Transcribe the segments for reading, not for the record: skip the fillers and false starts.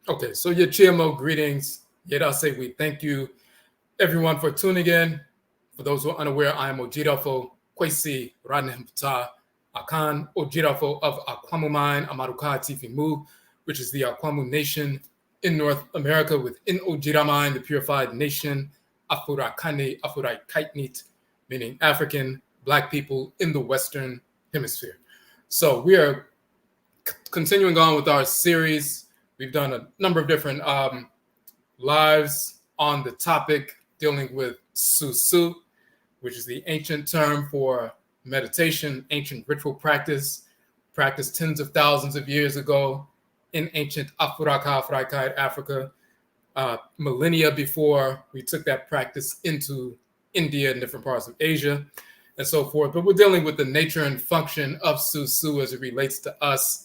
Okay, so your GMO greetings. Yet I'll say we thank you, everyone, for tuning in. For those who are unaware, I am Odwirafo, Kwesi Radnehmputa, Akan Odwirafo of Akwamu Amaruka Tifimu, which is the Akwamu Nation in North America, within Ojiraman, the purified nation, Afurakane, Afurai Kaitnit, meaning African Black people in the Western Hemisphere. So we are continuing on with our series. We've done a number of different lives on the topic dealing with SUSUW, which is the ancient term for meditation, ancient ritual practice, practiced tens of thousands of years ago in ancient Africa, millennia before we took that practice into India and different parts of Asia and so forth. But we're dealing with the nature and function of SUSUW as it relates to us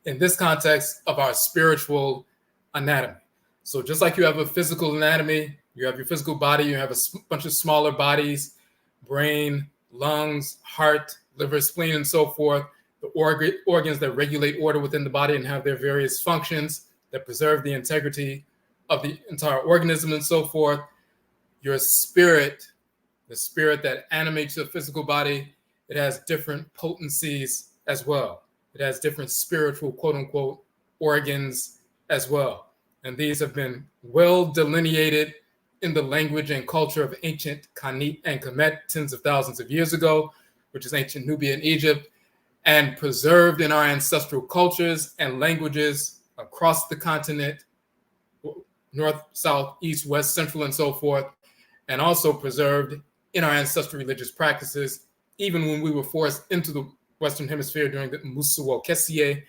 in this context of our spiritual anatomy. So just like you have a physical anatomy, you have your physical body, you have a bunch of smaller bodies, brain, lungs, heart, liver, spleen, and so forth, the organs that regulate order within the body and have their various functions that preserve the integrity of the entire organism and so forth. Your spirit, the spirit that animates your physical body, it has different potencies as well. It has different spiritual, quote unquote, organs as well. And these have been well delineated in the language and culture of ancient Kamit and Khanit tens of thousands of years ago, which is ancient Nubia in Egypt, and preserved in our ancestral cultures and languages across the continent, north, south, east, west, central, and so forth, and also preserved in our ancestral religious practices, even when we were forced into the Western Hemisphere during the Musuwo Kesie,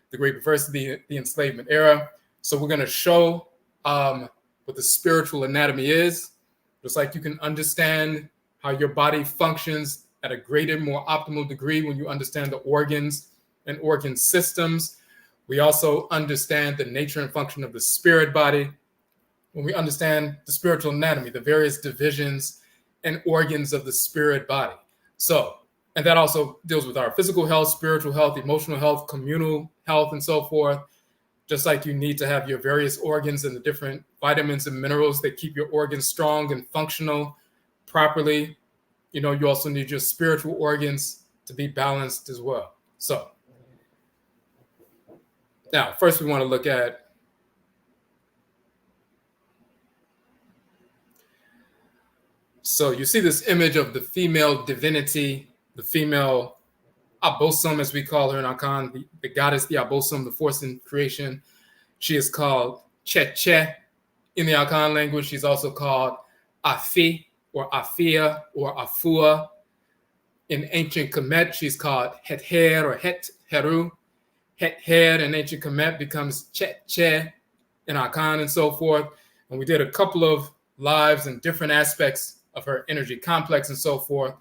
the Great Diversity, the enslavement era. So we're going to show what the spiritual anatomy is, just like you can understand how your body functions at a greater, more optimal degree when you understand the organs and organ systems. We also understand the nature and function of the spirit body when we understand the spiritual anatomy, the various divisions and organs of the spirit body. So, and that also deals with our physical health, spiritual health, emotional health, communal health, and so forth. Just like you need to have your various organs and the different vitamins and minerals that keep your organs strong and functional properly, you also need your spiritual organs to be balanced as well. So now, first we want to look at so you see this image of the female divinity, the female Abosom, as we call her in Akan, the goddess, the Abosom, the force in creation. She is called Cheche in the Akan language. She's also called Afi or Afia or Afua. In ancient Kemet, she's called Hether or Hetheru. Hether in ancient Kemet becomes Cheche in Akan and so forth. And we did a couple of lives and different aspects of her energy complex and so forth.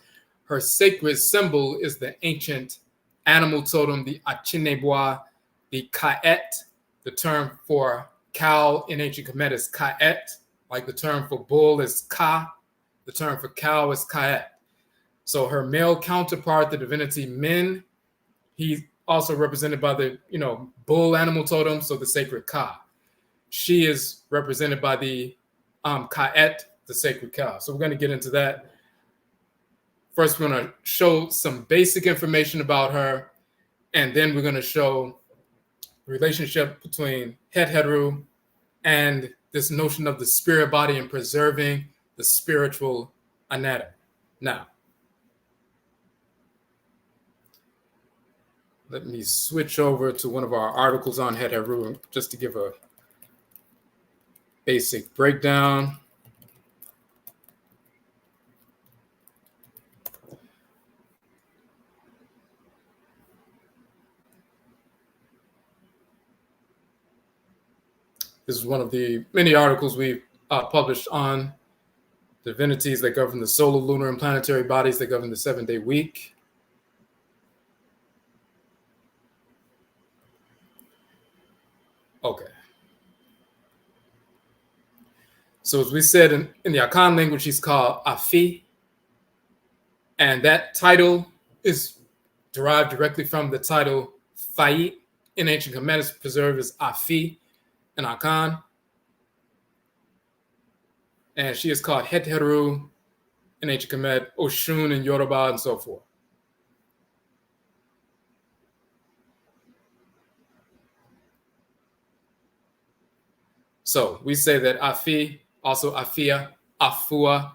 Her sacred symbol is the ancient animal totem, the Achinebois, the Kaet. The term for cow in ancient Kemet is Kaet, like the term for bull is Ka. The term for cow is Kaet. So her male counterpart, the divinity Min, he's also represented by the bull animal totem, so the sacred Ka. She is represented by the Kaet, the sacred cow. So we're going to get into that. First, we're going to show some basic information about her, and then we're going to show the relationship between Hetheru and this notion of the spirit body and preserving the spiritual anatomy. Now, let me switch over to one of our articles on Hetheru just to give a basic breakdown. This is one of the many articles we've published on divinities that govern the solar, lunar, and planetary bodies that govern the 7-day week. Okay. So as we said in the Akan language, she's called Afi. And that title is derived directly from the title Fai in ancient Kemet, is preserved as Afi. and Akan. And she is called Heteru in ancient Kemet, Oshun in Yoruba, and so forth. So we say that Afi, also Afia, Afua,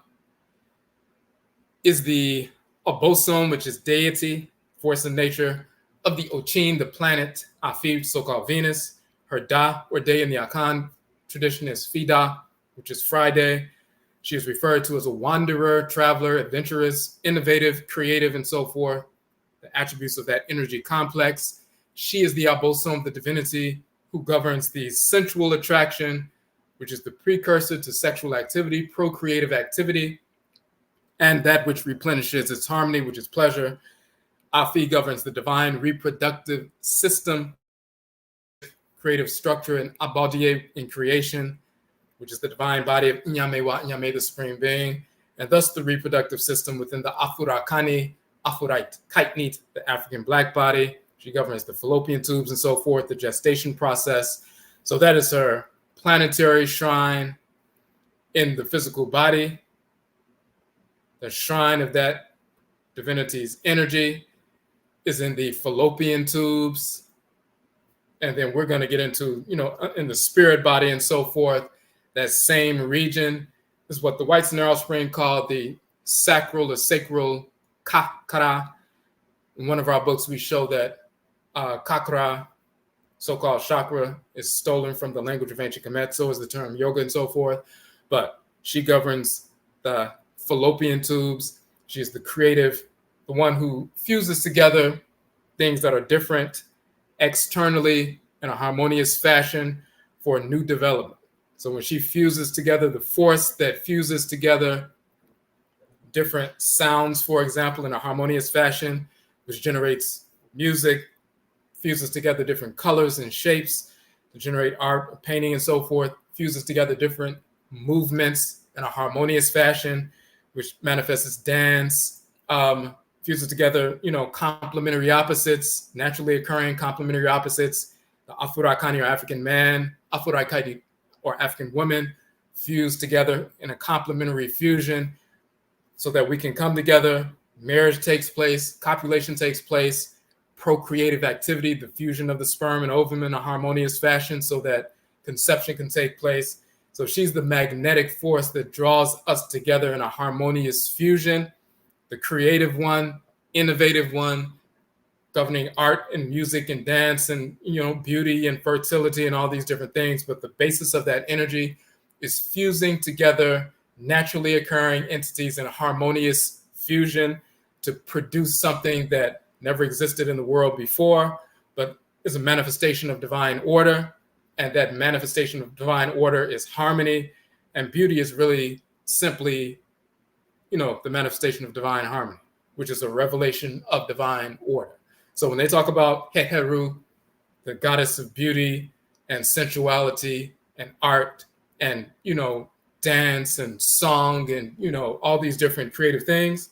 is the abosom, which is deity, force of nature, of the Ochin, the planet, Afi, so-called Venus. Her Da, or day in the Akan tradition, is Fida, which is Friday. She is referred to as a wanderer, traveler, adventurous, innovative, creative, and so forth. The attributes of that energy complex. She is the abosom, the divinity, who governs the sensual attraction, which is the precursor to sexual activity, procreative activity, and that which replenishes its harmony, which is pleasure. Afi governs the divine reproductive system, creative structure, and Abodie in creation, which is the divine body of Inyamewa, Inyame, the supreme being, and thus the reproductive system within the Afurakani, Afurite, Kyiniba, the African black body. She governs the fallopian tubes and so forth, the gestation process. So that is her planetary shrine in the physical body. The shrine of that divinity's energy is in the fallopian tubes. And then we're going to get into, in the spirit body and so forth. That same region is what the whites and their offspring call the sacral or sacral kakra. In one of our books, we show that kakra, so-called chakra, is stolen from the language of ancient Kemet, so is the term yoga and so forth. But she governs the fallopian tubes. She's the creative, the one who fuses together things that are different externally in a harmonious fashion for new development. So when she fuses together, the force that fuses together different sounds, for example, in a harmonious fashion, which generates music, fuses together different colors and shapes to generate art, painting, and so forth, fuses together different movements in a harmonious fashion, which manifests as dance, fuses together, complementary opposites, naturally occurring complementary opposites. The Afurakani, or African man, Afurakaidi, or African woman, fuse together in a complementary fusion so that we can come together, marriage takes place, copulation takes place, procreative activity, the fusion of the sperm and ovum in a harmonious fashion so that conception can take place. So she's the magnetic force that draws us together in a harmonious fusion, the creative one, innovative one, governing art and music and dance and, beauty and fertility and all these different things. But the basis of that energy is fusing together naturally occurring entities in a harmonious fusion to produce something that never existed in the world before, but is a manifestation of divine order. And that manifestation of divine order is harmony. And beauty is really simply, the manifestation of divine harmony, which is a revelation of divine order. So when they talk about Heteru, the goddess of beauty and sensuality and art and, dance and song and, all these different creative things,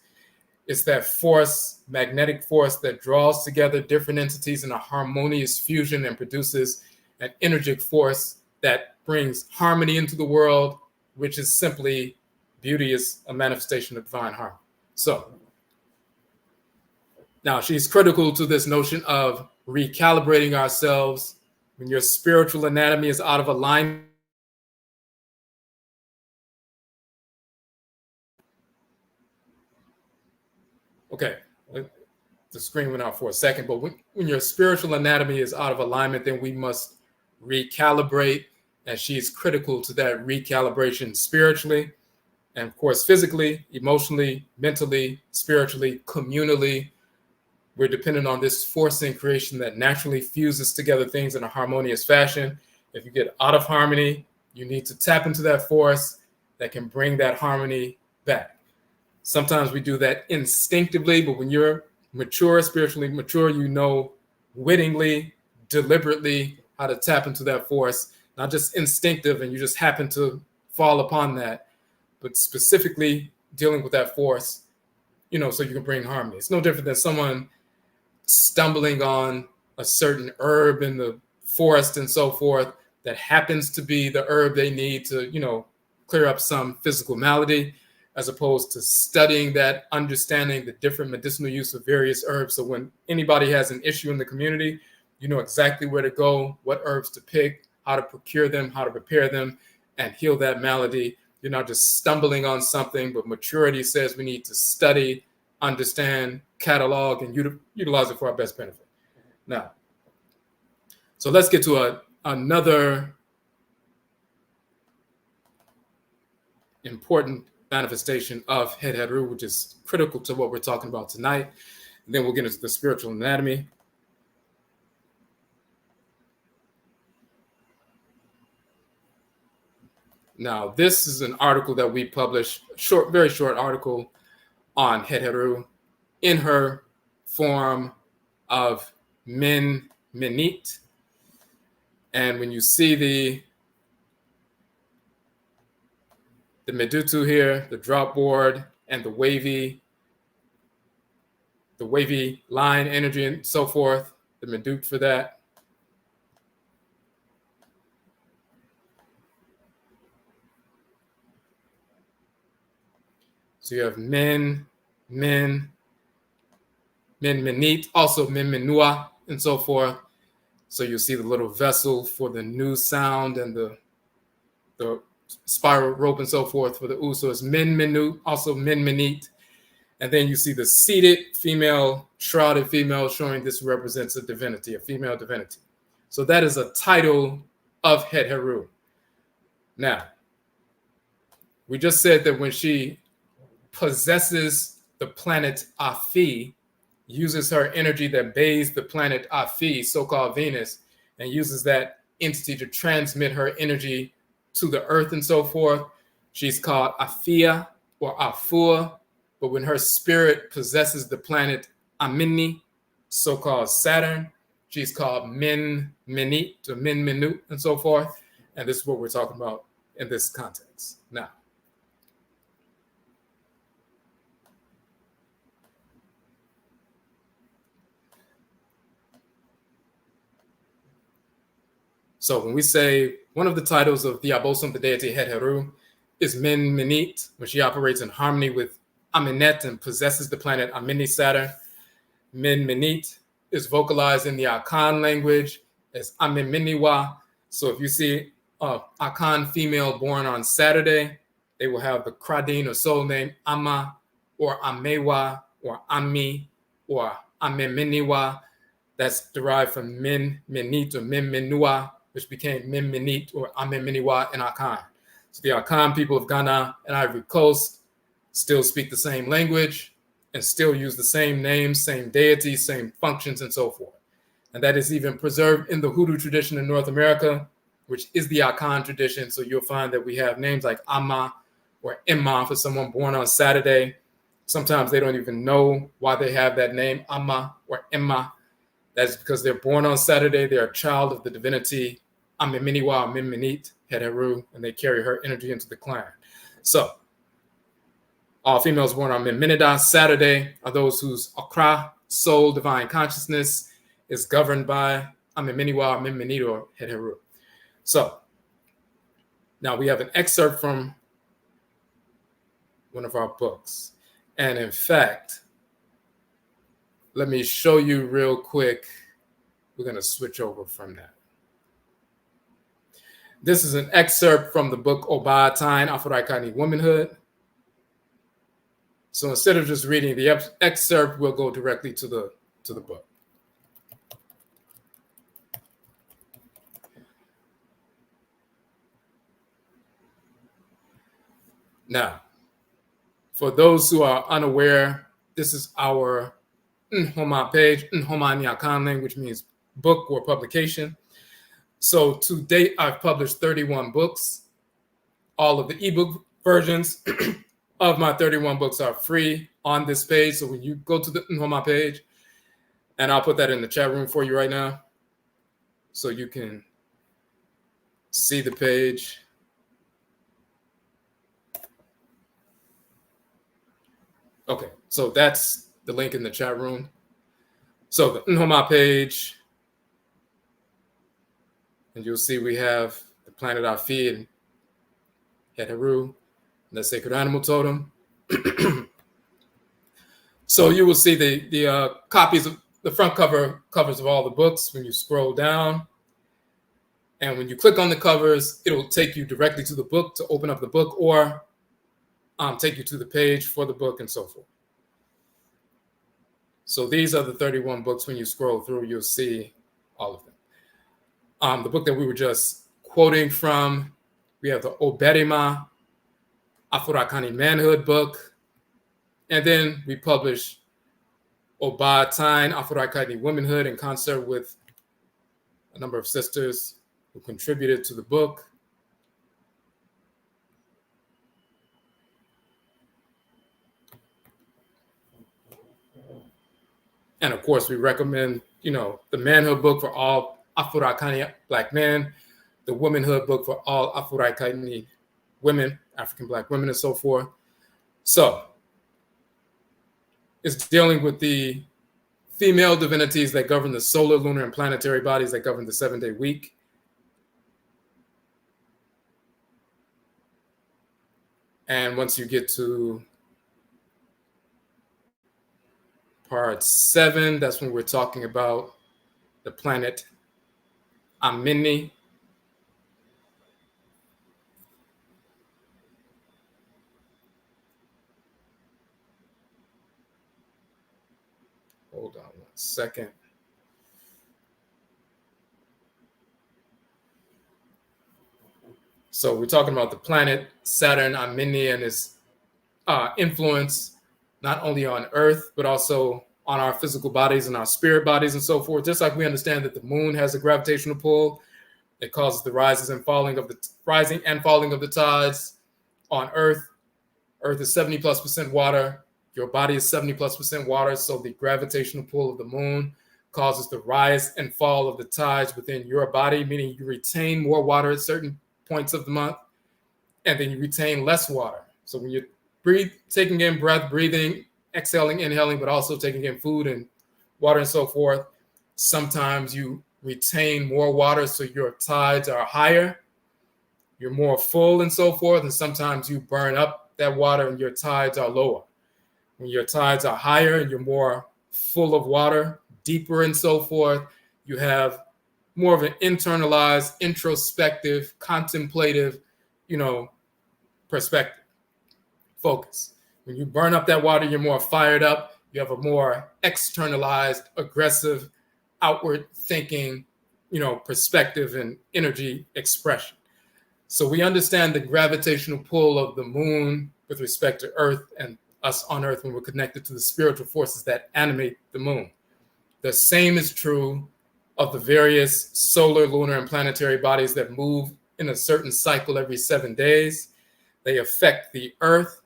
it's that force, magnetic force that draws together different entities in a harmonious fusion and produces an energetic force that brings harmony into the world, which is simply beauty is a manifestation of divine harmony. So now she's critical to this notion of recalibrating ourselves when your spiritual anatomy is out of alignment. Okay, the screen went out for a second, but when your spiritual anatomy is out of alignment, then we must recalibrate, and she's critical to that recalibration spiritually, and of course, physically, emotionally, mentally, spiritually, communally. We're dependent on this force in creation that naturally fuses together things in a harmonious fashion. If you get out of harmony, you need to tap into that force that can bring that harmony back. Sometimes we do that instinctively, but when you're mature, spiritually mature, wittingly, deliberately how to tap into that force, not just instinctive and you just happen to fall upon that, but specifically dealing with that force, so you can bring harmony. It's no different than someone stumbling on a certain herb in the forest and so forth, that happens to be the herb they need to, clear up some physical malady, as opposed to studying that, understanding the different medicinal use of various herbs. So when anybody has an issue in the community, you know exactly where to go, what herbs to pick, how to procure them, how to prepare them, and heal that malady. You're not just stumbling on something, but maturity says we need to study, understand, catalog, and utilize it for our best benefit. Now, so let's get to another important manifestation of Heru, which is critical to what we're talking about tonight. And then we'll get into the spiritual anatomy. Now, this is an article that we published, very short article on Heru in her form of Min Minit. And when you see the Medutu here, the drop board, and the wavy line energy and so forth, the Medut for that. So you have Min Minit, also Min Minua, and so forth. So you see the little vessel for the new sound and the spiral rope and so forth for the U. So it's Min Minut, also Min Minit. And then you see the seated female, shrouded female, showing this represents a divinity, a female divinity. So that is a title of Heru. Now, we just said that when she possesses the planet Afi, uses her energy that bathes the planet Afi, so-called Venus, and uses that entity to transmit her energy to the earth and so forth, she's called Afia or Afua. But when her spirit possesses the planet Amini, so-called Saturn, she's called Min Minit or Min Minut and so forth. And this is what we're talking about in this context. Now, so when we say one of the titles of the Abosom, the deity Heru, is Min Minit, when she operates in harmony with Aminet and possesses the planet Amini Saturn. Min Minit is vocalized in the Akan language as Amiminiwa. So if you see Akan female born on Saturday, they will have the Kradin or soul name Ama or Amewa or Ami or Amiminiwa. That's derived from Min Minit or Min Minua, which became Min Minit or Amiminiwa in Akan. So the Akan people of Ghana and Ivory Coast still speak the same language and still use the same names, same deities, same functions, and so forth. And that is even preserved in the Hoodoo tradition in North America, which is the Akan tradition. So you'll find that we have names like Amma or Imma for someone born on Saturday. Sometimes they don't even know why they have that name, Amma or Imma. That's because they're born on Saturday. They're a child of the divinity Amiminiwa, Minminit, Heru, and they carry her energy into the clan. So all females born on Minminida Saturday are those whose Akra, soul, divine consciousness, is governed by Amiminiwa, Minminit, or Heru. So now we have an excerpt from one of our books. And in fact, let me show you real quick. We're going to switch over from that. This is an excerpt from the book Obaatine, Afro-Aikani Womanhood. So instead of just reading the excerpt, we'll go directly to the book. Now, for those who are unaware, this is our Nhoma page, Nhoma Nyakan language, which means book or publication. So to date, I've published 31 books. All of the ebook versions of my 31 books are free on this page. So when you go to the Nhoma page, and I'll put that in the chat room for you right now, so you can see the page. Okay, so that's the link in the chat room. So the Nhoma page, And you'll see we have the planet Afi and Heteru, and the sacred animal totem. So you will see the copies of the front covers of all the books when you scroll down. And when you click on the covers, it'll take you directly to the book to open up the book, or take you to the page for the book and so forth. So these are the 31 books. When you scroll through, you'll see all of them. The book that we were just quoting from, we have the Oberima Afurakani Manhood book. And then we publish Oba Tain Afurakani Womanhood in concert with a number of sisters who contributed to the book. And of course, we recommend, the manhood book for all Afurakani Black men, the womanhood book for all Afurakani women, African Black women, and so forth. So it's dealing with the female divinities that govern the solar, lunar, and planetary bodies that govern the 7-day week. And once you get to part 7, that's when we're talking about the planet Amini. Hold on 1 second. So we're talking about the planet Saturn Amini and its influence not only on Earth, but also on our physical bodies and our spirit bodies and so forth. Just like we understand that the moon has a gravitational pull that causes the rising and falling of the tides on Earth. Earth is 70+% water. Your body is 70+% water. So the gravitational pull of the moon causes the rise and fall of the tides within your body, meaning you retain more water at certain points of the month, and then you retain less water. So when you're taking in breath, breathing, exhaling, inhaling, but also taking in food and water and so forth, sometimes you retain more water, so your tides are higher, you're more full and so forth, and sometimes you burn up that water and your tides are lower. When your tides are higher and you're more full of water, deeper and so forth, you have more of an internalized, introspective, contemplative, perspective, focus. When you burn up that water, you're more fired up. You have a more externalized, aggressive, outward thinking, perspective and energy expression. So we understand the gravitational pull of the moon with respect to Earth and us on Earth when we're connected to the spiritual forces that animate the moon. The same is true of the various solar, lunar, and planetary bodies that move in a certain cycle every 7 days. They affect the Earth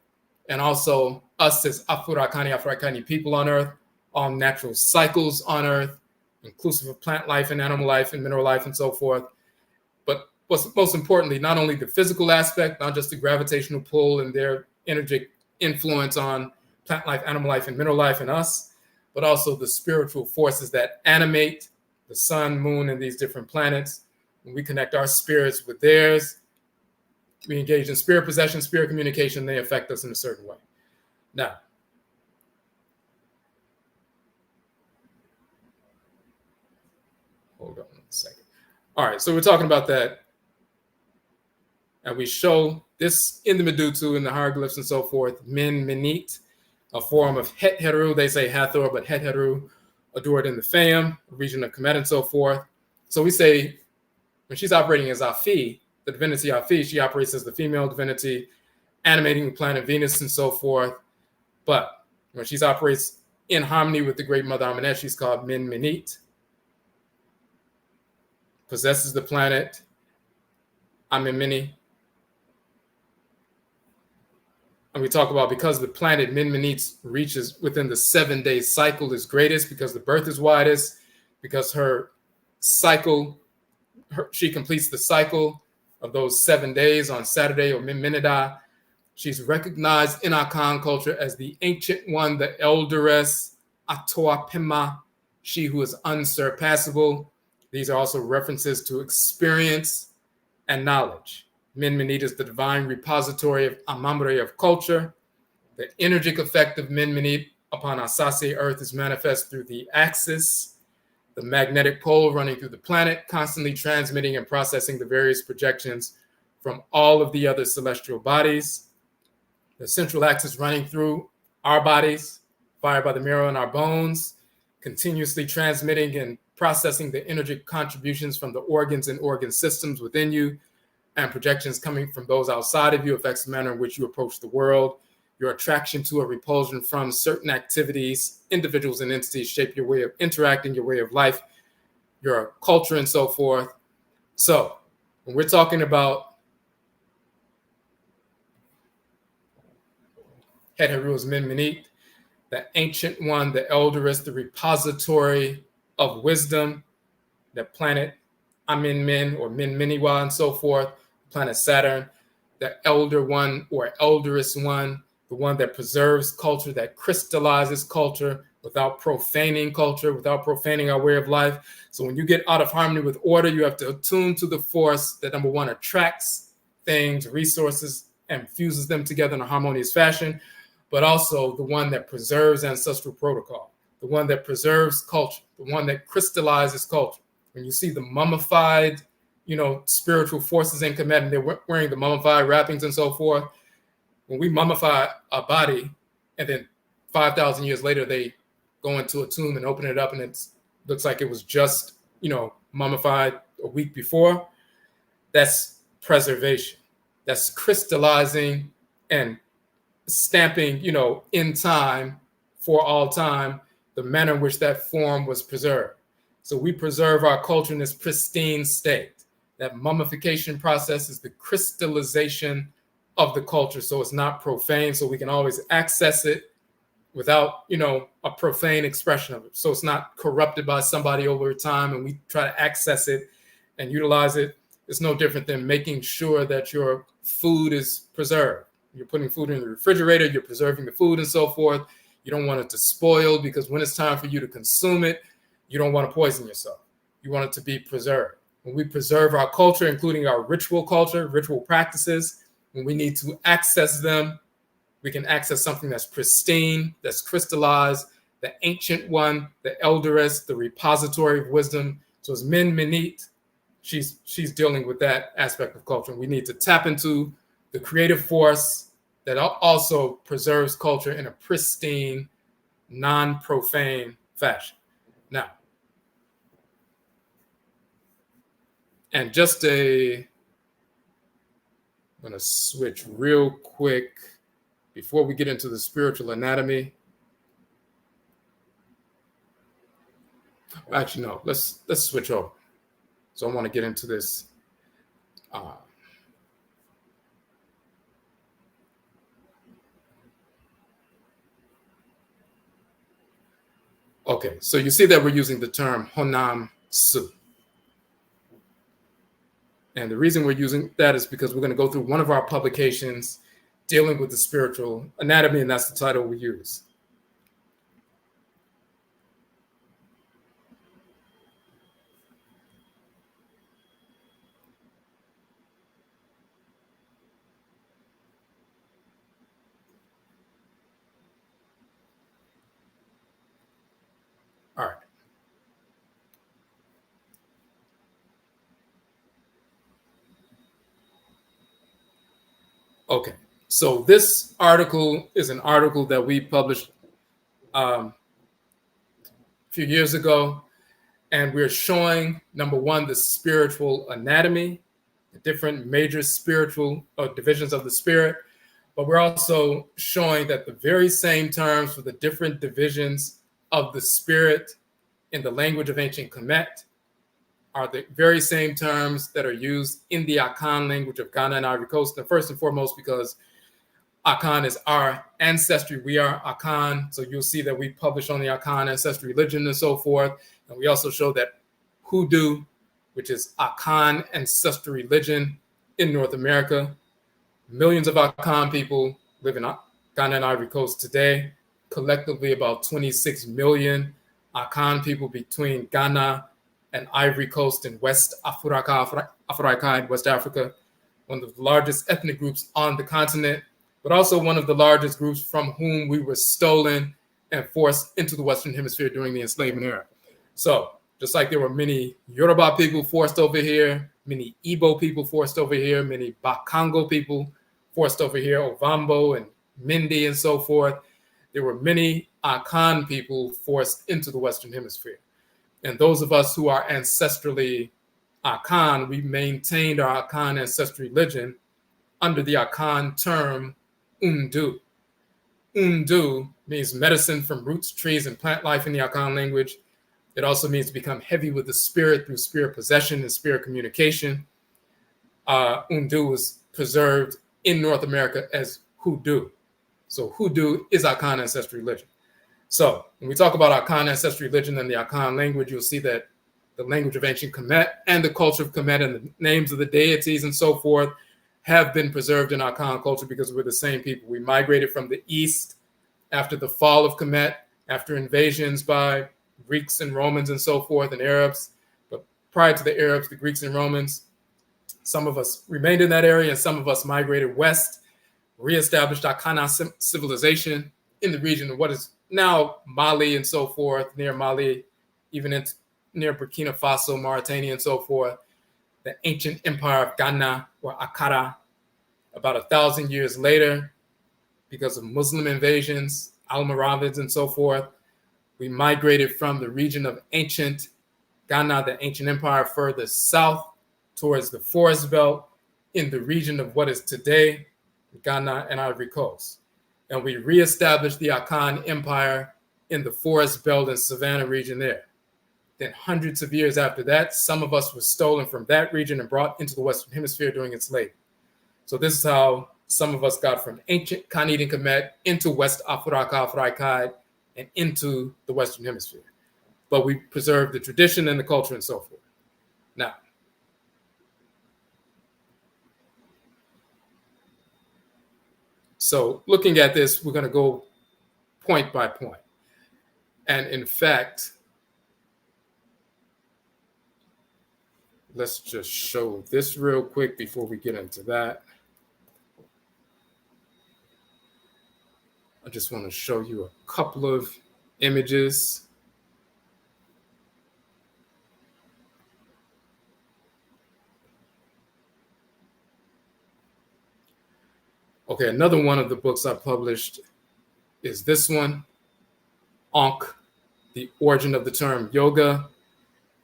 and also us as Afurakani people on Earth, all natural cycles on Earth, inclusive of plant life and animal life and mineral life and so forth. But what's most importantly, not only the physical aspect, not just the gravitational pull and their energetic influence on plant life, animal life, and mineral life and us, but also the spiritual forces that animate the sun, moon, and these different planets. When we connect our spirits with theirs, we engage in spirit possession, spirit communication, they affect us in a certain way. Now, hold on 1 second. All right, so we're talking about that. And we show this in the Medutu, in the hieroglyphs and so forth, Min Minit, a form of Het Heru. They say Hathor, but Het Heru, adored in the Fayum, a region of Kemet and so forth. So we say when she's operating as Afi, the divinity Afi, she operates as the female divinity, animating the planet Venus and so forth. But when she operates in harmony with the great Mother Amenet, she's called Min Minit, possesses the planet Amimini. And we talk about because the planet Min Minit reaches within the 7-day cycle is greatest, because the birth is widest, because her cycle, she completes the cycle of those 7 days on Saturday or Min Minida. She's recognized in Akan culture as the ancient one, the elderess, Atoa Pema, she who is unsurpassable. These are also references to experience and knowledge. Minminit is the divine repository of Amamre of culture. The energetic effect of Minminit upon Asase Earth is manifest through the axis, the magnetic pole running through the planet, constantly transmitting and processing the various projections from all of the other celestial bodies. The central axis running through our bodies, fired by the marrow in our bones, continuously transmitting and processing the energy contributions from the organs and organ systems within you, and projections coming from those outside of you affects the manner in which you approach the world. Your attraction to or repulsion from certain activities, individuals, and entities shape your way of interacting, your way of life, your culture, and so forth. So when we're talking about Heteru's Minminit, the ancient one, the elderest, the repository of wisdom, the planet Amin or Minminiwa and so forth, planet Saturn, the elder one or elderest one, the one that preserves culture, that crystallizes culture without profaning culture, without profaning our way of life. So when you get out of harmony with order, you have to attune to the force that, number one, attracts things, resources, and fuses them together in a harmonious fashion, but also the one that preserves ancestral protocol, the one that preserves culture, the one that crystallizes culture. When you see the mummified, spiritual forces in Kemet, and they're wearing the mummified wrappings and so forth, when we mummify a body and then 5,000 years later, they go into a tomb and open it up and it looks like it was just, mummified a week before, that's preservation. That's crystallizing and stamping, in time, for all time, the manner in which that form was preserved. So we preserve our culture in this pristine state. That mummification process is the crystallization of the culture. So it's not profane. So we can always access it without, a profane expression of it. So it's not corrupted by somebody over time and we try to access it and utilize it. It's no different than making sure that your food is preserved. You're putting food in the refrigerator, you're preserving the food and so forth. You don't want it to spoil because when it's time for you to consume it, you don't want to poison yourself. You want it to be preserved. When we preserve our culture, including our ritual culture, ritual practices, when we need to access them, we can access something that's pristine, that's crystallized, the ancient one, the elderest, the repository of wisdom. So as Minminit, she's dealing with that aspect of culture. We need to tap into the creative force that also preserves culture in a pristine, non-profane fashion. Now, and I'm going to switch real quick before we get into the spiritual anatomy. Actually, no, let's switch over. So I want to get into this. Okay, so you see that we're using the term HONAMSU. And the reason we're using that is because we're going to go through one of our publications dealing with the spiritual anatomy, and that's the title we use. All right. Okay, so this article is an article that we published a few years ago, and we're showing, number one, the spiritual anatomy, the different major spiritual divisions of the spirit, but we're also showing that the very same terms for the different divisions of the spirit in the language of ancient Kemet are the very same terms that are used in the Akan language of Ghana and Ivory Coast. And first and foremost, because Akan is our ancestry, we are Akan. So you'll see that we publish on the Akan Ancestral Religion and so forth. And we also show that Hoodoo, which is Akan Ancestral Religion in North America. Millions of Akan people live in Ghana and Ivory Coast today. Collectively, about 26 million Akan people between Ghana and Ivory Coast in West Africa in West Africa, one of the largest ethnic groups on the continent, but also one of the largest groups from whom we were stolen and forced into the Western Hemisphere during the enslavement era. So just like there were many Yoruba people forced over here, many Igbo people forced over here, many Bakongo people forced over here, Ovambo and Mindi and so forth, there were many Akan people forced into the Western Hemisphere. And those of us who are ancestrally Akan, we maintained our Akan ancestral religion under the Akan term Undu. Undu means medicine from roots, trees, and plant life in the Akan language. It also means to become heavy with the spirit through spirit possession and spirit communication. Undu was preserved in North America as Hoodoo. So Hoodoo is Akan ancestral religion. So when we talk about Akan ancestral religion and the Akan language, you'll see that the language of ancient Kemet and the culture of Kemet and the names of the deities and so forth have been preserved in Akan culture because we're the same people. We migrated from the east after the fall of Kemet, after invasions by Greeks and Romans and so forth, and Arabs. But prior to the Arabs, the Greeks and Romans, some of us remained in that area and some of us migrated west, reestablished Akan civilization in the region of what is now Mali and so forth, near Mali, even near Burkina Faso, Mauritania, and so forth. The ancient empire of Ghana, or Akara, about 1,000 years later, because of Muslim invasions, Almoravids, and so forth, we migrated from the region of ancient Ghana, the ancient empire, further south towards the forest belt in the region of what is today Ghana and Ivory Coast. And we reestablished the Akan Empire in the forest belt and savanna region there. Then hundreds of years after that, some of us were stolen from that region and brought into the Western Hemisphere during enslavement. So this is how some of us got from ancient Kyiniba and Khanit into West Africa, and into the Western Hemisphere. But we preserved the tradition and the culture and so forth. Now, so looking at this, we're going to go point by point. And in fact, let's just show this real quick before we get into that. I just want to show you a couple of images. Okay, another one of the books I published is this one, Ankh, The Origin of the Term Yoga,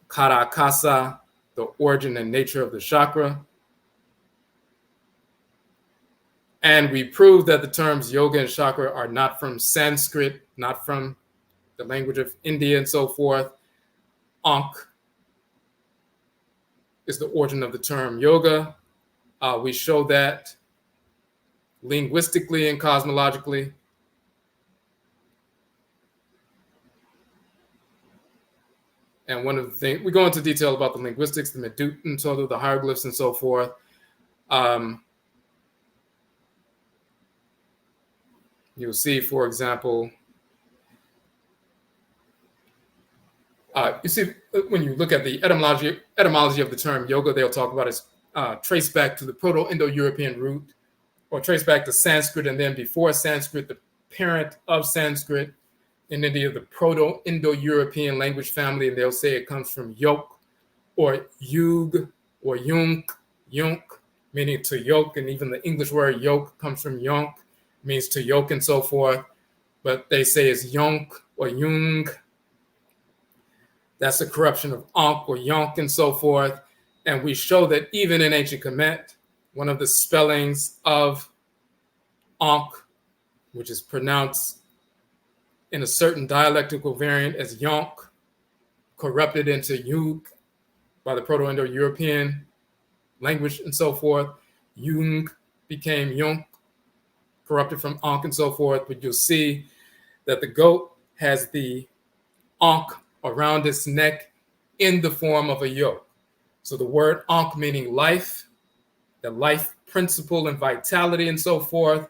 Karakasa, The Origin and Nature of the Chakra. And we proved that the terms yoga and chakra are not from Sanskrit, not from the language of India and so forth. Ankh is the origin of the term yoga. We show that linguistically and cosmologically. And one of the things, we go into detail about the linguistics, the Medut and sort of the hieroglyphs and so forth. You'll see, for example, you see when you look at the etymology of the term yoga, they'll talk about it traced back to the Proto-Indo-European root, or traced back to Sanskrit, and then before Sanskrit, the parent of Sanskrit in India, the Proto-Indo-European language family, and they'll say it comes from yoke, or yug, or yunk, meaning to yoke, and even the English word yoke comes from yonk, means to yoke and so forth, but they say it's yonk or jung. That's a corruption of ankh or yonk and so forth. And we show that even in ancient Kemet, one of the spellings of ankh, which is pronounced in a certain dialectical variant as yonk, corrupted into yug by the Proto-Indo-European language and so forth. Jung became yonk, corrupted from ankh and so forth, but you'll see that the goat has the ankh around its neck in the form of a yoke. So the word ankh meaning life, the life principle and vitality and so forth,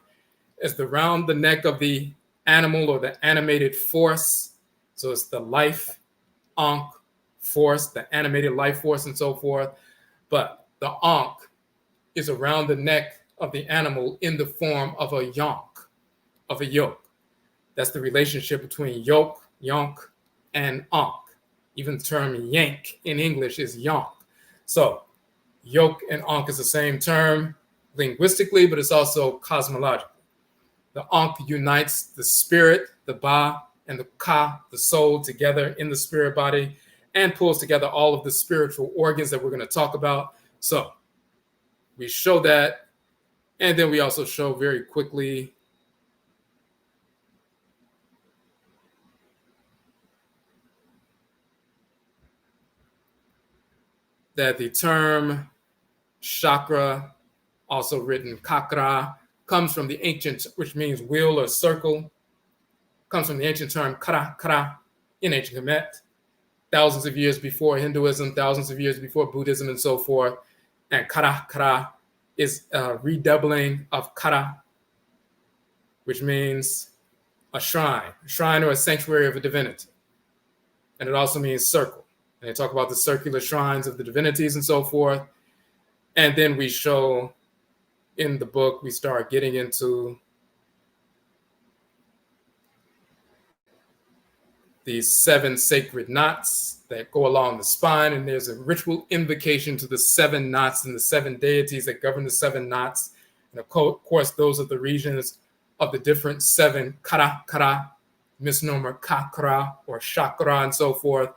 is around the neck of the animal or the animated force. So it's the life ankh force, the animated life force, and so forth. But the Ankh is around the neck of the animal in the form of a yonk, of a yoke. That's the relationship between yoke, yonk, and Ankh. Even the term yank in English is yonk. So yoke and Ankh is the same term linguistically, but it's also cosmologically. The Ankh unites the spirit, the Ba, and the Ka, the soul, together in the spirit body and pulls together all of the spiritual organs that we're going to talk about. So we show that, and then we also show very quickly that the term chakra, also written kakra, comes from the ancient, which means wheel or circle, comes from the ancient term kara in ancient Kemet, thousands of years before Hinduism, thousands of years before Buddhism, and so forth. And kara is a redoubling of kara, which means a shrine or a sanctuary of a divinity. And it also means circle. And they talk about the circular shrines of the divinities and so forth. And then we show in the book, we start getting into these 7 sacred knots that go along the spine. And there's a ritual invocation to the 7 knots and the 7 deities that govern the 7 knots. And of course, those are the regions of the different 7 kara, misnomer kakra or chakra and so forth.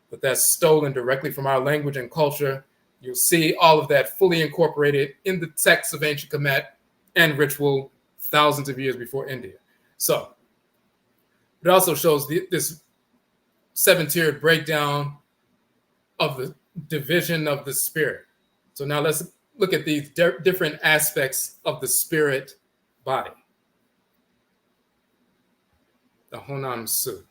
But that's stolen directly from our language and culture. You'll see all of that fully incorporated in the texts of ancient Kemet and ritual thousands of years before India. So it also shows this 7-tiered breakdown of the division of the spirit. So now let's look at these different aspects of the spirit body. The HONAMSU.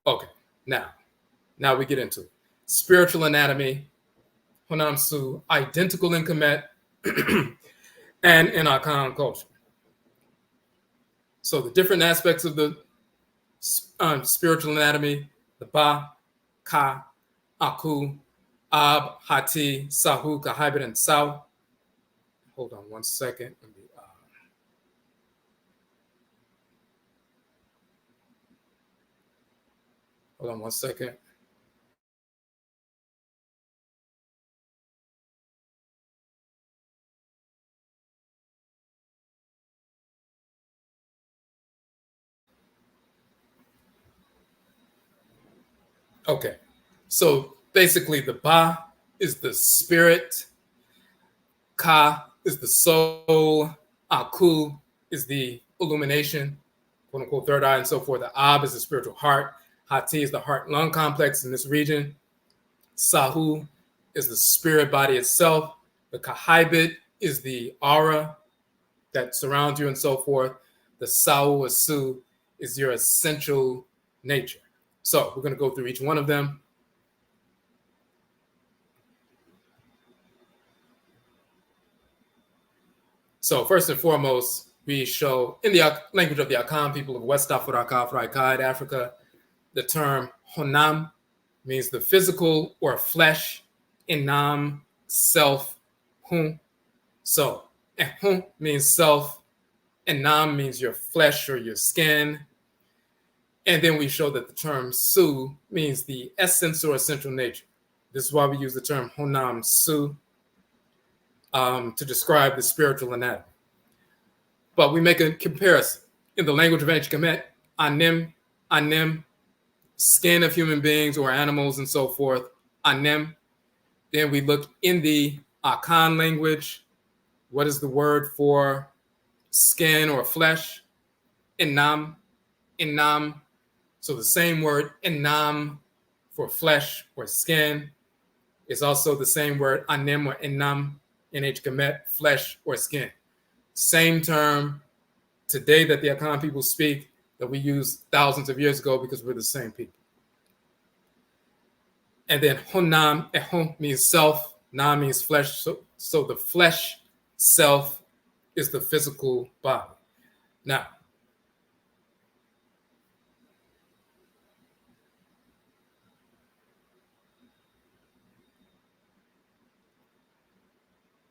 Okay, now we get into it. Spiritual anatomy, HONAMSU, identical in Kemet and in Akan culture. So the different aspects of the spiritual anatomy, the Ba, Ka, Aakhu, Ab, Hati, Sahu, Khaibit, and Su. Hold on one second. Hold on one second. Okay, so basically the Ba is the spirit, Ka is the soul, Aakhu is the illumination, quote unquote third eye and so forth. The Ab is the spiritual heart. Hati is the heart-lung complex in this region. Sahu is the spirit body itself. The Khaibit is the aura that surrounds you and so forth. The Sahu or Su is your essential nature. So we're going to go through each one of them. So first and foremost, we show in the language of the Akan people of West Africa, Africa, the term honam means the physical or flesh, enam, self, hun. So hun means self, enam means your flesh or your skin. And then we show that the term su means the essence or essential nature. This is why we use the term HONAMSU to describe the spiritual anatomy. But we make a comparison. In the language of ancient Kemet, anem, skin of human beings or animals and so forth, anem. Then we look in the Akan language. What is the word for skin or flesh? Enam. So the same word, enam, for flesh or skin is also the same word, anem or enam, in ancient Kemet, flesh or skin. Same term today that the Akan people speak that we used thousands of years ago because we're the same people. And then honam, ehon means self, Na means flesh. So the flesh self is the physical body. Now,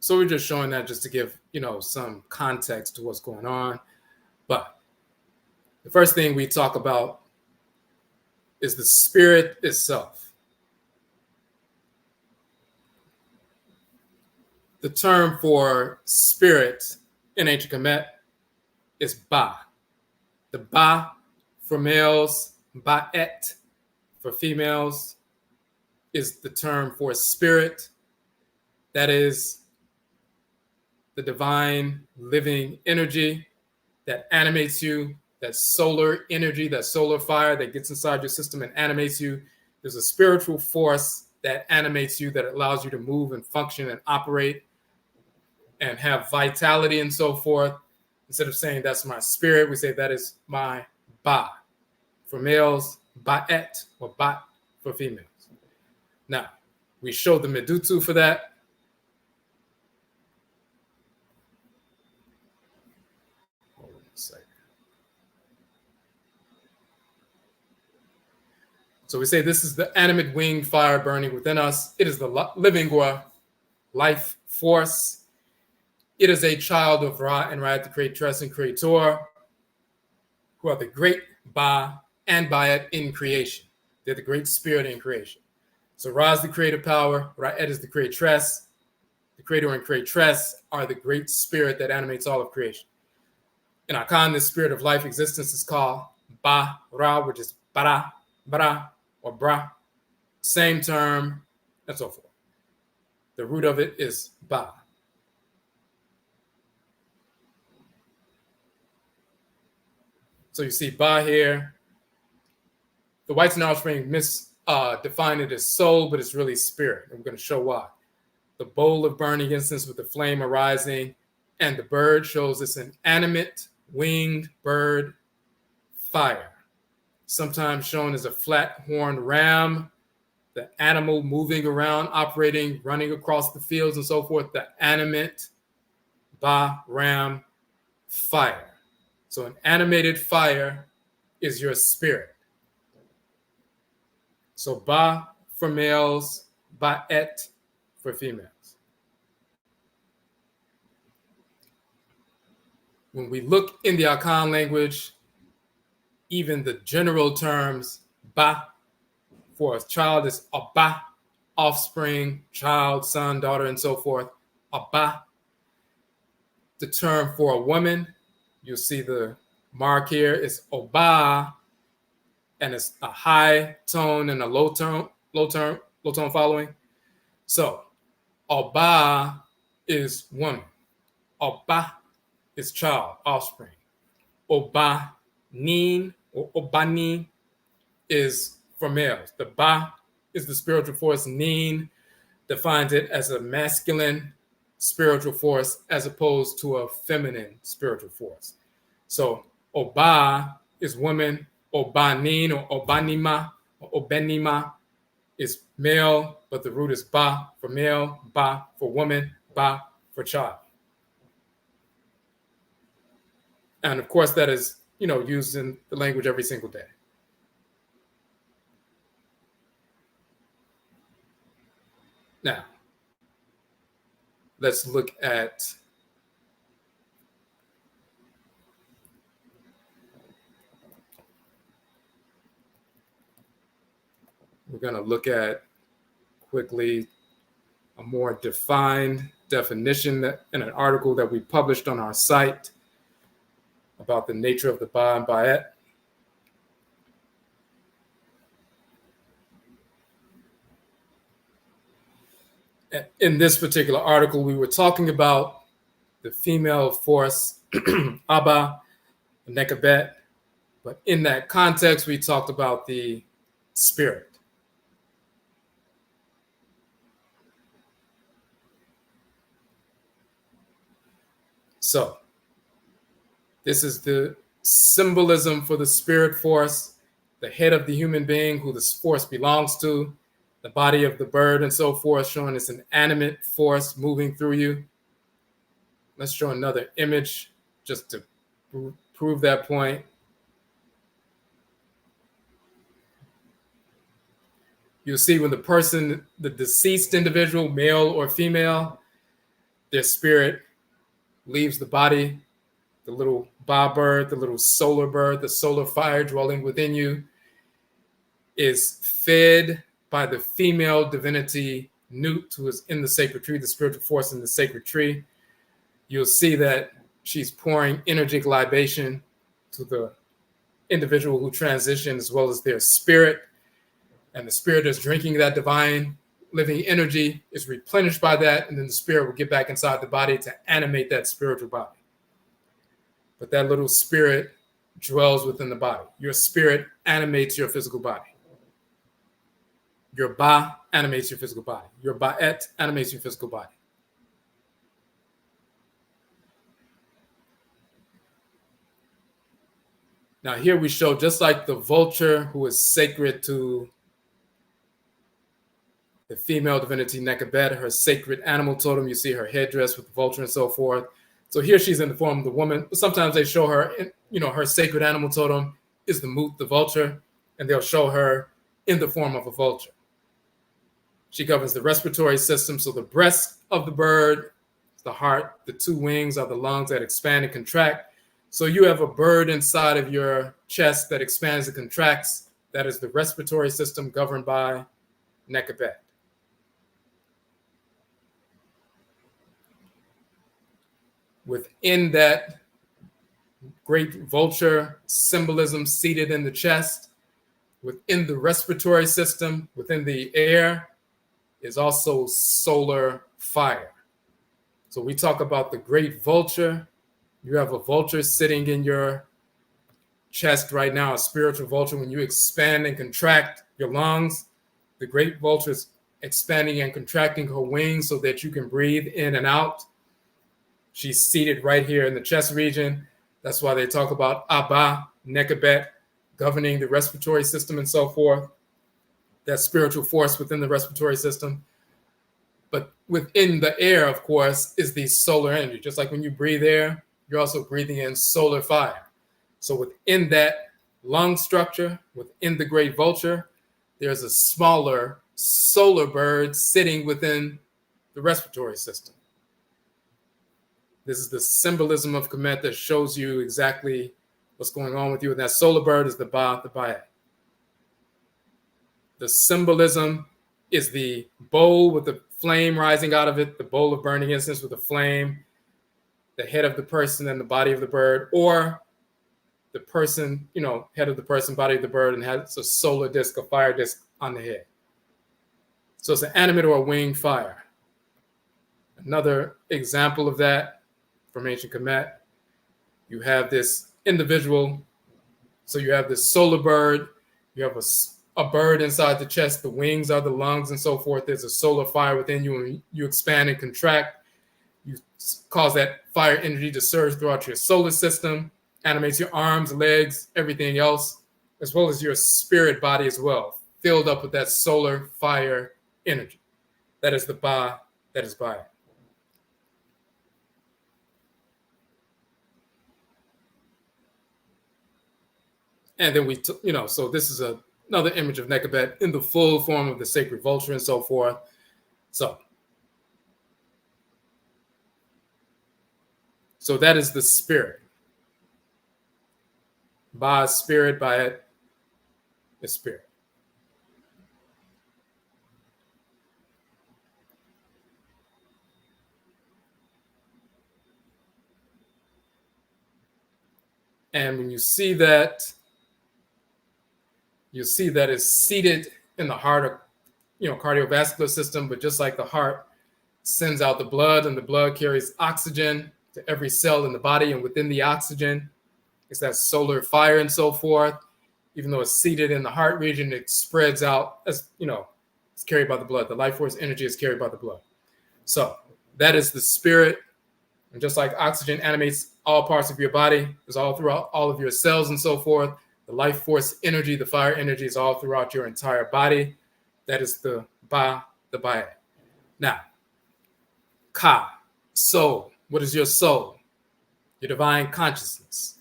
so we're just showing that just to give, some context to what's going on. But the first thing we talk about is the spirit itself. The term for spirit in ancient Kemet is Ba. The Ba for males, Ba'et for females is the term for spirit. That is the divine living energy that animates you, that solar energy, that solar fire that gets inside your system and animates you. There's a spiritual force that animates you, that allows you to move and function and operate and have vitality and so forth. Instead of saying that's my spirit, we say that is my Ba. For males, Ba'et, or Bat for females. Now, we show the Medutu for that. Hold on a second. So we say this is the animate winged fire burning within us. It is the living Gua, life force. It is a child of Ra and Ra, the creatress and creator, who are the great Ba and Ba'et in creation. They're the great spirit in creation. So Ra is the creative power, Ra'et is the creatress. The creator and creatress are the great spirit that animates all of creation. In Akan, the spirit of life existence is called Ba Ra, which is Bara, Bara, or Bra. Same term, and so forth. The root of it is Ba. So you see Ba here. The whites and offspring define it as soul, but it's really spirit. And we're going to show why. The bowl of burning incense with the flame arising, and the bird shows it's an animate winged bird fire, sometimes shown as a flat-horned ram, the animal moving around, operating, running across the fields and so forth, the animate Ba ram fire. So an animated fire is your spirit. So Ba for males, Ba'et for females. When we look in the Akan language, even the general terms, Ba for a child is Aba, offspring, child, son, daughter, and so forth. Aba. The term for a woman, you'll see the mark here, is Oba, and it's a high tone and a low tone following. So Oba is woman. Oba is child, offspring. Oba nin or Obani is for males. The Ba is the spiritual force. Nin defines it as a masculine spiritual force as opposed to a feminine spiritual force. So Oba is woman. Obanin or Obanima or Obenima is male, but the root is Ba for male, Ba for woman, Ba for child. And of course, that is, used in the language every single day. Now, let's look at we're going to look at quickly a more defined definition in an article that we published on our site about the nature of the Ba and Ba'et. In this particular article, we were talking about the female force, Aba, Nekabet, but in that context, we talked about the spirit. So, this is the symbolism for the spirit force, the head of the human being who this force belongs to. The body of the bird and so forth, showing it's an animate force moving through you. Let's show another image just to prove that point. You'll see when the person, the deceased individual, male or female, their spirit leaves the body, the little ba bird, the little solar bird, the solar fire dwelling within you, is fed by the female divinity Nut, who is in the sacred tree, the spiritual force in the sacred tree. You'll see that she's pouring energetic libation to the individual who transitioned, as well as their spirit. And the spirit is drinking that divine living energy, is replenished by that, and then the spirit will get back inside the body to animate that spiritual body. But that little spirit dwells within the body. Your spirit animates your physical body. Your ba animates your physical body. Your ba'et animates your physical body. Now here we show, just like the vulture who is sacred to the female divinity Nekabet, her sacred animal totem, you see her headdress with the vulture and so forth. So here she's in the form of the woman. Sometimes they show her, her sacred animal totem is the Mut, the vulture, and they'll show her in the form of a vulture. She governs the respiratory system. So the breast of the bird, the heart, the two wings are the lungs that expand and contract. So you have a bird inside of your chest that expands and contracts. That is the respiratory system governed by Nekabet. Within that great vulture symbolism seated in the chest, within the respiratory system, within the air, is also solar fire. So we talk about the great vulture. You have a vulture sitting in your chest right now, a spiritual vulture. When you expand and contract your lungs, the great vulture is expanding and contracting her wings so that you can breathe in and out. She's seated right here in the chest region. That's why they talk about Abba, Nekabet, governing the respiratory system and so forth. That spiritual force within the respiratory system. But within the air, of course, is the solar energy. Just like when you breathe air, you're also breathing in solar fire. So within that lung structure, within the great vulture, there's a smaller solar bird sitting within the respiratory system. This is the symbolism of Kemet that shows you exactly what's going on with you. And that solar bird is the Ba, the Bayat. The symbolism is the bowl with the flame rising out of it, the bowl of burning incense with the flame, the head of the person and the body of the bird, or the person, head of the person, body of the bird, and has a solar disk, a fire disk on the head. So it's an animate or a winged fire. Another example of that from ancient Kemet, you have this individual. So you have this solar bird, you have a bird inside the chest, the wings are the lungs and so forth. There's a solar fire within you, and you expand and contract. You cause that fire energy to surge throughout your solar system, animates your arms, legs, everything else, as well as your spirit body as well, filled up with that solar fire energy. That is the Ba, that is Ba. And then so this is another image of Nekabet in the full form of the sacred vulture and so forth. So that is the spirit. Ba is spirit, Bayet is spirit. And when you see that, you see that it's seated in the heart, cardiovascular system, but just like the heart sends out the blood, and the blood carries oxygen to every cell in the body, and within the oxygen is that solar fire and so forth. Even though it's seated in the heart region, it spreads out as, it's carried by the blood. The life force energy is carried by the blood. So that is the spirit. And just like oxygen animates all parts of your body, is all throughout all of your cells and so forth, the life force energy, the fire energy is all throughout your entire body. That is the Ba, the Bae. Now, Ka, soul. What is your soul? Your divine consciousness.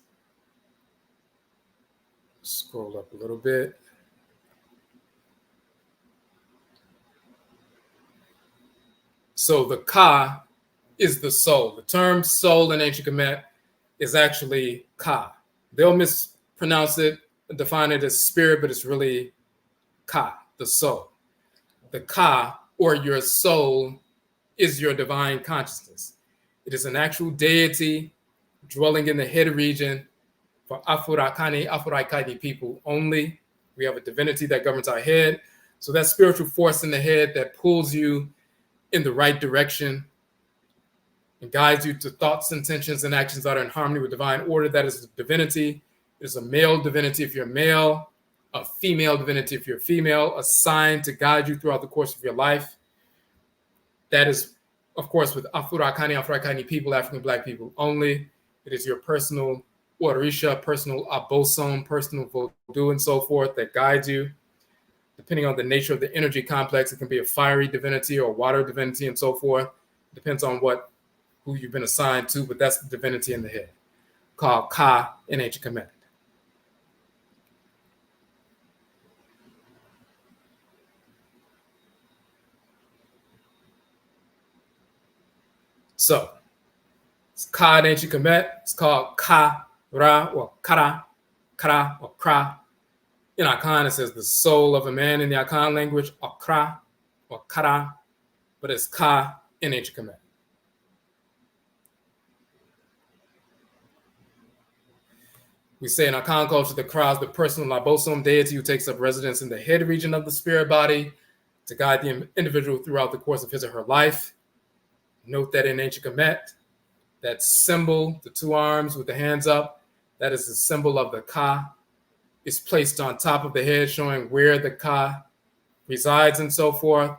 Scroll up a little bit. So the Ka is the soul. The term soul in ancient Kemet is actually Ka. They'll mispronounce it, define it as spirit, but it's really Ka, the soul. The Ka, or your soul, is your divine consciousness. It is an actual deity dwelling in the head region for Afuraikani people only. We have a divinity that governs our head. So that spiritual force in the head that pulls you in the right direction and guides you to thoughts, intentions, and actions that are in harmony with divine order. That is the divinity. It is a male divinity if you're male, a female divinity if you're female, assigned to guide you throughout the course of your life. That is, of course, with Afuraikani people, African Black people only. It is your personal Orisha, personal Abosom, personal Vodou, and so forth that guides you. Depending on the nature of the energy complex, it can be a fiery divinity or a water divinity and so forth. Depends on who you've been assigned to, but that's the divinity in the head, called Ka in ancient Kemet. So, it's Ka in ancient Kemet. It's called Ka Ra or Kara, Kara or Kra. In Akan, it says the soul of a man in the Akan language, Akra or Kara, but it's Ka in ancient Kemet. We say in Akan culture, the Kra is the personal Labosom deity who takes up residence in the head region of the spirit body to guide the individual throughout the course of his or her life. Note that in ancient Kemet, that symbol, the two arms with the hands up, that is the symbol of the Ka. It's placed on top of the head, showing where the Ka resides and so forth.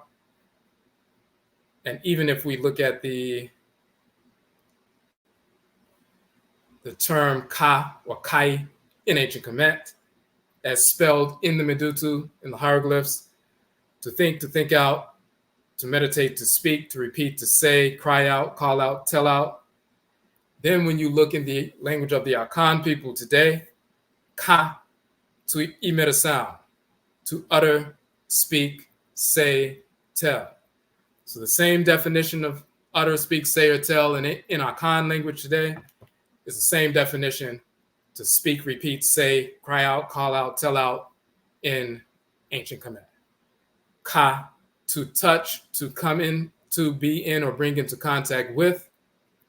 And even if we look at the term Ka or Kai in ancient Kemet, as spelled in the Medutu, in the hieroglyphs, to think out, to meditate, to speak, to repeat, to say, cry out, call out, tell out. Then when you look in the language of the Akan people today, Ka, to emit a sound, to utter, speak, say, tell. So the same definition of utter, speak, say, or tell in Akan language today is the same definition to speak, repeat, say, cry out, call out, tell out in ancient Kemet. Ka, to touch, to come in, to be in or bring into contact with,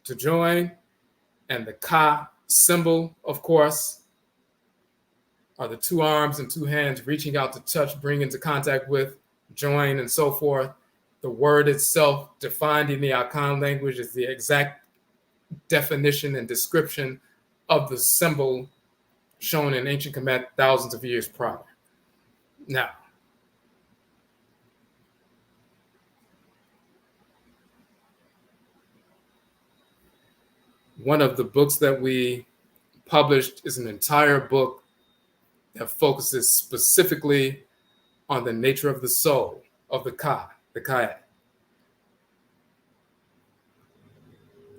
to join. And the Ka symbol, of course, are the two arms and two hands reaching out to touch, bring into contact with, join, and so forth. The word itself, defined in the Akan language, is the exact definition and description of the symbol shown in ancient Kemet thousands of years prior. Now, one of the books that we published is an entire book that focuses specifically on the nature of the soul of the Ka, the Kayat.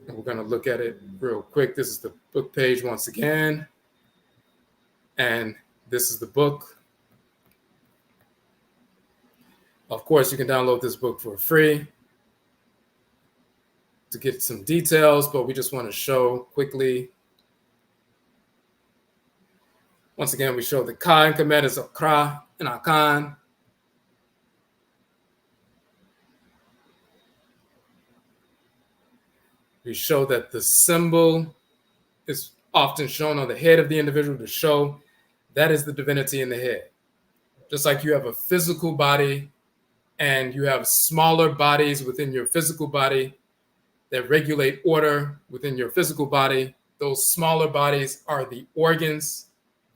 And we're going to look at it real quick. This is the book page once again. And this is the book. Of course, you can download this book for free to get some details, but we just want to show quickly. Once again, we show the Ka in Kemet is a Kra and Akan. We show that the symbol is often shown on the head of the individual to show that is the divinity in the head. Just like you have a physical body and you have smaller bodies within your physical body that regulate order within your physical body, those smaller bodies are the organs,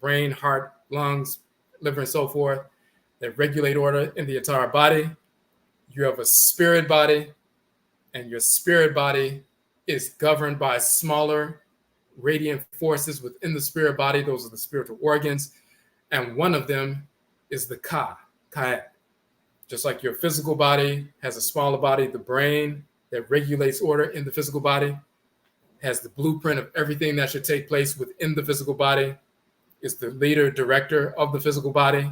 brain, heart, lungs, liver, and so forth, that regulate order in the entire body. You have a spirit body, and your spirit body is governed by smaller radiant forces within the spirit body. Those are the spiritual organs. And one of them is the Ka, Kayat. Just like your physical body has a smaller body, the brain that regulates order in the physical body has the blueprint of everything that should take place within the physical body, is the leader, director of the physical body.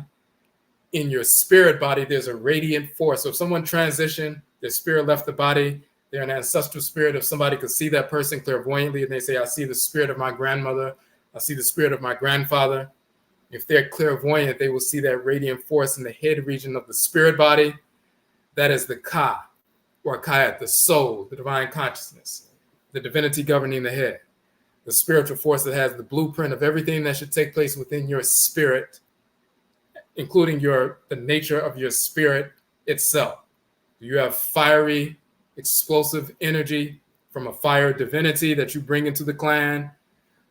In your spirit body, there's a radiant force. So if someone transitioned, their spirit left the body, they're an ancestral spirit. If somebody could see that person clairvoyantly and they say, I see the spirit of my grandmother, I see the spirit of my grandfather. If they're clairvoyant, they will see that radiant force in the head region of the spirit body. That is the Ka, or Kayat, the soul, the divine consciousness, the divinity governing the head, the spiritual force that has the blueprint of everything that should take place within your spirit, including the nature of your spirit itself. Do you have fiery, explosive energy from a fire divinity that you bring into the clan?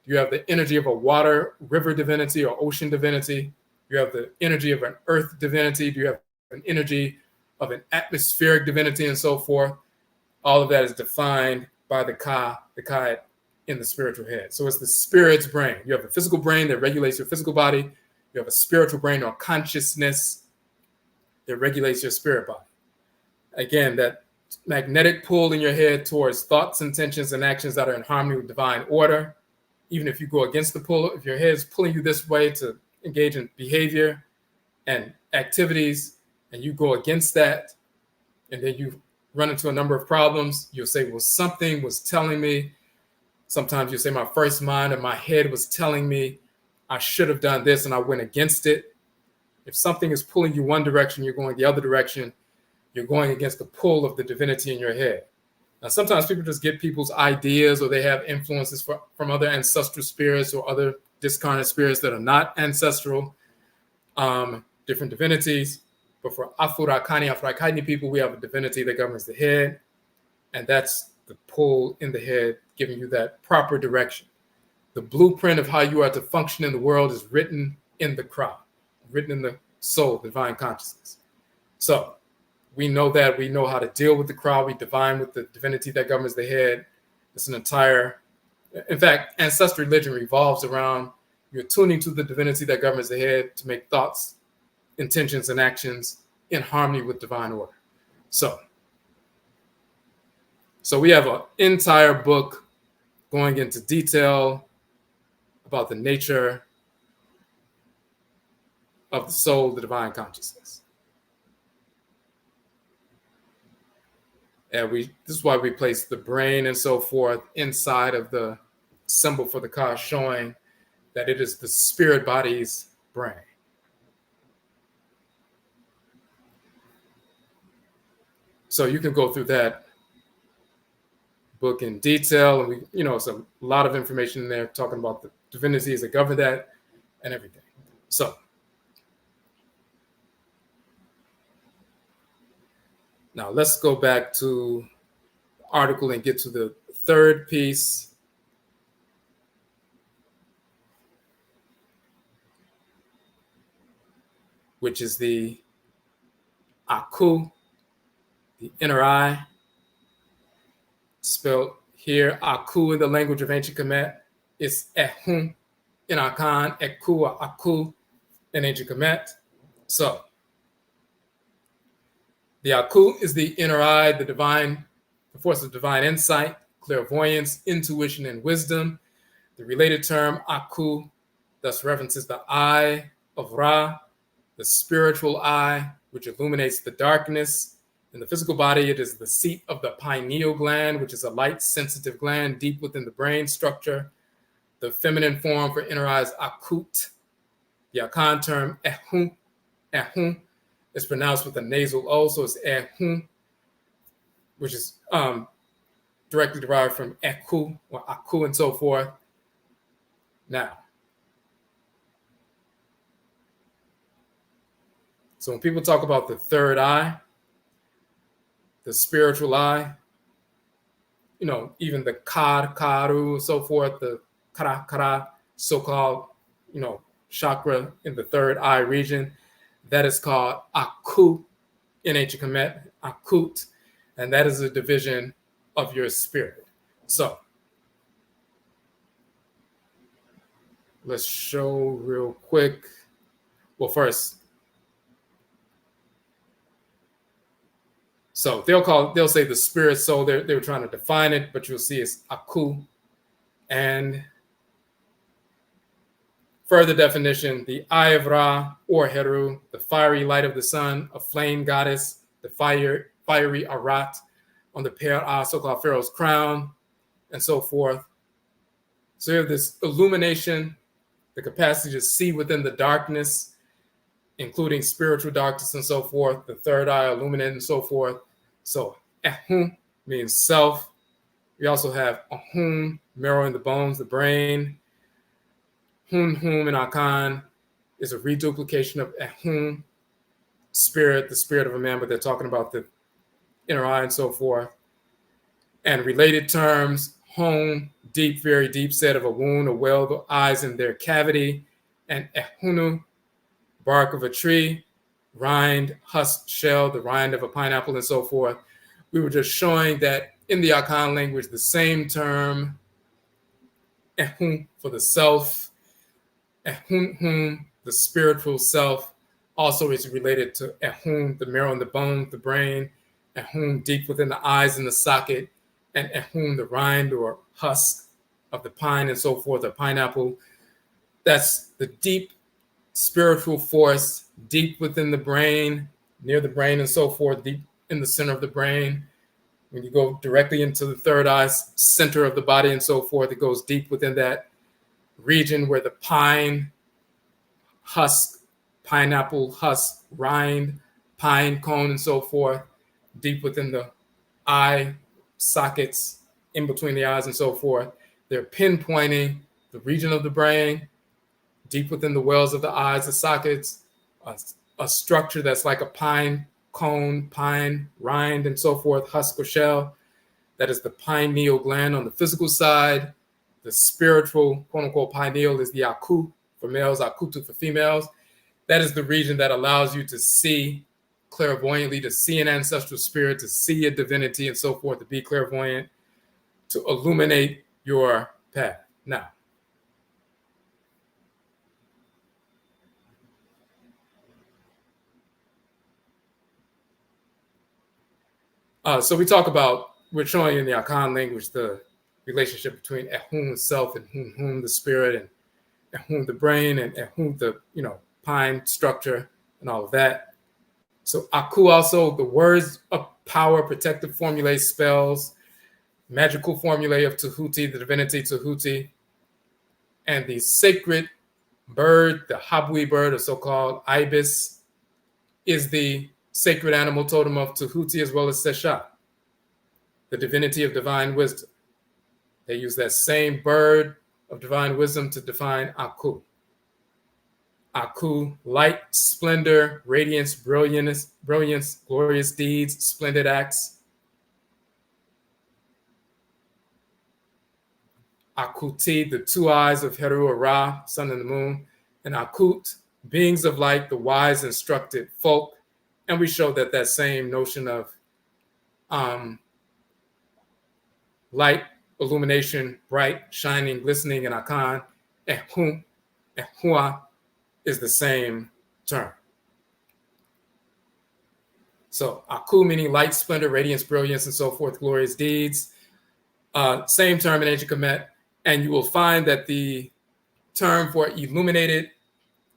Do you have the energy of a water, river divinity or ocean divinity? Do you have the energy of an earth divinity? Do you have an energy of an atmospheric divinity and so forth? All of that is defined by the Ka in the spiritual head. So it's the spirit's brain. You have a physical brain that regulates your physical body. You have a spiritual brain or consciousness that regulates your spirit body. Again, that magnetic pull in your head towards thoughts, intentions, and actions that are in harmony with divine order. Even if you go against the pull, if your head is pulling you this way to engage in behavior and activities, and you go against that, and then you run into a number of problems, you'll say, well, something was telling me. Sometimes you'll say, my first mind and my head was telling me I should have done this and I went against it. If something is pulling you one direction, you're going the other direction, you're going against the pull of the divinity in your head. Now, sometimes people just get people's ideas, or they have influences from other ancestral spirits or other discarnate spirits that are not ancestral, different divinities. But for Afro-Kaini people, we have a divinity that governs the head, and that's the pull in the head, giving you that proper direction. The blueprint of how you are to function in the world is written in the Kra, written in the soul, the divine consciousness. So we know that. We know how to deal with the Kra. We divine with the divinity that governs the head. It's an entire, in fact, ancestral religion revolves around you're tuning to the divinity that governs the head to make thoughts, intentions, and actions in harmony with divine order. So we have an entire book going into detail about the nature of the soul, the divine consciousness. And this is why we place the brain and so forth inside of the symbol for the Ka, showing that it is the spirit body's brain. So you can go through that book in detail, and it's a lot of information in there talking about the divinities that govern that and everything. So now let's go back to the article and get to the third piece, which is the Aakhu, the inner eye, spelled here Aakhu in the language of ancient Kemet. It's Ehun in Akan, Ekku or Aakhu in ancient Kemet. So the Aakhu is the inner eye, the force of divine insight, clairvoyance, intuition, and wisdom. The related term Aakhu thus references the eye of Ra, the spiritual eye, which illuminates the darkness. In the physical body, it is the seat of the pineal gland, which is a light-sensitive gland deep within the brain structure. The feminine form for inner eye is Akhut. The Akan term Ehun is pronounced with a nasal O, so it's Ehun, which is directly derived from Ekku or Aakhu and so forth. Now, so when people talk about the third eye, the spiritual eye, even the karu, so forth, the kara, so-called, chakra in the third eye region, that is called Aakhu in ancient Kemet, Akhut, and that is a division of your spirit. So let's show real quick. Well, first, So they'll say the spirit soul. They were trying to define it, but you'll see it's Aakhu. And further definition, the eye of Ra or Heru, the fiery light of the sun, a flame goddess, the fiery Arat on the Pe'ah, so-called Pharaoh's crown, and so forth. So you have this illumination, the capacity to see within the darkness, including spiritual darkness and so forth, the third eye illuminated and so forth. So Ehun means self. We also have Ahum, marrow in the bones, the brain. Hun Hum and Akan is a reduplication of Ehun, spirit, the spirit of a man, but they're talking about the inner eye and so forth. And related terms, home, deep, very deep set of a wound, a well, the eyes in their cavity, and Ehunu, bark of a tree, rind, husk, shell, the rind of a pineapple, and so forth. We were just showing that in the Akan language, the same term, Ehun, for the self, Ehun, the spiritual self, also is related to Ehun, the marrow and the bone, the brain, Ehun, deep within the eyes and the socket, and Ehun, the rind or husk of the pine and so forth, the pineapple. That's the deep spiritual force, deep within the brain, near the brain and so forth, deep in the center of the brain. When you go directly into the third eye, center of the body and so forth, it goes deep within that region where the pine husk, pineapple husk, rind, pine cone and so forth, deep within the eye sockets, in between the eyes and so forth. They're pinpointing the region of the brain, deep within the wells of the eyes, the sockets, a structure that's like a pine cone, pine rind and so forth, husk or shell. That is the pineal gland on the physical side. The spiritual, quote unquote, pineal is the Aakhu for males, Akutu for females. That is the region that allows you to see clairvoyantly, to see an ancestral spirit, to see a divinity and so forth, to be clairvoyant, to illuminate your path. Now, so we're showing in the Akan language the relationship between Ehun self and Hun, the spirit, and Ehun the brain, and Ehun the pine structure and all of that. So Aakhu also, the words of power, protective formulae, spells, magical formulae of Tahuti, the divinity Tahuti, and the sacred bird, the Habwi bird, or so-called ibis, is the sacred animal totem of Tahuti as well as Sesha, the divinity of divine wisdom. They use that same bird of divine wisdom to define Aakhu. Aakhu, light, splendor, radiance, brilliance, glorious deeds, splendid acts. Akuti, the two eyes of Heru or Ra, sun and the moon. And Akut, beings of light, the wise, instructed folk. And we showed that same notion of light, illumination, bright, shining, glistening in Akan, Ehun, Ehua, is the same term. So Aakhu meaning light, splendor, radiance, brilliance, and so forth, glorious deeds. Same term in ancient Kemet. And you will find that the term for illuminated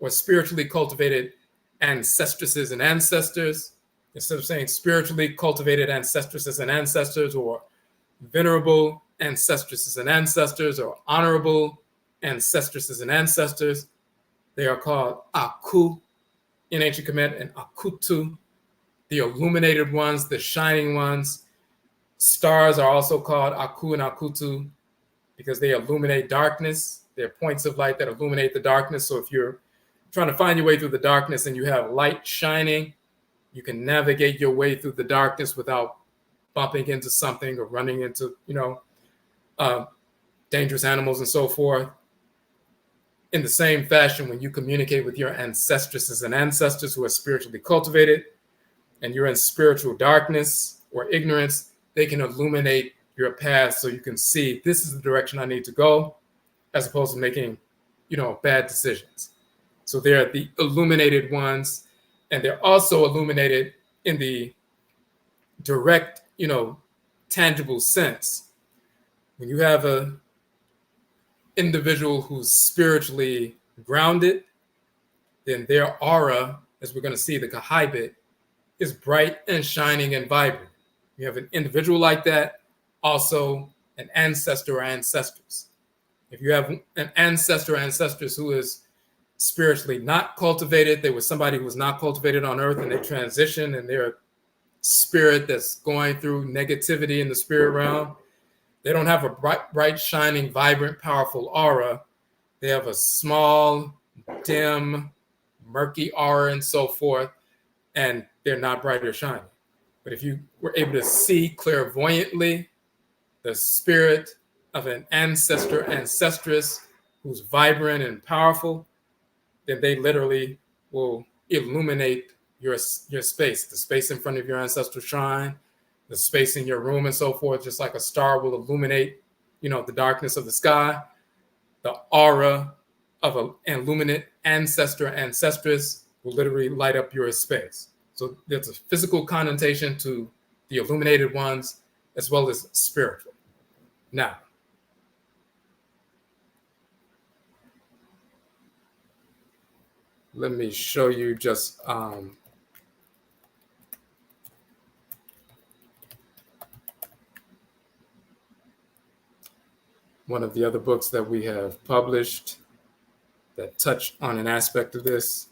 or spiritually cultivated ancestresses and ancestors, instead of saying spiritually cultivated ancestresses and ancestors, or venerable ancestresses and ancestors, or honorable ancestresses and ancestors, they are called Aakhu in ancient Kemet and Akutu, the illuminated ones, the shining ones. Stars are also called Aakhu and Akutu because they illuminate darkness. They're points of light that illuminate the darkness. So if you're trying to find your way through the darkness and you have light shining, you can navigate your way through the darkness without bumping into something or running into, dangerous animals and so forth. In the same fashion, when you communicate with your ancestresses and ancestors who are spiritually cultivated, and you're in spiritual darkness or ignorance, they can illuminate your path so you can see this is the direction I need to go, as opposed to making, bad decisions. So they're the illuminated ones, and they're also illuminated in the direct, tangible sense, when you have a individual who's spiritually grounded, then their aura, as we're going to see, the Khaibit, is bright and shining and vibrant. You have an individual like that, also an ancestor or ancestors. If you have an ancestor or ancestress who is spiritually not cultivated, they were somebody who was not cultivated on earth and they transition and they're a spirit that's going through negativity in the spirit realm, they don't have a bright, shining, vibrant, powerful aura. They have a small, dim, murky aura and so forth, and they're not bright or shining. But if you were able to see clairvoyantly the spirit of an ancestor, ancestress who's vibrant and powerful, then they literally will illuminate your space, the space in front of your ancestral shrine, the space in your room and so forth, just like a star will illuminate, the darkness of the sky. The aura of an illuminate ancestor, ancestress will literally light up your space. So there's a physical connotation to the illuminated ones as well as spiritual. Now, let me show you just one of the other books that we have published that touch on an aspect of this.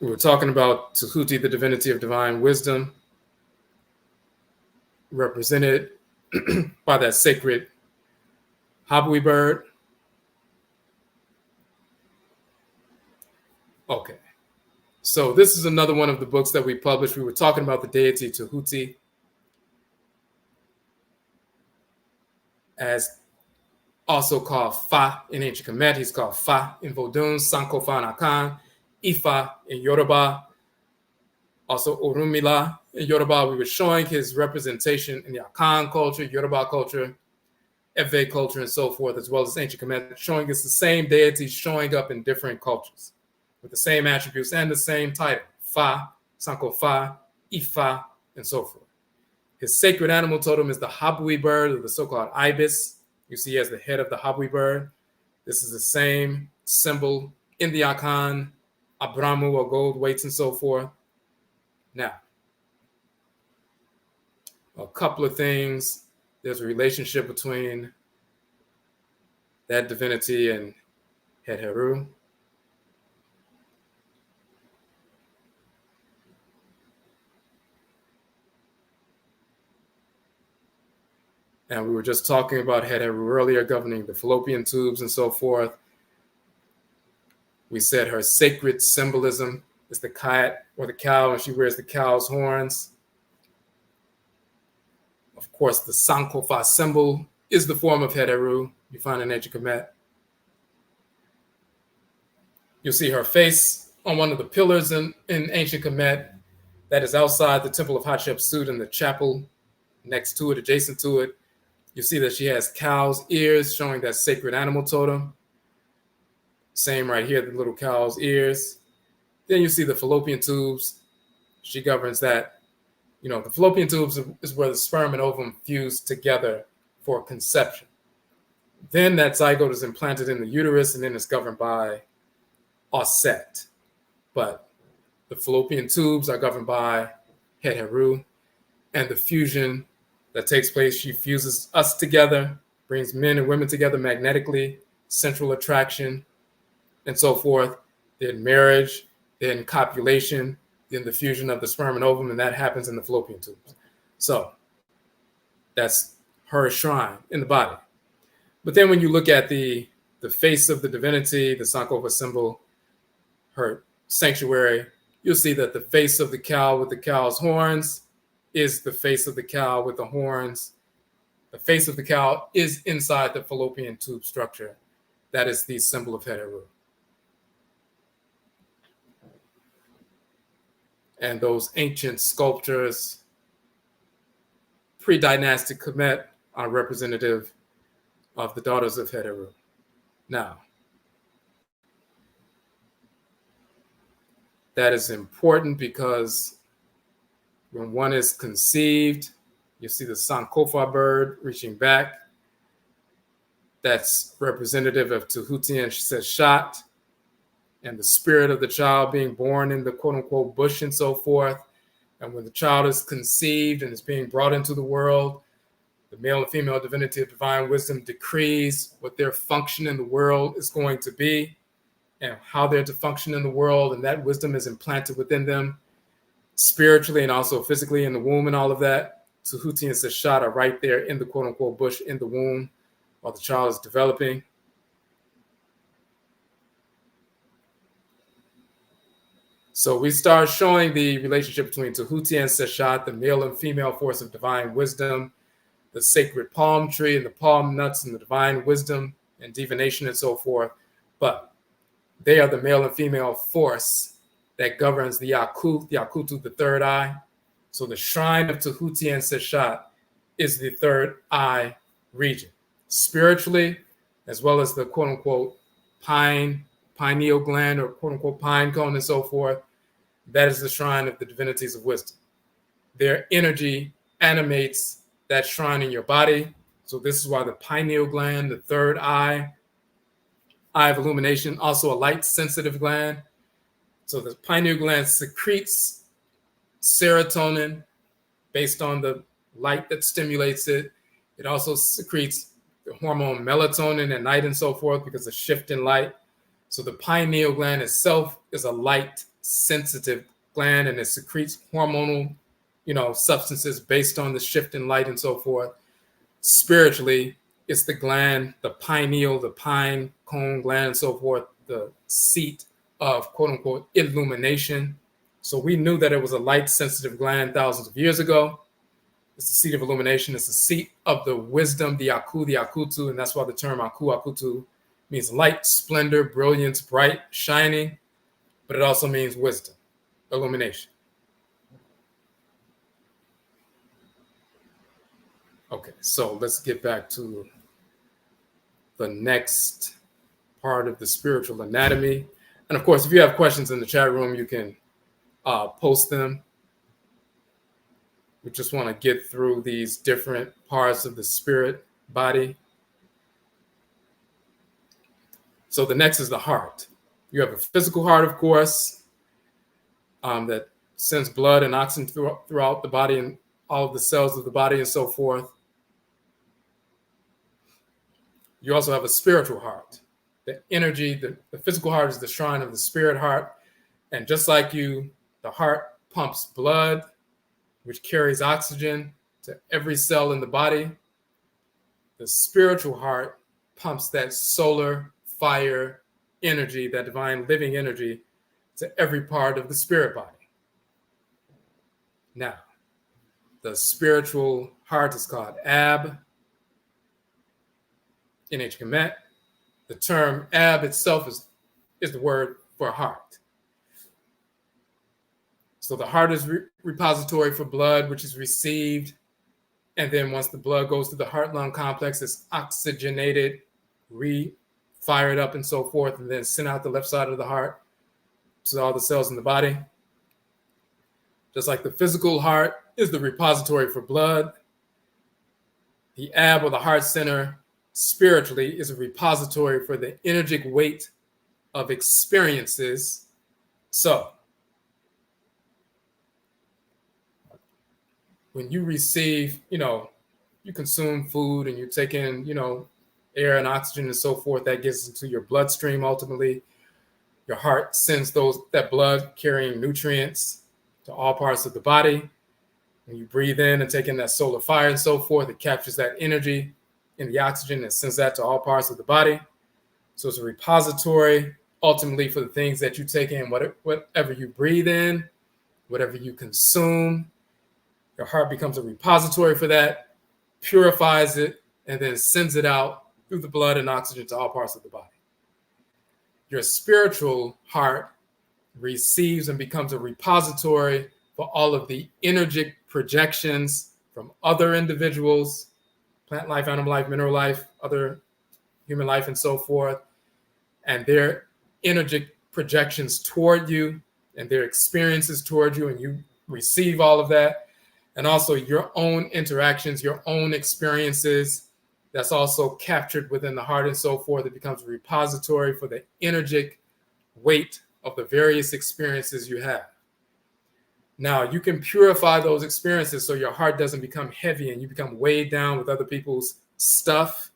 We were talking about Tahuti, the divinity of divine wisdom, represented by that sacred habui bird. Okay, so this is another one of the books that we published. We were talking about the deity Tahuti as also called Fa in ancient Kemet. He's called Fa in Vodun, Sankofa in Akan, Ifa in Yoruba, also Orunmila in Yoruba. We were showing his representation in the Akan culture, Yoruba culture, Ewe culture, and so forth, as well as ancient Kemet, showing it's the same deity showing up in different cultures with the same attributes and the same title, Fa, Sankofa, Ifa, and so forth. His sacred animal totem is the habui bird, or the so-called ibis. You see as the head of the habui bird. This is the same symbol in the Akan, Abramu, or gold weights, and so forth. Now, a couple of things. There's a relationship between that divinity and Het Heru. And we were just talking about Het Heru earlier, governing the fallopian tubes and so forth. We said her sacred symbolism is the cat or the cow, and she wears the cow's horns. Of course, the Sankofa symbol is the form of Het Heru you find in ancient Kemet. You'll see her face on one of the pillars in ancient Kemet that is outside the temple of Hatshepsut in the chapel next to it, adjacent to it. You see that she has cow's ears, showing that sacred animal totem. Same right here, the little cow's ears. Then you see the fallopian tubes. She governs that. The fallopian tubes is where the sperm and ovum fuse together for conception. Then that zygote is implanted in the uterus, and then it's governed by Auset. But the fallopian tubes are governed by Het Heru, and the fusion that takes place, she fuses us together, brings men and women together magnetically, central attraction, and so forth. Then marriage, then copulation, then the fusion of the sperm and ovum, and that happens in the fallopian tubes. So that's her shrine in the body. But then when you look at the face of the divinity, the Sankofa symbol, her sanctuary, you'll see that the face of the cow with the cow's horns is the face of the cow with the horns. The face of the cow is inside the fallopian tube structure. That is the symbol of Het Heru. And those ancient sculptures, pre-dynastic Kemet, are representative of the daughters of Het Heru. Now, That is important because when one is conceived, you see the Sankofa bird reaching back. That's representative of Tahuti and Seshat and the spirit of the child being born in the quote-unquote bush and so forth. And when the child is conceived and is being brought into the world, the male and female divinity of divine wisdom decrees what their function in the world is going to be and how they're to function in the world. And that wisdom is implanted within them spiritually and also physically in the womb and all of that. Tahuti and Seshat are right there in the quote-unquote bush in the womb while the child is developing. So we start showing the relationship between Tahuti and Seshat, the male and female force of divine wisdom, the sacred palm tree and the palm nuts and the divine wisdom and divination and so forth. But they are the male and female force that governs the Aakhu, the Akutu, the third eye. So the shrine of Tahuti and Seshat is the third eye region, spiritually, as well as the quote-unquote pineal gland or quote-unquote pine cone and so forth. That is the shrine of the divinities of wisdom. Their energy animates that shrine in your body. So this is why the pineal gland, the third eye of illumination, also a light-sensitive gland. So the pineal gland secretes serotonin based on the light that stimulates it. It also secretes the hormone melatonin at night and so forth because of shift in light. So the pineal gland itself is a light-sensitive gland, and it secretes hormonal, substances based on the shift in light and so forth. Spiritually, it's the gland, the pineal, the pine cone gland and so forth, the seat of quote-unquote illumination. So we knew that it was a light-sensitive gland thousands of years ago. It's the seat of illumination. It's the seat of the wisdom, the Aakhu, the Akutu, and that's why the term Aakhu, Akutu means light, splendor, brilliance, bright, shining, but it also means wisdom, illumination. Okay, so let's get back to the next part of the spiritual anatomy. And of course, if you have questions in the chat room, you can post them. We just want to get through these different parts of the spirit body. So the next is the heart. You have a physical heart, of course, that sends blood and oxygen throughout the body and all of the cells of the body and so forth. You also have a spiritual heart. The energy, the physical heart is the shrine of the spirit heart. And just like you, the heart pumps blood, which carries oxygen to every cell in the body. The spiritual heart pumps that solar fire energy, that divine living energy, to every part of the spirit body. Now, the spiritual heart is called Ab, NH Kemet. The term Ab itself is the word for heart. So the heart is repository for blood, which is received. And then once the blood goes to the heart-lung complex, it's oxygenated, fired up and so forth, and then sent out the left side of the heart to all the cells in the body. Just like the physical heart is the repository for blood, the Ab or the heart center spiritually is a repository for the energetic weight of experiences. So when you receive, you consume food and you take in, air and oxygen and so forth, that gets into your bloodstream ultimately. Your heart sends that blood carrying nutrients to all parts of the body. When you breathe in and take in that solar fire and so forth, it captures that energy in the oxygen and sends that to all parts of the body. So it's a repository ultimately for the things that you take in, whatever you breathe in, whatever you consume. Your heart becomes a repository for that, purifies it, and then sends it out through the blood and oxygen to all parts of the body. Your spiritual heart receives and becomes a repository for all of the energetic projections from other individuals, plant life, animal life, mineral life, other human life, and so forth, and their energetic projections toward you and their experiences toward you, and you receive all of that. And also your own interactions, your own experiences, that's also captured within the heart and so forth. It becomes a repository for the energetic weight of the various experiences you have. Now, you can purify those experiences so your heart doesn't become heavy and you become weighed down with other people's stuff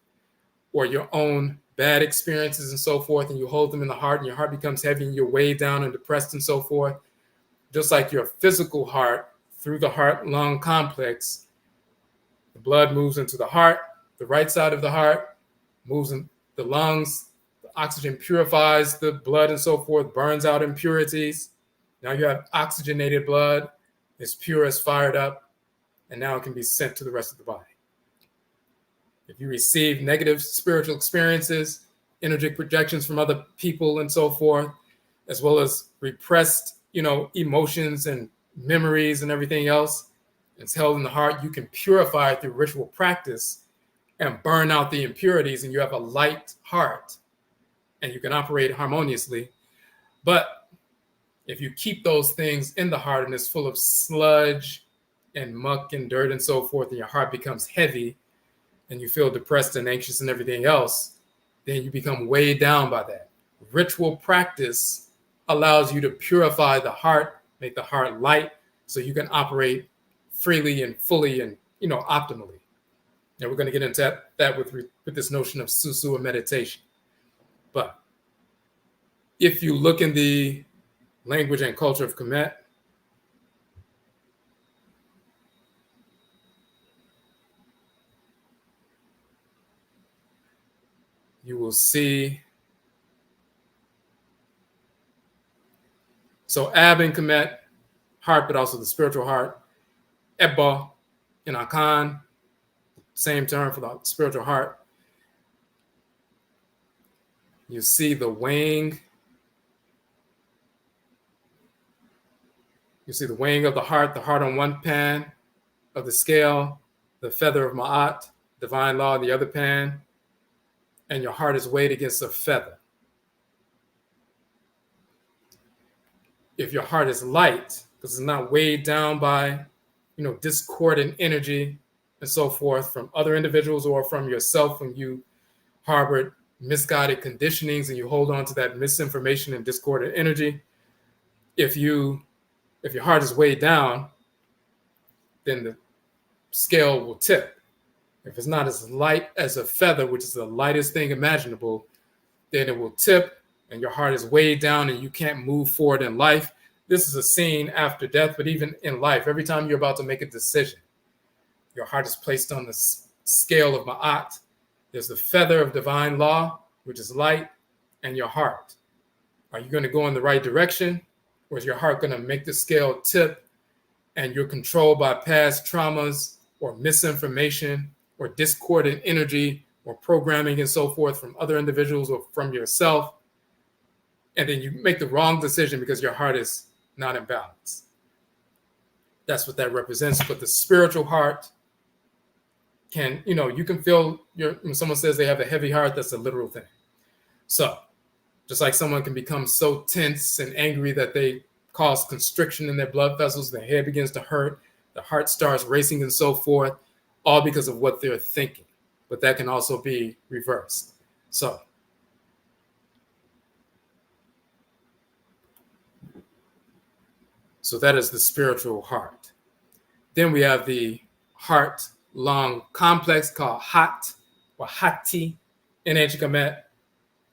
or your own bad experiences and so forth, and you hold them in the heart and your heart becomes heavy and you're weighed down and depressed and so forth. Just like your physical heart, through the heart-lung complex, the blood moves into the heart, the right side of the heart moves in the lungs, the oxygen purifies the blood and so forth, burns out impurities. Now you have oxygenated blood, it's pure, it's fired up, and now it can be sent to the rest of the body. If you receive negative spiritual experiences, energetic projections from other people and so forth, as well as repressed, emotions and memories and everything else, it's held in the heart, you can purify it through ritual practice and burn out the impurities, and you have a light heart and you can operate harmoniously. But if you keep those things in the heart and it's full of sludge and muck and dirt and so forth, and your heart becomes heavy and you feel depressed and anxious and everything else, then you become weighed down by that. Ritual practice allows you to purify the heart, make the heart light, so you can operate freely and fully and optimally. And we're going to get into that with this notion of SUSUW meditation. But if you look in the language and culture of Kemet, you will see, so Ab in Kemet, heart, but also the spiritual heart. Ebba in Akan, same term for the spiritual heart. You see the wing. You see the wing of the heart on one pan of the scale, the feather of Ma'at, divine law, on the other pan, and your heart is weighed against a feather. If your heart is light, because it's not weighed down by, discordant energy and so forth from other individuals or from yourself when you harbored misguided conditionings and you hold on to that misinformation and discordant energy, if your heart is weighed down, then the scale will tip. If it's not as light as a feather, which is the lightest thing imaginable, then it will tip and your heart is weighed down and you can't move forward in life. This is a scene after death, but even in life, every time you're about to make a decision, your heart is placed on the scale of Ma'at. There's the feather of divine law, which is light, and your heart. Are you going to go in the right direction, or is your heart going to make the scale tip and you're controlled by past traumas or misinformation or discordant energy or programming and so forth from other individuals or from yourself? And then you make the wrong decision because your heart is not in balance. That's what that represents. But the spiritual heart can, you can feel when someone says they have a heavy heart, that's a literal thing. So just like someone can become so tense and angry that they cause constriction in their blood vessels, their head begins to hurt, the heart starts racing and so forth, all because of what they're thinking. But that can also be reversed. So that is the spiritual heart. Then we have the heart-lung complex called Hat or Hati in ancient Kemet.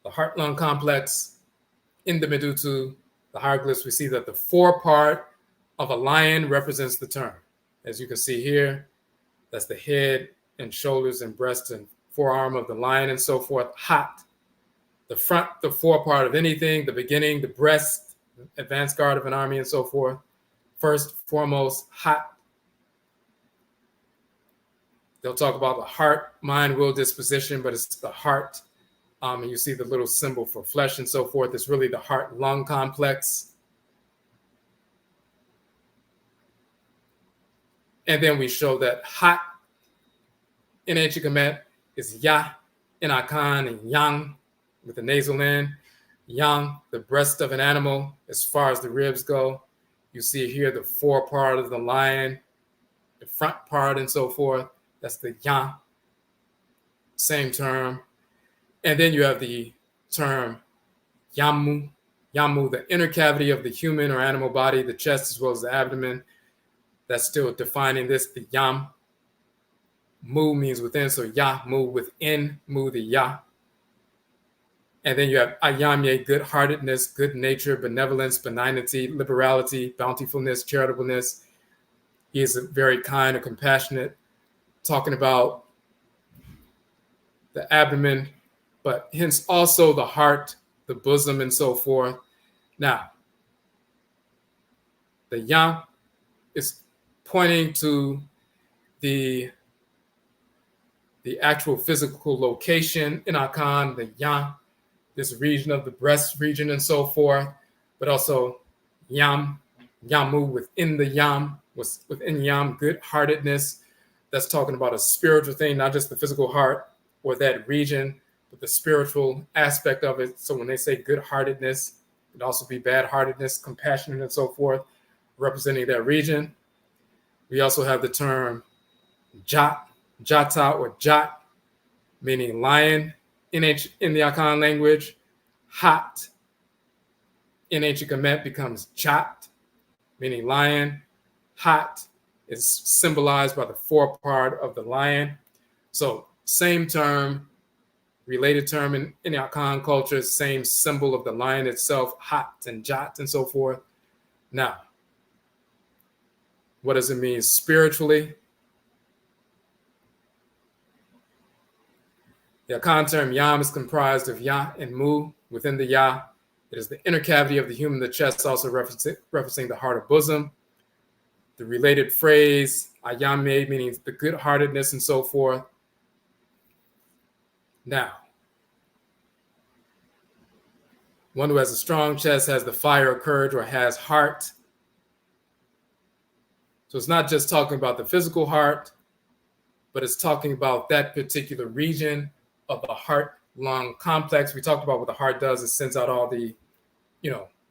The heart-lung complex in the Medutu, the hieroglyphs, we see that the forepart of a lion represents the term. As you can see here, that's the head and shoulders and breast and forearm of the lion and so forth. Hat, the front, the forepart of anything, the beginning, the breast, advanced guard of an army and so forth. First, foremost, Hat. They'll talk about the heart, mind, will, disposition, but it's the heart. And you see the little symbol for flesh and so forth. It's really the heart-lung complex. And then we show that Hat in ancient Kemet is Ya in Akan and Yang with the nasal end. Yang, the breast of an animal, as far as the ribs go. You see here the fore part of the lion, the front part, and so forth. That's the yang, same term. And then you have the term yamu, yamu, the inner cavity of the human or animal body, the chest as well as the abdomen. That's still defining this, the yam. Mu means within, so ya, mu within, mu the ya. And then you have ayamye, good-heartedness, good nature, benevolence, benignity, liberality, bountifulness, charitableness. He is very kind and compassionate, talking about the abdomen, but hence also the heart, the bosom, and so forth. Now, the yang is pointing to the actual physical location in Akan, the yang, this region of the breast region and so forth, but also yam, yamu within the yam, within yam, good-heartedness. That's talking about a spiritual thing, not just the physical heart or that region, but the spiritual aspect of it. So when they say good-heartedness, it could also be bad-heartedness, compassionate, and so forth, representing that region. We also have the term jat, jata, or jat, meaning lion in the Akan language. Hat in ancient Kemet becomes chat, meaning lion. Hat is symbolized by the forepart of the lion. So same term, related term in Akan culture, same symbol of the lion itself, hat and jat and so forth. Now, what does it mean spiritually? The Akan term yam is comprised of ya and mu. Within the ya, it is the inner cavity of the human, the chest, also referencing the heart or bosom. The related phrase, ayame, meaning the good-heartedness and so forth. Now, one who has a strong chest has the fire of courage or has heart. So it's not just talking about the physical heart, but it's talking about that particular region of the heart-lung complex. We talked about what the heart does. It sends out all the,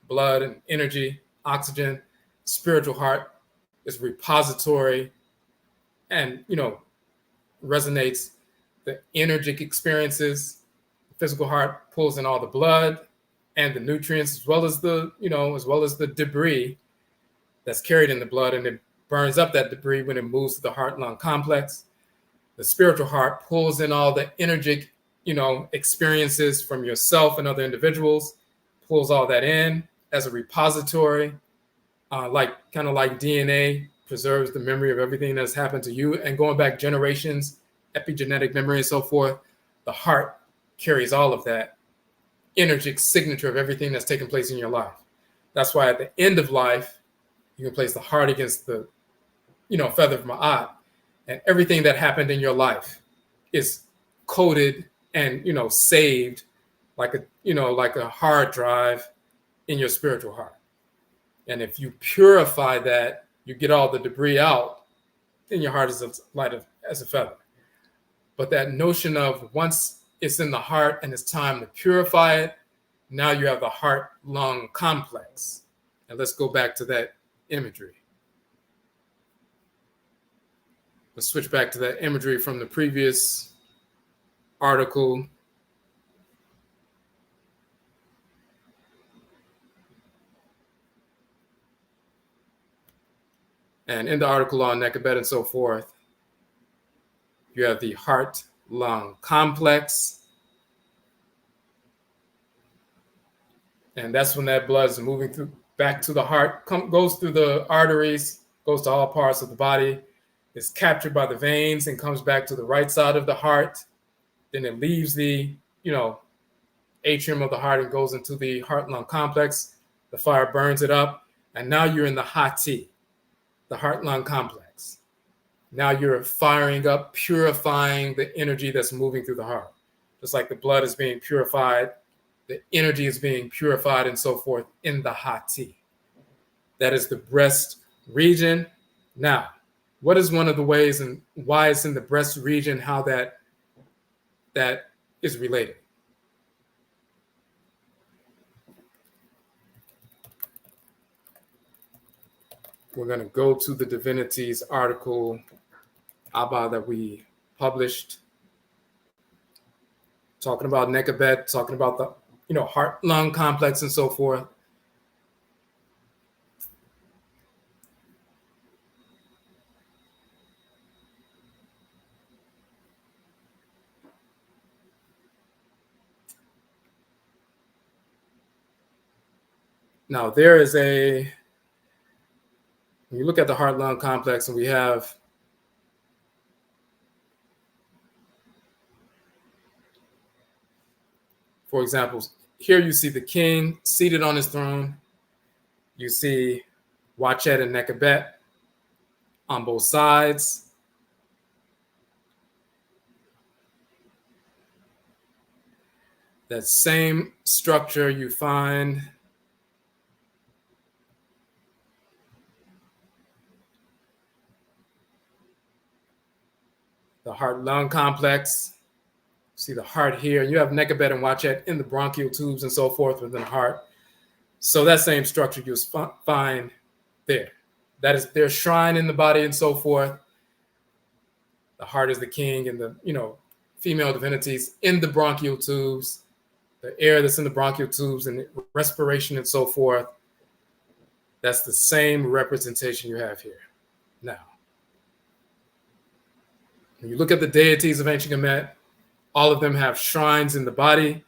blood and energy, oxygen. Spiritual heart is repository and, resonates the energetic experiences. The physical heart pulls in all the blood and the nutrients, as well as the debris that's carried in the blood, and it burns up that debris when it moves to the heart-lung complex. The spiritual heart pulls in all the energetic, experiences from yourself and other individuals, pulls all that in as a repository, like DNA preserves the memory of everything that's happened to you, and going back generations, epigenetic memory and so forth. The heart carries all of that energetic signature of everything that's taken place in your life. That's why at the end of life, you can place the heart against the, feather of Ma'at, and everything that happened in your life is coded and, saved like a hard drive in your spiritual heart. And if you purify that, you get all the debris out, then your heart is as light as a feather. But that notion of once it's in the heart and it's time to purify it, now you have the heart-lung complex. And let's go back to that imagery. Let's switch back to that imagery from the previous article. And in the article on Nekabet and so forth, you have the heart-lung complex. And that's when that blood is moving through back to the heart, goes through the arteries, goes to all parts of the body, is captured by the veins and comes back to the right side of the heart. Then it leaves the, atrium of the heart and goes into the heart-lung complex. The fire burns it up. And now you're in the Hati, the heart-lung complex. Now you're firing up, purifying the energy that's moving through the heart. Just like the blood is being purified, the energy is being purified and so forth in the Hati. That is the breast region. Now, what is one of the ways and why it's in the breast region, how that is related? we're going to go to the Divinities article, Abba, that we published, talking about Nekabet, talking about the, heart-lung complex and so forth. Now, there is when you look at the heart-lung complex, and we have for example, here you see the king seated on his throne. You see Wachet and Nekabet on both sides. That same structure you find the heart-lung complex. See the heart here, and you have Nekabet and Wachet in the bronchial tubes and so forth within the heart. So that same structure you'll find there. That is their shrine in the body and so forth. The heart is the king, and the female divinities in the bronchial tubes, the air that's in the bronchial tubes, and respiration and so forth. That's the same representation you have here. Now, when you look at the deities of ancient Kemet, all of them have shrines in the body,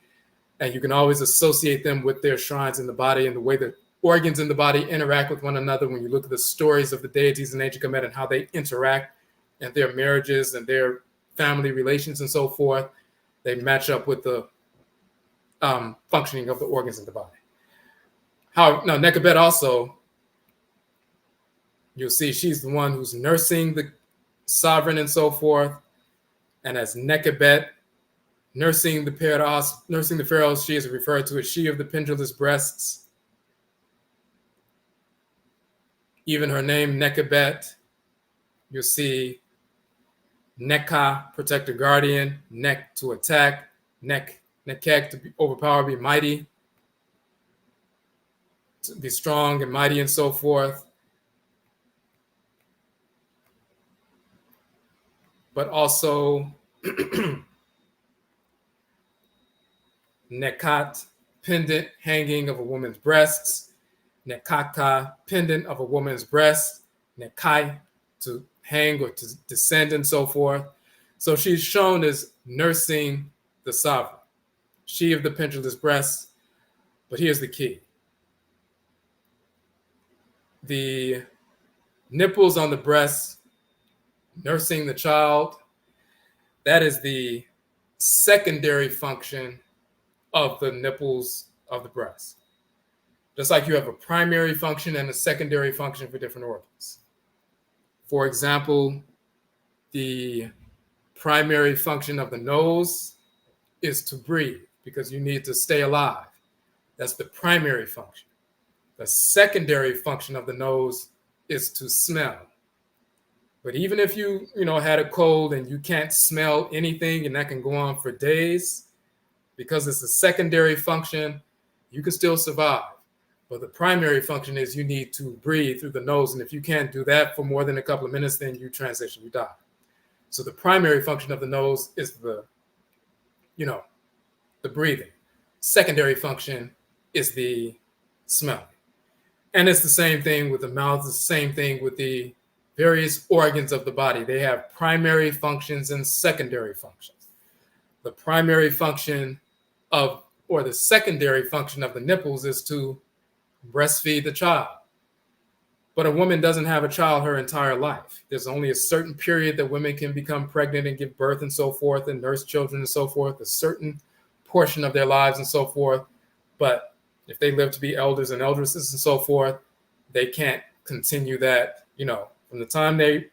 and you can always associate them with their shrines in the body and the way that organs in the body interact with one another. When you look at the stories of the deities in ancient Kemet and how they interact and their marriages and their family relations and so forth, they match up with the functioning of the organs in the body. Now, Nekabet also, you'll see she's the one who's nursing the sovereign and so forth. And as Nekabet, nursing the pharaohs, she is referred to as she of the pendulous breasts. Even her name, Nekabet, you'll see Nekka, protector, guardian, Nek to attack, Nekek to overpower, be mighty, to be strong and mighty and so forth. But also Nekat, pendant hanging of a woman's breasts. Nekaka, pendant of a woman's breast. Nekai, to hang or to descend and so forth. So she's shown as nursing the sovereign. She of the pendulous breasts. But here's the key. The nipples on the breast, nursing the child, that is the secondary function of the nipples of the breast. Just like you have a primary function and a secondary function for different organs. For example, the primary function of the nose is to breathe because you need to stay alive. That's the primary function. The secondary function of the nose is to smell. But even if you had a cold and you can't smell anything, and that can go on for days, because it's a secondary function, you can still survive. But the primary function is you need to breathe through the nose. And if you can't do that for more than a couple of minutes, then you transition, you die. So the primary function of the nose is the breathing. Secondary function is the smelling. And it's the same thing with the mouth, it's the same thing with the various organs of the body. They have primary functions and secondary functions. The primary function the secondary function of the nipples is to breastfeed the child. But a woman doesn't have a child her entire life. There's only a certain period that women can become pregnant and give birth and so forth and nurse children and so forth, a certain portion of their lives and so forth. But if they live to be elders and eldresses and so forth, they can't continue that, from the time they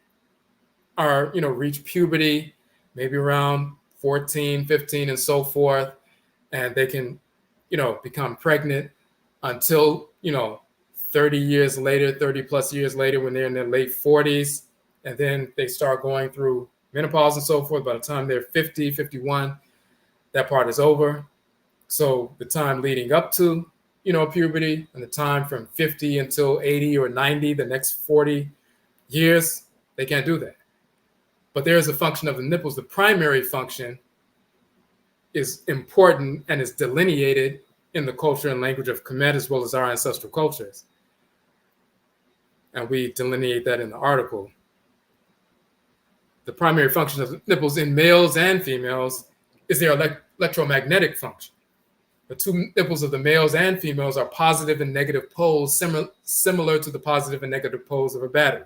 are, reach puberty, maybe around 14, 15 and so forth, and they can, become pregnant until, 30 years later, 30 plus years later, when they're in their late 40s, and then they start going through menopause and so forth. By the time they're 50, 51, that part is over. So the time leading up to puberty and the time from 50 until 80 or 90, the next 40 years, they can't do that. But there is a function of the nipples. The primary function is important and is delineated in the culture and language of Kemet as well as our ancestral cultures. And we delineate that in the article. The primary function of the nipples in males and females is their electromagnetic function. The two nipples of the males and females are positive and negative poles, similar to the positive and negative poles of a battery.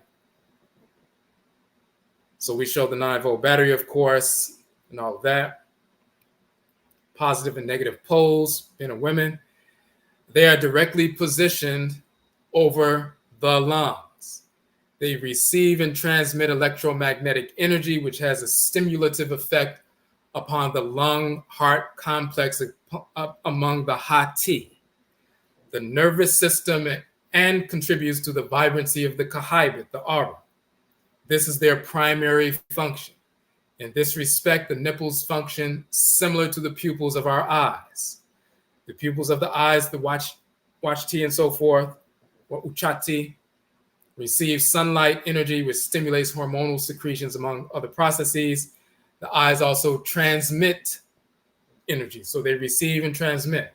So we show the 9-volt battery, of course, and all of that. Positive and negative poles, men and women. They are directly positioned over the lungs. They receive and transmit electromagnetic energy, which has a stimulative effect upon the lung-heart complex among the Hati, the nervous system, and contributes to the vibrancy of the Khaibit, the aura. This is their primary function. In this respect, the nipples function similar to the pupils of our eyes. The pupils of the eyes, the watch-T and so forth, or uchati, receive sunlight energy, which stimulates hormonal secretions among other processes. The eyes also transmit energy, so they receive and transmit.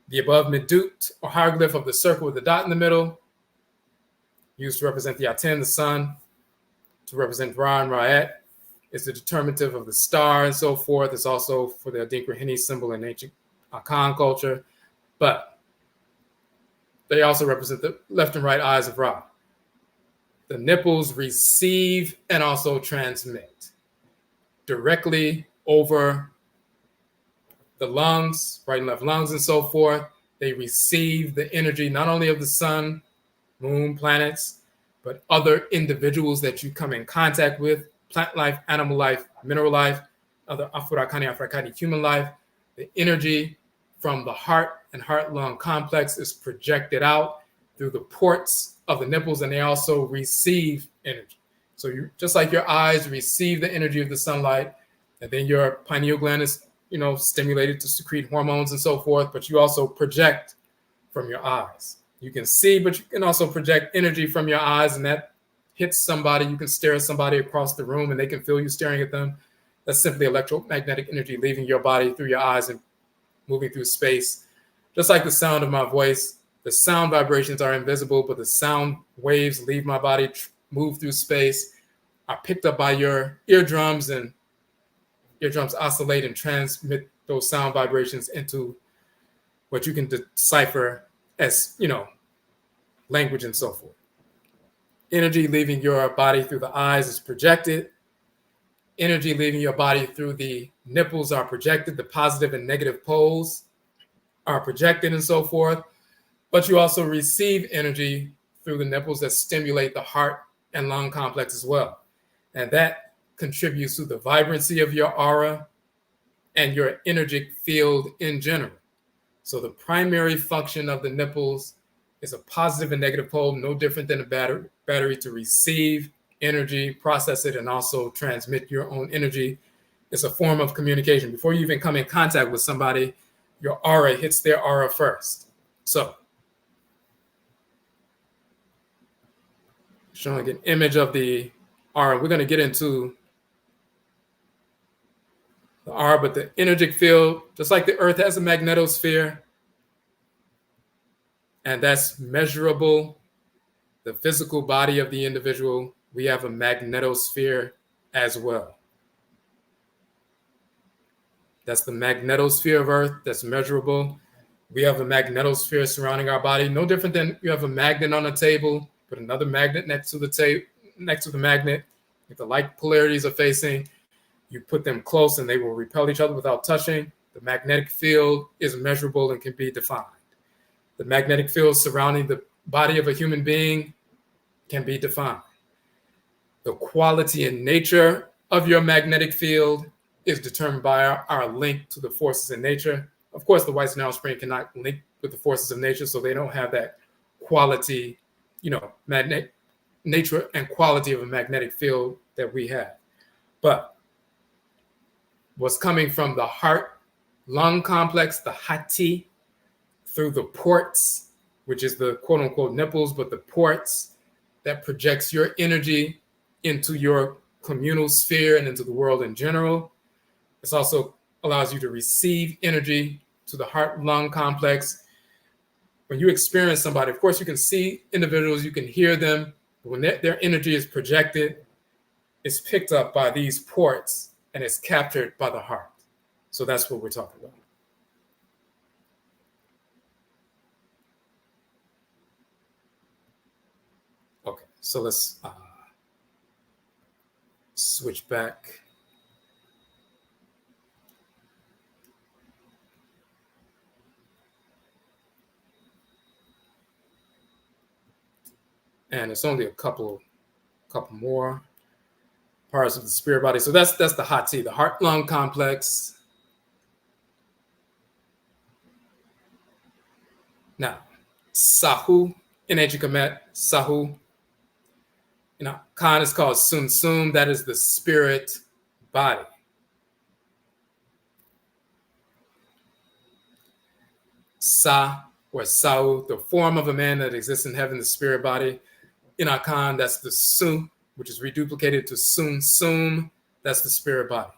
The above medut, or hieroglyph of the circle with the dot in the middle, used to represent the Aten, the sun, to represent Ra and Ra'et, is the determinative of the star and so forth. It's also for the Adinkra symbol in ancient Akan culture, but they also represent the left and right eyes of Ra. The nipples receive and also transmit directly over the lungs, right and left lungs and so forth. They receive the energy not only of the sun, moon, planets, but other individuals that you come in contact with, plant life, animal life, mineral life, other Afurakani, human life. The energy from the heart and heart-lung complex is projected out through the ports of the nipples, and they also receive energy. So you, just like your eyes receive the energy of the sunlight, and then your pineal gland is, stimulated to secrete hormones and so forth, but you also project from your eyes. You can see, but you can also project energy from your eyes, and that hits somebody. You can stare at somebody across the room and they can feel you staring at them. That's simply electromagnetic energy leaving your body through your eyes and moving through space. Just like the sound of my voice, the sound vibrations are invisible, but the sound waves leave my body, move through space, are picked up by your eardrums, and eardrums oscillate and transmit those sound vibrations into what you can decipher as, language and so forth. Energy leaving your body through the eyes is projected. Energy leaving your body through the nipples are projected. The positive and negative poles are projected and so forth. But you also receive energy through the nipples that stimulate the heart and lung complex as well. And that contributes to the vibrancy of your aura and your energetic field in general. So the primary function of the nipples is a positive and negative pole, no different than a battery to receive energy, process it, and also transmit your own energy. It's a form of communication. Before you even come in contact with somebody, your aura hits their aura first. So, showing an image of the aura. We're going to get into the aura, but the energetic field, just like the Earth has a magnetosphere, and that's measurable, the physical body of the individual, we have a magnetosphere as well. That's the magnetosphere of Earth, that's measurable. We have a magnetosphere surrounding our body, no different than you have a magnet on a table, put another magnet next to the table, next to the magnet. If the like polarities are facing, you put them close and they will repel each other without touching. The magnetic field is measurable and can be defined. The magnetic field surrounding the body of a human being can be defined. The quality and nature of your magnetic field is determined by our link to the forces in nature. Of course, the white snail spring cannot link with the forces of nature, so they don't have that quality, magnetic nature and quality of a magnetic field that we have. But what's coming from the heart-lung complex, the Hati, through the ports, which is the quote unquote nipples, but the ports that projects your energy into your communal sphere and into the world in general. This also allows you to receive energy to the heart-lung complex. When you experience somebody, of course, you can see individuals, you can hear them, but when their energy is projected, it's picked up by these ports and it's captured by the heart. So that's what we're talking about. Okay, so let's switch back. And it's only a couple more parts of the spirit body. So that's the Hati, the heart-lung complex. Now, Sahu in ancient Kemet, Sahu. Khan is called Sunsum. That is the spirit body. Sa or Sahu, the form of a man that exists in heaven, the spirit body. In Akan, that's the Su, which is reduplicated to Sunsum. That's the spirit body.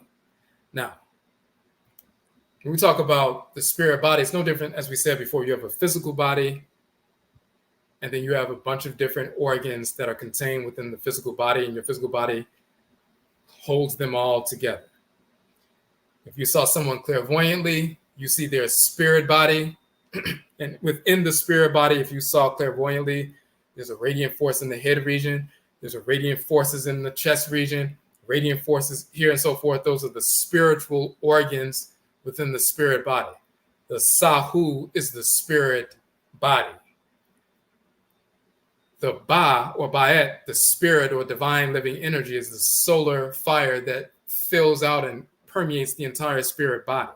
Now, when we talk about the spirit body, it's no different, as we said before. You have a physical body, and then you have a bunch of different organs that are contained within the physical body, and your physical body holds them all together. If you saw someone clairvoyantly, you see their spirit body. And within the spirit body, if you saw clairvoyantly, there's a radiant force in the head region. There's a radiant forces in the chest region, radiant forces here and so forth. Those are the spiritual organs within the spirit body. The Sahu is the spirit body. The Ba or Ba'et, the spirit or divine living energy, is the solar fire that fills out and permeates the entire spirit body.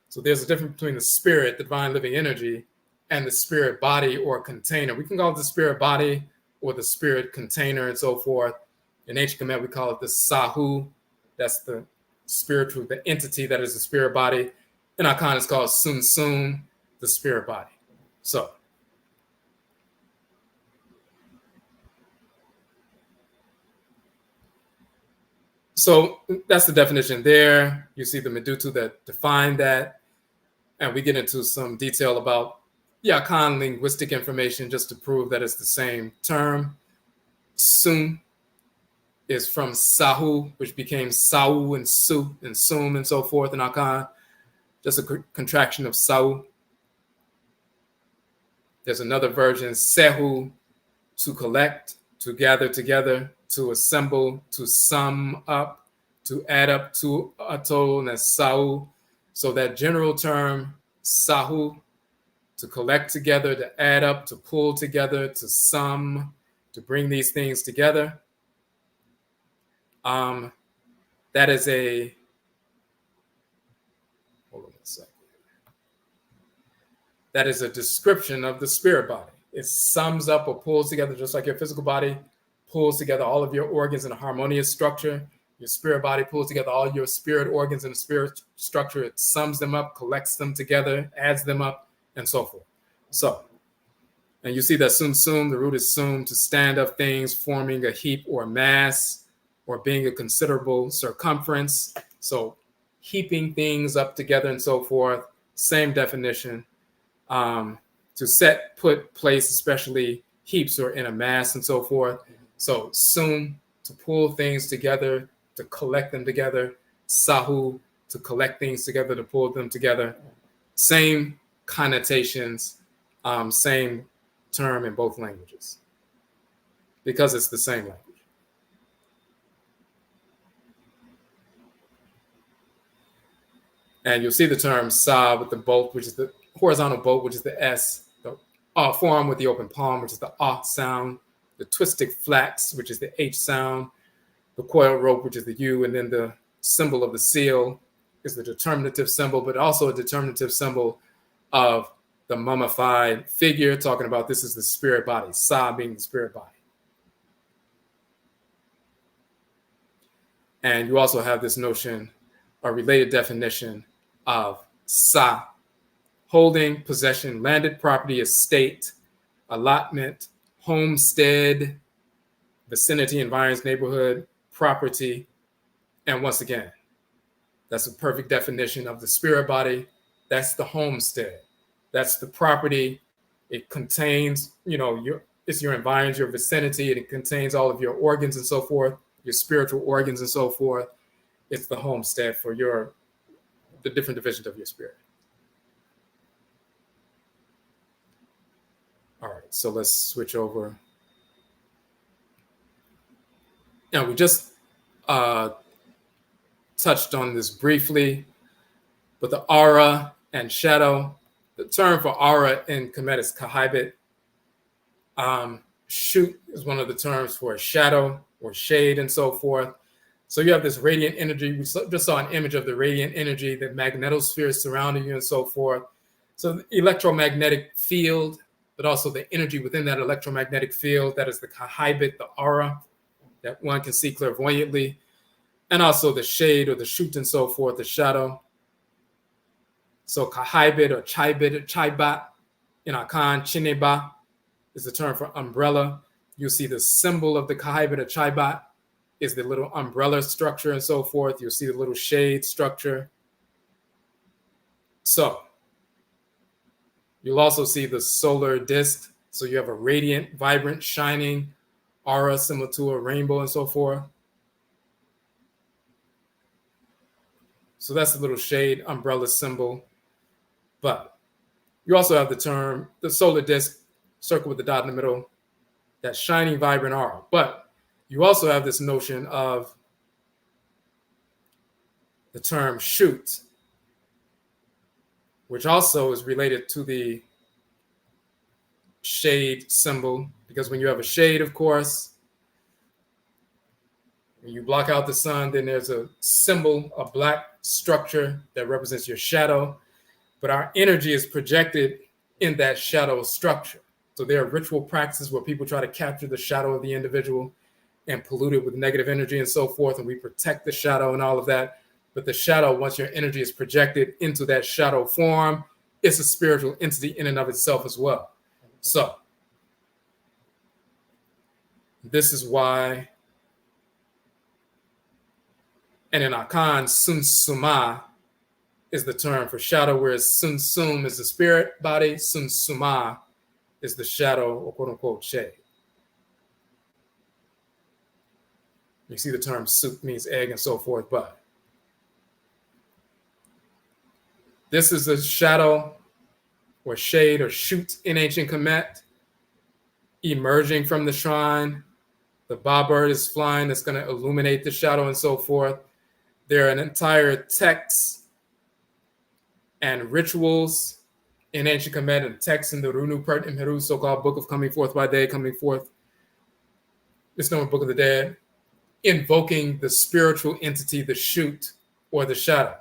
So there's a difference between the spirit, the divine living energy, and the spirit body or container. We can call it the spirit body or the spirit container and so forth. In ancient Kemet, we call it the Sahu. That's the spiritual, the entity that is the spirit body. In Akan, it's called Sunsum, the spirit body. So that's the definition there. You see the Medutu that define that. And we get into some detail about Akan linguistic information just to prove that it's the same term. Sum is from Sahu, which became Sahu and Su and Sum and so forth in Akan. Just a contraction of Sahu. There's another version, Sehu, to collect, to gather together, to assemble, to sum up, to add up to a total, and that's Sahu. So that general term, Sahu, to collect together, to add up, to pull together, to sum, to bring these things together. That is a, hold on a second. That is a description of the spirit body. It sums up or pulls together, just like your physical body pulls together all of your organs in a harmonious structure. Your spirit body pulls together all your spirit organs in a spirit structure. It sums them up, collects them together, adds them up, and so forth. So, and you see that Sunsum, the root is sum, to stand up things, forming a heap or mass, or being a considerable circumference. So heaping things up together and so forth, same definition. To set, put, place, especially heaps or in a mass and so forth. So sum, to pull things together, to collect them together. Sahu, to collect things together, to pull them together. Same connotations, same term in both languages, because it's the same language. And you'll see the term Sa with the bolt, which is the horizontal bolt, which is the S, the forearm with the open palm, which is the Ah sound, the twisted flax, which is the H sound, the coiled rope, which is the U, and then the symbol of the seal is the determinative symbol, but also a determinative symbol of the mummified figure, talking about this is the spirit body, Sa being the spirit body. And you also have this notion, a related definition of Sa, holding, possession, landed property, estate, allotment, homestead, vicinity, environs, neighborhood, property. And once again, that's a perfect definition of the spirit body. That's the homestead. That's the property. It contains, it's your environs, your vicinity. It contains all of your organs and so forth, your spiritual organs and so forth. It's the homestead for the different divisions of your spirit. All right, so let's switch over. Now, we just touched on this briefly, but the aura and shadow, the term for aura in Kemet is Khaibit. Shoot is one of the terms for a shadow or shade and so forth. So you have this radiant energy. We just saw an image of the radiant energy, the magnetosphere surrounding you and so forth. So the electromagnetic field, but also the energy within that electromagnetic field, that is the Khaibit, the aura, that one can see clairvoyantly, and also the shade or the shoot and so forth, the shadow. So Khaibit or Chaibit or Chaibat in Akan, Kyiniba is the term for umbrella. You'll see the symbol of the Khaibit or Chaibat is the little umbrella structure and so forth. You'll see the little shade structure. So you'll also see the solar disk. So you have a radiant, vibrant, shining aura similar to a rainbow and so forth. So that's the little shade umbrella symbol. But you also have the term, the solar disk, circle with the dot in the middle, that shining, vibrant aura. But you also have this notion of the term shoot, which also is related to the shade symbol, because when you have a shade, of course, when you block out the sun, then there's a symbol, a black structure that represents your shadow, but our energy is projected in that shadow structure. So there are ritual practices where people try to capture the shadow of the individual and pollute it with negative energy and so forth, and we protect the shadow and all of that. But the shadow, once your energy is projected into that shadow form, it's a spiritual entity in and of itself as well. So this is why, and in Akan, Sunsuma is the term for shadow, whereas Sunsum is the spirit body, Sunsuma is the shadow or quote unquote shade. You see the term soup means egg and so forth, but this is a shadow or shade or shoot in ancient Kemet emerging from the shrine. The ba bird is flying that's going to illuminate the shadow and so forth. There are an entire texts and rituals in ancient Kemet and texts in the Runu Pert Imheru, so-called Book of Coming Forth by Day, Coming Forth. It's known as Book of the Dead, invoking the spiritual entity, the shoot or the shadow,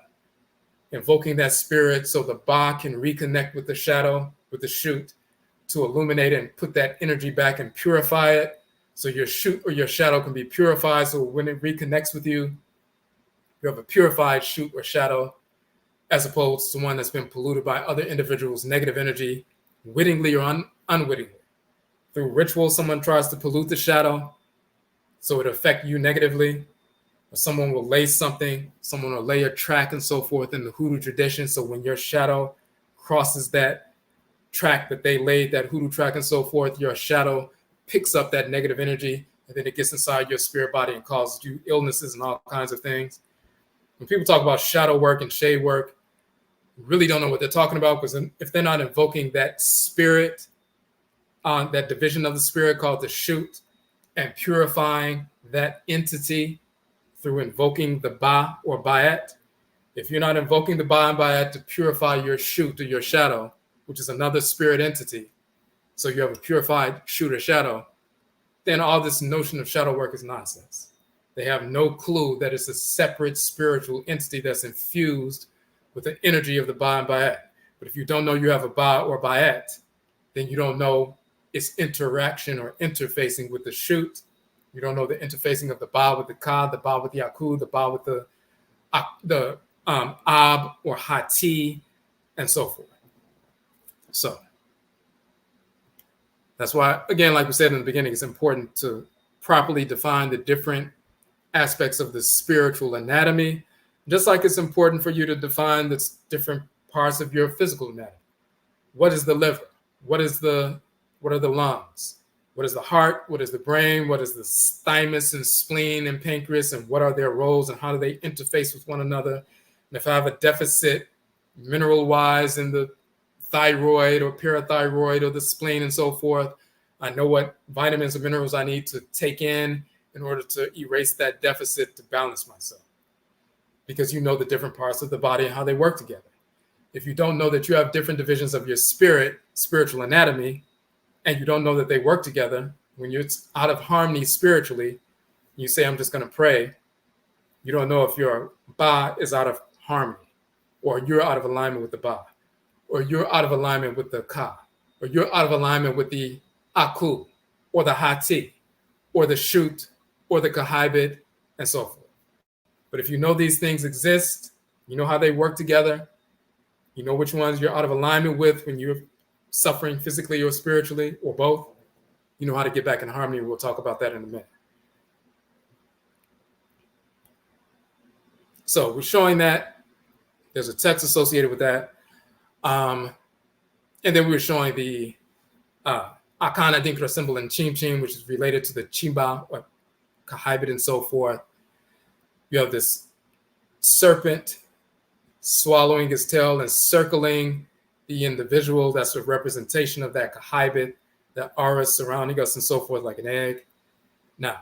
invoking that spirit so the ba can reconnect with the shadow, with the shoot, to illuminate and put that energy back and purify it. So your shoot or your shadow can be purified. So when it reconnects with you, you have a purified shoot or shadow, as opposed to one that's been polluted by other individuals' negative energy, wittingly or unwittingly. Through ritual, someone tries to pollute the shadow so it affect you negatively. Or someone will lay something, someone will lay a track and so forth in the Hoodoo tradition. So when your shadow crosses that track that they laid, that Hoodoo track and so forth, your shadow picks up that negative energy and then it gets inside your spirit body and causes you illnesses and all kinds of things. When people talk about shadow work and shade work, really don't know what they're talking about, because if they're not invoking that spirit, that division of the spirit called the shoot, and purifying that entity through invoking the ba or bayat, if you're not invoking the ba and bayat to purify your shoot or your shadow, which is another spirit entity, so you have a purified shoot or shadow, then all this notion of shadow work is nonsense. They have no clue that it's a separate spiritual entity that's infused with the energy of the ba and bayat. But if you don't know you have a ba or bayat, then you don't know its interaction or interfacing with the shoot. You don't know the interfacing of the ba with the ka, the ba with the Aakhu, the ba with the ab or Hati, and so forth. So that's why, again, like we said in the beginning, it's important to properly define the different aspects of the spiritual anatomy, just like it's important for you to define the different parts of your physical anatomy. What is the liver? What are the lungs? What is the heart? What is the brain? What is the thymus and spleen and pancreas? And what are their roles and how do they interface with one another? And if I have a deficit mineral-wise in the thyroid or parathyroid or the spleen and so forth, I know what vitamins and minerals I need to take in order to erase that deficit to balance myself. Because you know the different parts of the body and how they work together. If you don't know that you have different divisions of your spiritual anatomy, and you don't know that they work together, when you're out of harmony spiritually, you say, I'm just going to pray. You don't know if your ba is out of harmony, or you're out of alignment with the ba, or you're out of alignment with the ka, or you're out of alignment with the Aakhu, or the Hati, or the Shut, or the Khaibit, and so forth. But if you know these things exist, you know how they work together, you know which ones you're out of alignment with when you're suffering physically or spiritually, or both, you know how to get back in harmony. We'll talk about that in a minute. So we're showing that. There's a text associated with that. And then we were showing the Akan Ancestral symbol in Chim Chim, which is related to the Chimba, or Khaibit, and so forth. You have this serpent swallowing his tail and circling the individual. That's a representation of that Khaibit, that aura surrounding us and so forth, like an egg. Now,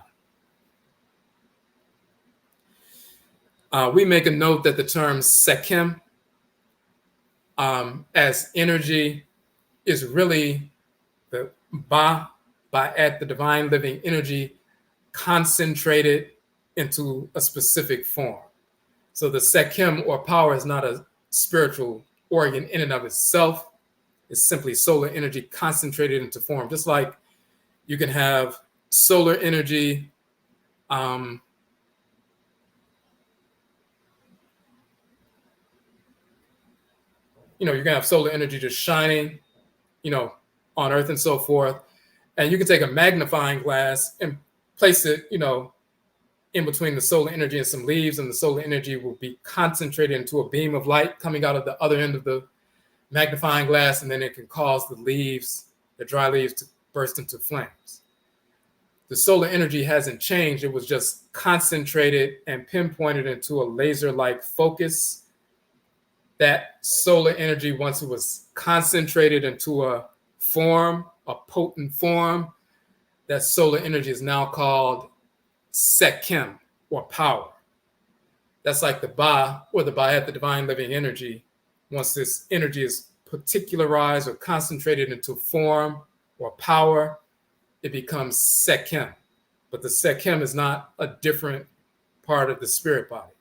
we make a note that the term Sekem as energy is really the Ba'at, the divine living energy, concentrated into a specific form. So the Sekem, or power, is not a spiritual organ in and of itself. It's simply solar energy concentrated into form. Just like you can have solar energy you can have solar energy just shining, on Earth and so forth. And you can take a magnifying glass and place it, in between the solar energy and some leaves, and the solar energy will be concentrated into a beam of light coming out of the other end of the magnifying glass, and then it can cause the dry leaves to burst into flames. The solar energy hasn't changed. It was just concentrated and pinpointed into a laser-like focus. That solar energy, once it was concentrated into a form, a potent form, that solar energy is now called Sekem, or power. That's like the Ba, or the Ba'at, the divine living energy. Once this energy is particularized or concentrated into form or power, it becomes Sekem. But the Sekem is not a different part of the spirit body.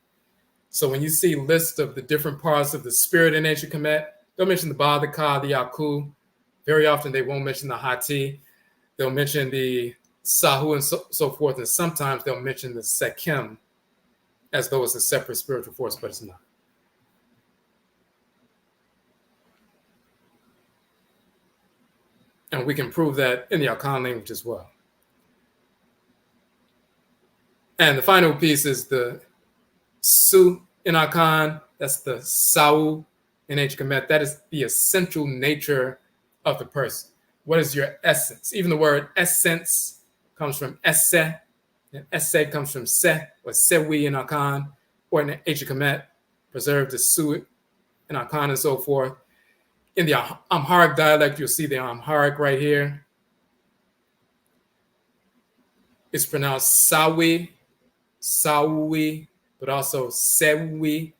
So when you see lists of the different parts of the spirit in ancient Kemet, they'll mention the Ba, the Ka, the Aakhu. Very often they won't mention the Hati. They'll mention the Sahu and so forth, and sometimes they'll mention the Sekem as though it's a separate spiritual force, but it's not. And we can prove that in the Akan language as well. And the final piece is the Su in Akan. That's the Sahu in ancient Kemet. That is the essential nature of the person. What is your essence? Even the word essence comes from esse, and esse comes from se, or sewi in Akan, or in ancient Kemet, preserved as Su in Akan and so forth. In the Amharic dialect, you'll see the Amharic right here. It's pronounced sawi, sawi, but also sewi.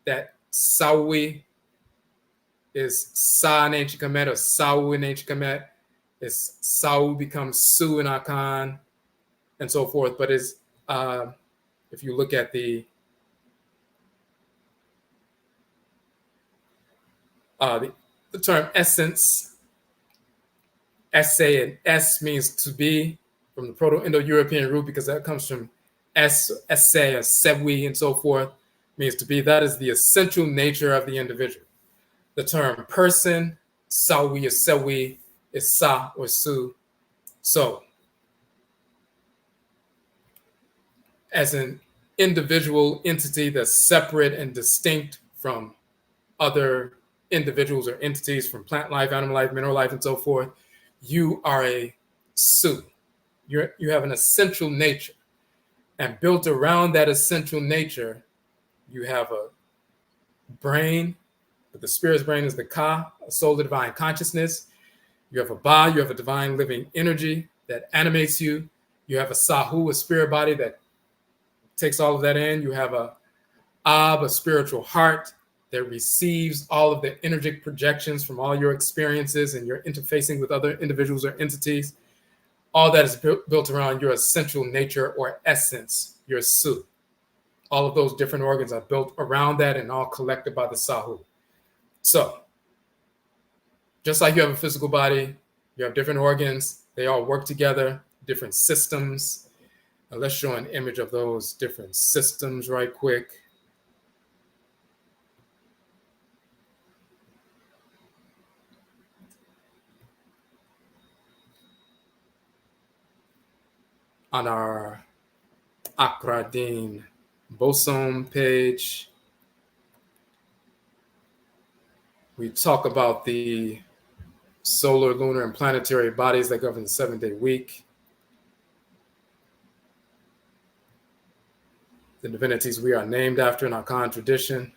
That sawi is sa in ancient Kemet, or sawu in ancient Kemet. It's Sahu becomes Su in Akan, and so forth. But it's if you look at the term essence, esse, and es means to be, from the Proto-Indo-European root, because that comes from esse, or sewi, and so forth, means to be. That is the essential nature of the individual. the term person, Sawi or Sewi, is Sa or Su. So, as an individual entity that's separate and distinct from other individuals or entities, from plant life, animal life, mineral life, and so forth, you are a Su. You have an essential nature. And built around that essential nature, you have a brain, but the spirit's brain is the Ka, a soul of divine consciousness. You have a Ba, you have a divine living energy that animates you. You have a Sahu, a spirit body that takes all of that in. You have a Ab, a spiritual heart that receives all of the energetic projections from all your experiences and your interfacing with other individuals or entities. All that is built around your essential nature or essence, your Su. All of those different organs are built around that and all collected by the Sahu. So, just like you have a physical body, you have different organs, they all work together, different systems. Now let's show an image of those different systems right quick. On our Akradin Bosom page, we talk about the solar, lunar, and planetary bodies that govern the 7-day week. The divinities we are named after in our Akan tradition.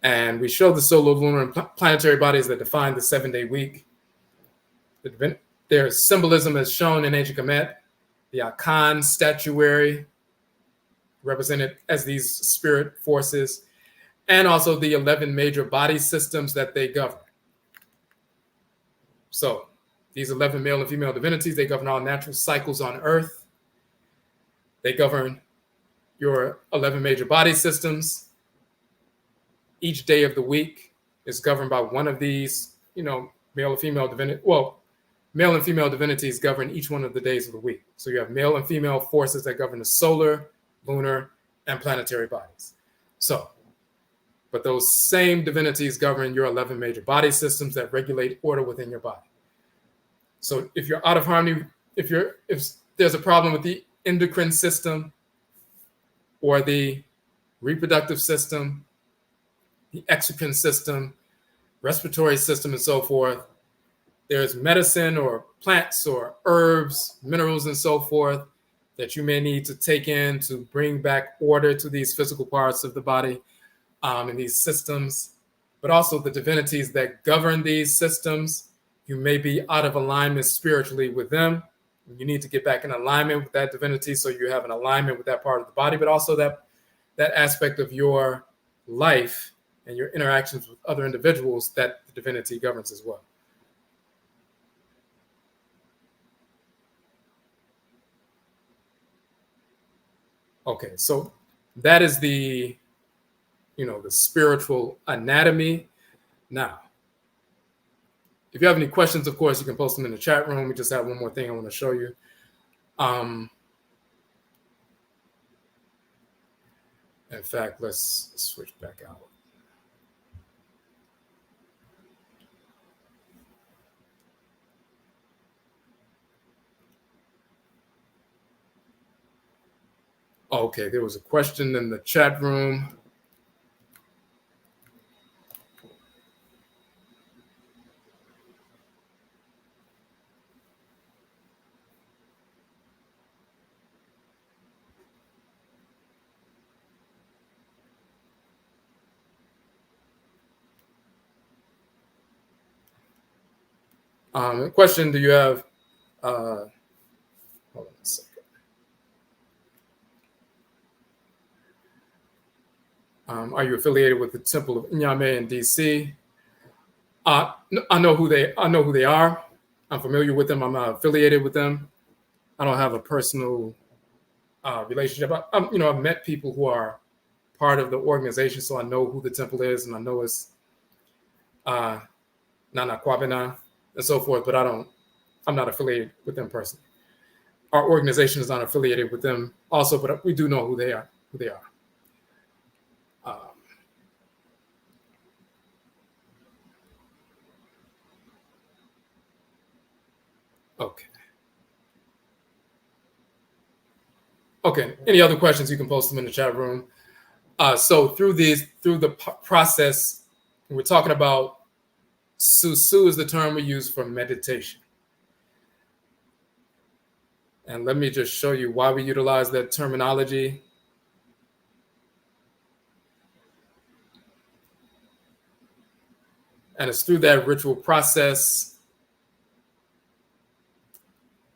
And we show the solar, lunar, and planetary bodies that define the 7-day week. Their symbolism is shown in ancient Kemet, the Akan statuary, represented as these spirit forces, and also the 11 major body systems that they govern. So these 11 male and female divinities, they govern all natural cycles on Earth. They govern your 11 major body systems. Each day of the week is governed by one of these, male and female divinity. Well, male and female divinities govern each one of the days of the week. So you have male and female forces that govern the solar, lunar, and planetary bodies. So, but those same divinities govern your 11 major body systems that regulate order within your body. So if you're out of harmony, if there's a problem with the endocrine system or the reproductive system, the exocrine system, respiratory system, and so forth, there's medicine or plants or herbs, minerals, and so forth that you may need to take in to bring back order to these physical parts of the body and these systems, but also the divinities that govern these systems. You may be out of alignment spiritually with them. You need to get back in alignment with that divinity so you have an alignment with that part of the body, but also that aspect of your life and your interactions with other individuals that the divinity governs as well. Okay, so that is the spiritual anatomy. Now, if you have any questions, of course, you can post them in the chat room. We just have one more thing I want to show you. In fact, let's switch back out. Okay, there was a question in the chat room. Question, do you have, hold on a second. Are you affiliated with the Temple of Nyame in DC? I know who they are. I'm familiar with them. I'm not affiliated with them. I don't have a personal relationship. I've met people who are part of the organization, so I know who the temple is, and I know it's Nana Kwabena. and so forth, but I'm not affiliated with them personally. Our organization is not affiliated with them also, but we do know who they are. Okay. Okay. Any other questions? You can post them in the chat room. So through the process, we're talking about SUSUW is the term we use for meditation. And let me just show you why we utilize that terminology. And it's through that ritual process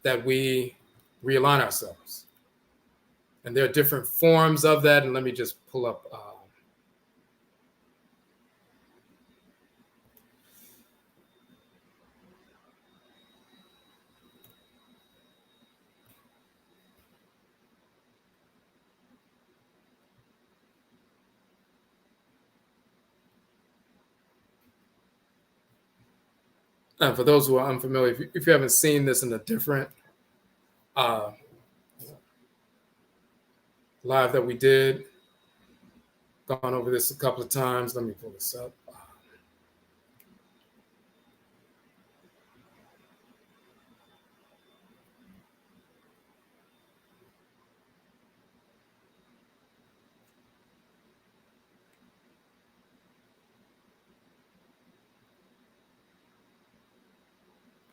that we realign ourselves. And there are different forms of that. And let me just pull up. And for those who are unfamiliar, if you haven't seen this in a different live that we did, gone over this a couple of times. Let me pull this up.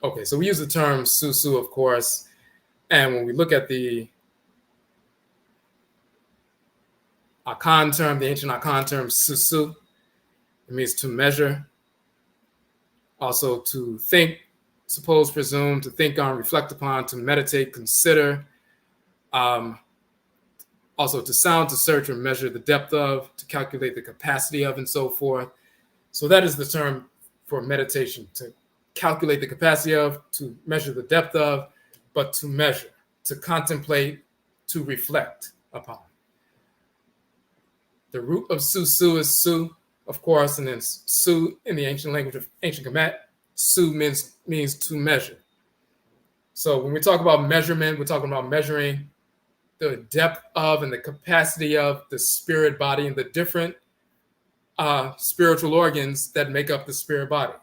Okay, so we use the term SUSUW, of course, and when we look at the Akan term, the ancient Akan term SUSUW, it means to measure, also to think, suppose, presume, to think on, reflect upon, to meditate, consider, also to sound, to search or measure the depth of, to calculate the capacity of, and so forth. So that is the term for meditation, to calculate the capacity of, to measure the depth of, but to measure, to contemplate, to reflect upon. The root of SUSUW is Su, of course, and then Su in the ancient language of ancient Kemet, Su means to measure. So when we talk about measurement, we're talking about measuring the depth of and the capacity of the spirit body and the different spiritual organs that make up the spirit body.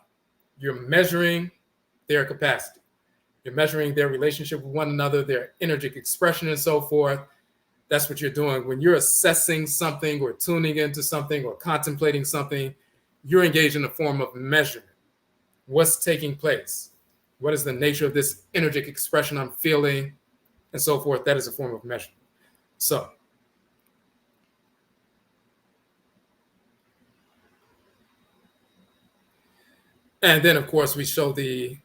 You're measuring their capacity. You're measuring their relationship with one another, their energetic expression, and so forth. That's what you're doing. When you're assessing something or tuning into something or contemplating something, you're engaged in a form of measurement. What's taking place? What is the nature of this energetic expression I'm feeling, and so forth? That is a form of measurement. So, and then, of course, we show the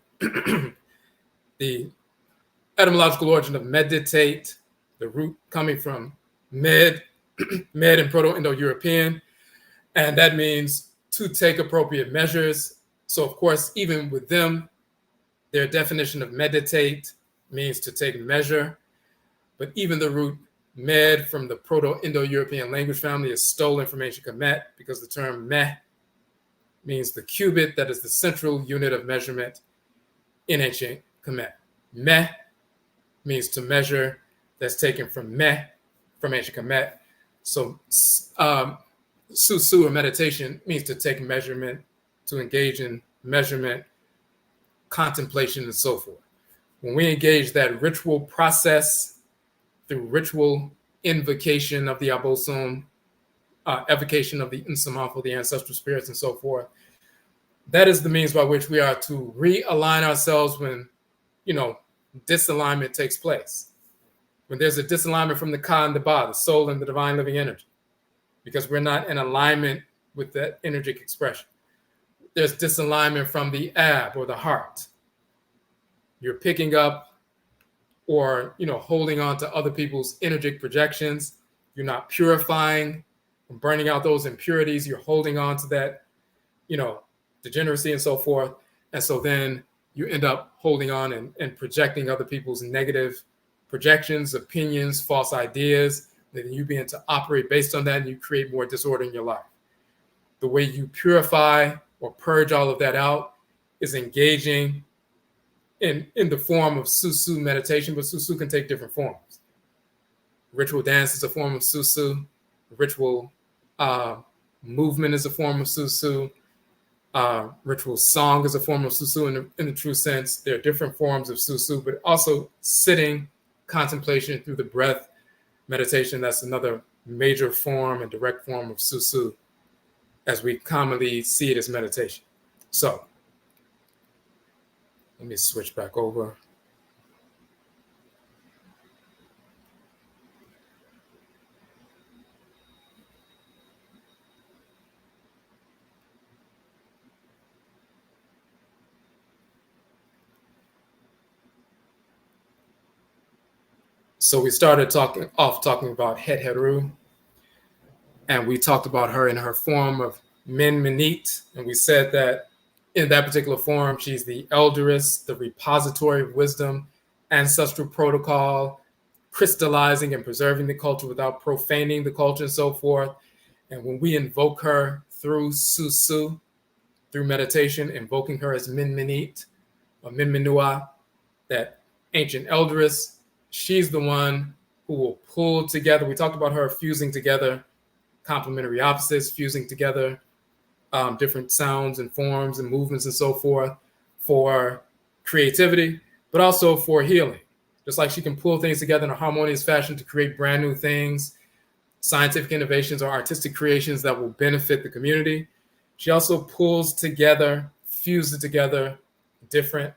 the etymological origin of meditate, the root coming from med in Proto-Indo-European, and that means to take appropriate measures. So, of course, even with them, their definition of meditate means to take measure, but even the root med from the Proto-Indo-European language family is stolen from ancient Kemet because the term meh means the cubit, that is the central unit of measurement in ancient Kemet. Meh means to measure, that's taken from meh, from ancient Kemet. So SUSUW or meditation means to take measurement, to engage in measurement, contemplation, and so forth. When we engage that ritual process through ritual invocation of the Abosum, evocation of the Nubia, the ancestral spirits, and so forth, that is the means by which we are to realign ourselves when, disalignment takes place. When there's a disalignment from the Ka and the Ba, the soul and the divine living energy, because we're not in alignment with that energetic expression. There's disalignment from the ab or the heart. You're picking up or holding on to other people's energetic projections. You're not purifying and burning out those impurities. You're holding on to that, degeneracy and so forth. And so then you end up holding on and projecting other people's negative projections, opinions, false ideas. Then you begin to operate based on that, and you create more disorder in your life. The way you purify or purge all of that out is engaging in the form of SUSUW meditation, but SUSUW can take different forms. Ritual dance is a form of SUSUW. Ritual movement is a form of SUSUW. Ritual song is a form of SUSUW in the true sense. There are different forms of SUSUW, but also sitting, contemplation through the breath, meditation, that's another major form and direct form of SUSUW as we commonly see it as meditation. So let me switch back over. So we started talking about Het Heru, and we talked about her in her form of Min Minit, and we said that in that particular form, she's the elderess, the repository of wisdom, ancestral protocol, crystallizing and preserving the culture without profaning the culture and so forth. And when we invoke her through SUSUW, through meditation, invoking her as Min Minit or Min Minua, that ancient elderess, she's the one who will pull together. We talked about her fusing together complementary opposites, fusing together different sounds and forms and movements and so forth for creativity, but also for healing. Just like she can pull things together in a harmonious fashion to create brand new things, scientific innovations or artistic creations that will benefit the community. She also pulls together, fuses together different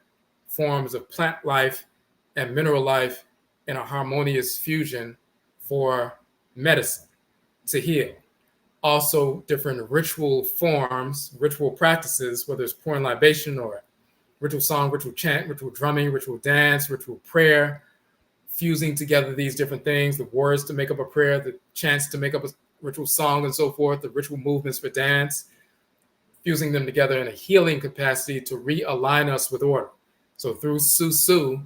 forms of plant life and mineral life in a harmonious fusion for medicine to heal. Also different ritual forms, ritual practices, whether it's pouring libation or ritual song, ritual chant, ritual drumming, ritual dance, ritual prayer, fusing together these different things, the words to make up a prayer, the chants to make up a ritual song and so forth, the ritual movements for dance, fusing them together in a healing capacity to realign us with order. So through SUSUW,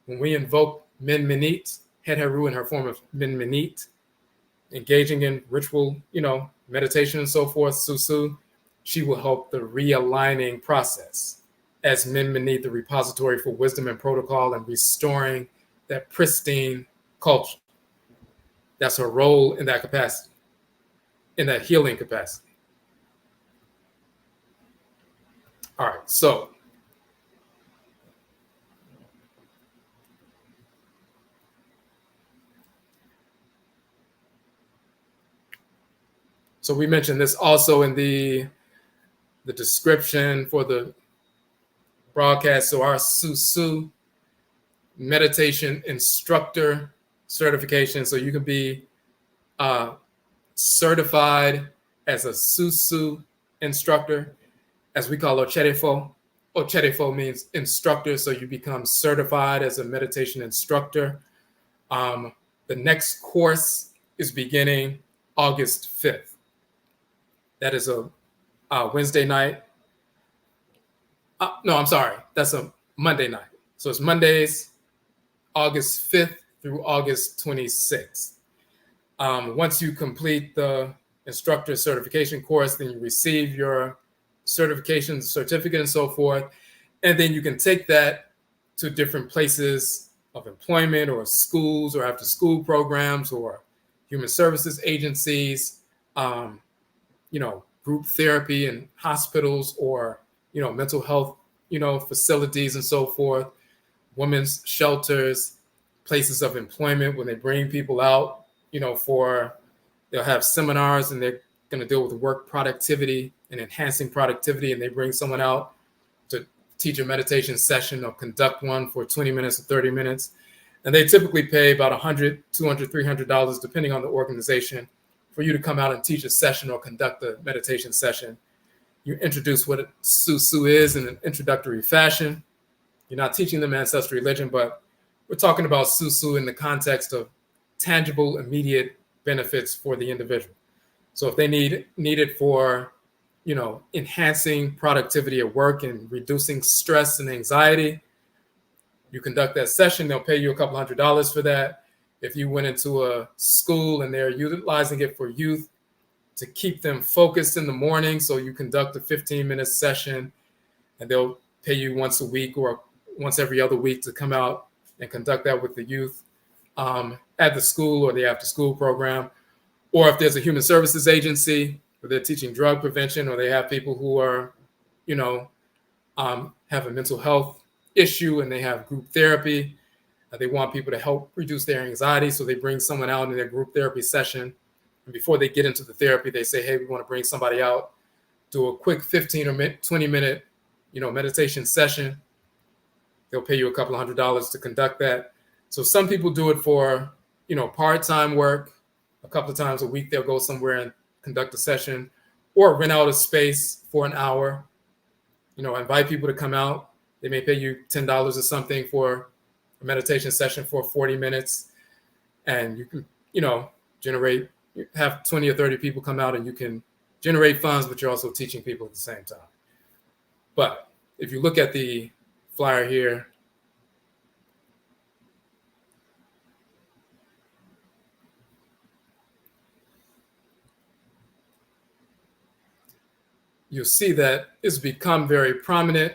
when we invoke Min Minit, Het Heru in her form of Min Minit, engaging in ritual, meditation and so forth, SUSUW, she will help the realigning process as Min Minit, the repository for wisdom and protocol and restoring that pristine culture. That's her role in that capacity, in that healing capacity. All right, so we mentioned this also in the description for the broadcast. So our SUSUW meditation instructor certification. So you can be certified as a SUSUW instructor, as we call Odwirafo. Odwirafo means instructor. So you become certified as a meditation instructor. The next course is beginning August 5th. That is a Wednesday night. No, I'm sorry. That's a Monday night. So it's Mondays, August 5th through August 26th. Once you complete the instructor certification course, then you receive your certification certificate and so forth. And then you can take that to different places of employment or schools or after school programs or human services agencies, group therapy in hospitals or, mental health, facilities and so forth, women's shelters, places of employment when they bring people out, they'll have seminars and they're going to deal with work productivity and enhancing productivity. And they bring someone out to teach a meditation session or conduct one for 20 minutes or 30 minutes. And they typically pay about $100, $200, $300, depending on the organization, for you to come out and teach a session or conduct a meditation session. You introduce what SUSUW is in an introductory fashion. You're not teaching them ancestral religion, but we're talking about SUSUW in the context of tangible, immediate benefits for the individual. So if they need it for, enhancing productivity at work and reducing stress and anxiety, you conduct that session, they'll pay you a couple $100 for that. If you went into a school and they're utilizing it for youth to keep them focused in the morning, so you conduct a 15-minute session and they'll pay you once a week or once every other week to come out and conduct that with the youth at the school or the after school program. Or if there's a human services agency where they're teaching drug prevention, or they have people who are, have a mental health issue and they have group therapy. They want people to help reduce their anxiety. So they bring someone out in their group therapy session. And before they get into the therapy, they say, hey, we want to bring somebody out, do a quick 15 or 20-minute, meditation session. They'll pay you a couple of $100 to conduct that. So some people do it for, part-time work. A couple of times a week, they'll go somewhere and conduct a session, or rent out a space for an hour, invite people to come out. They may pay you $10 or something for a meditation session for 40 minutes. And you can, have 20 or 30 people come out and you can generate funds, but you're also teaching people at the same time. But if you look at the flyer here, you'll see that it's become very prominent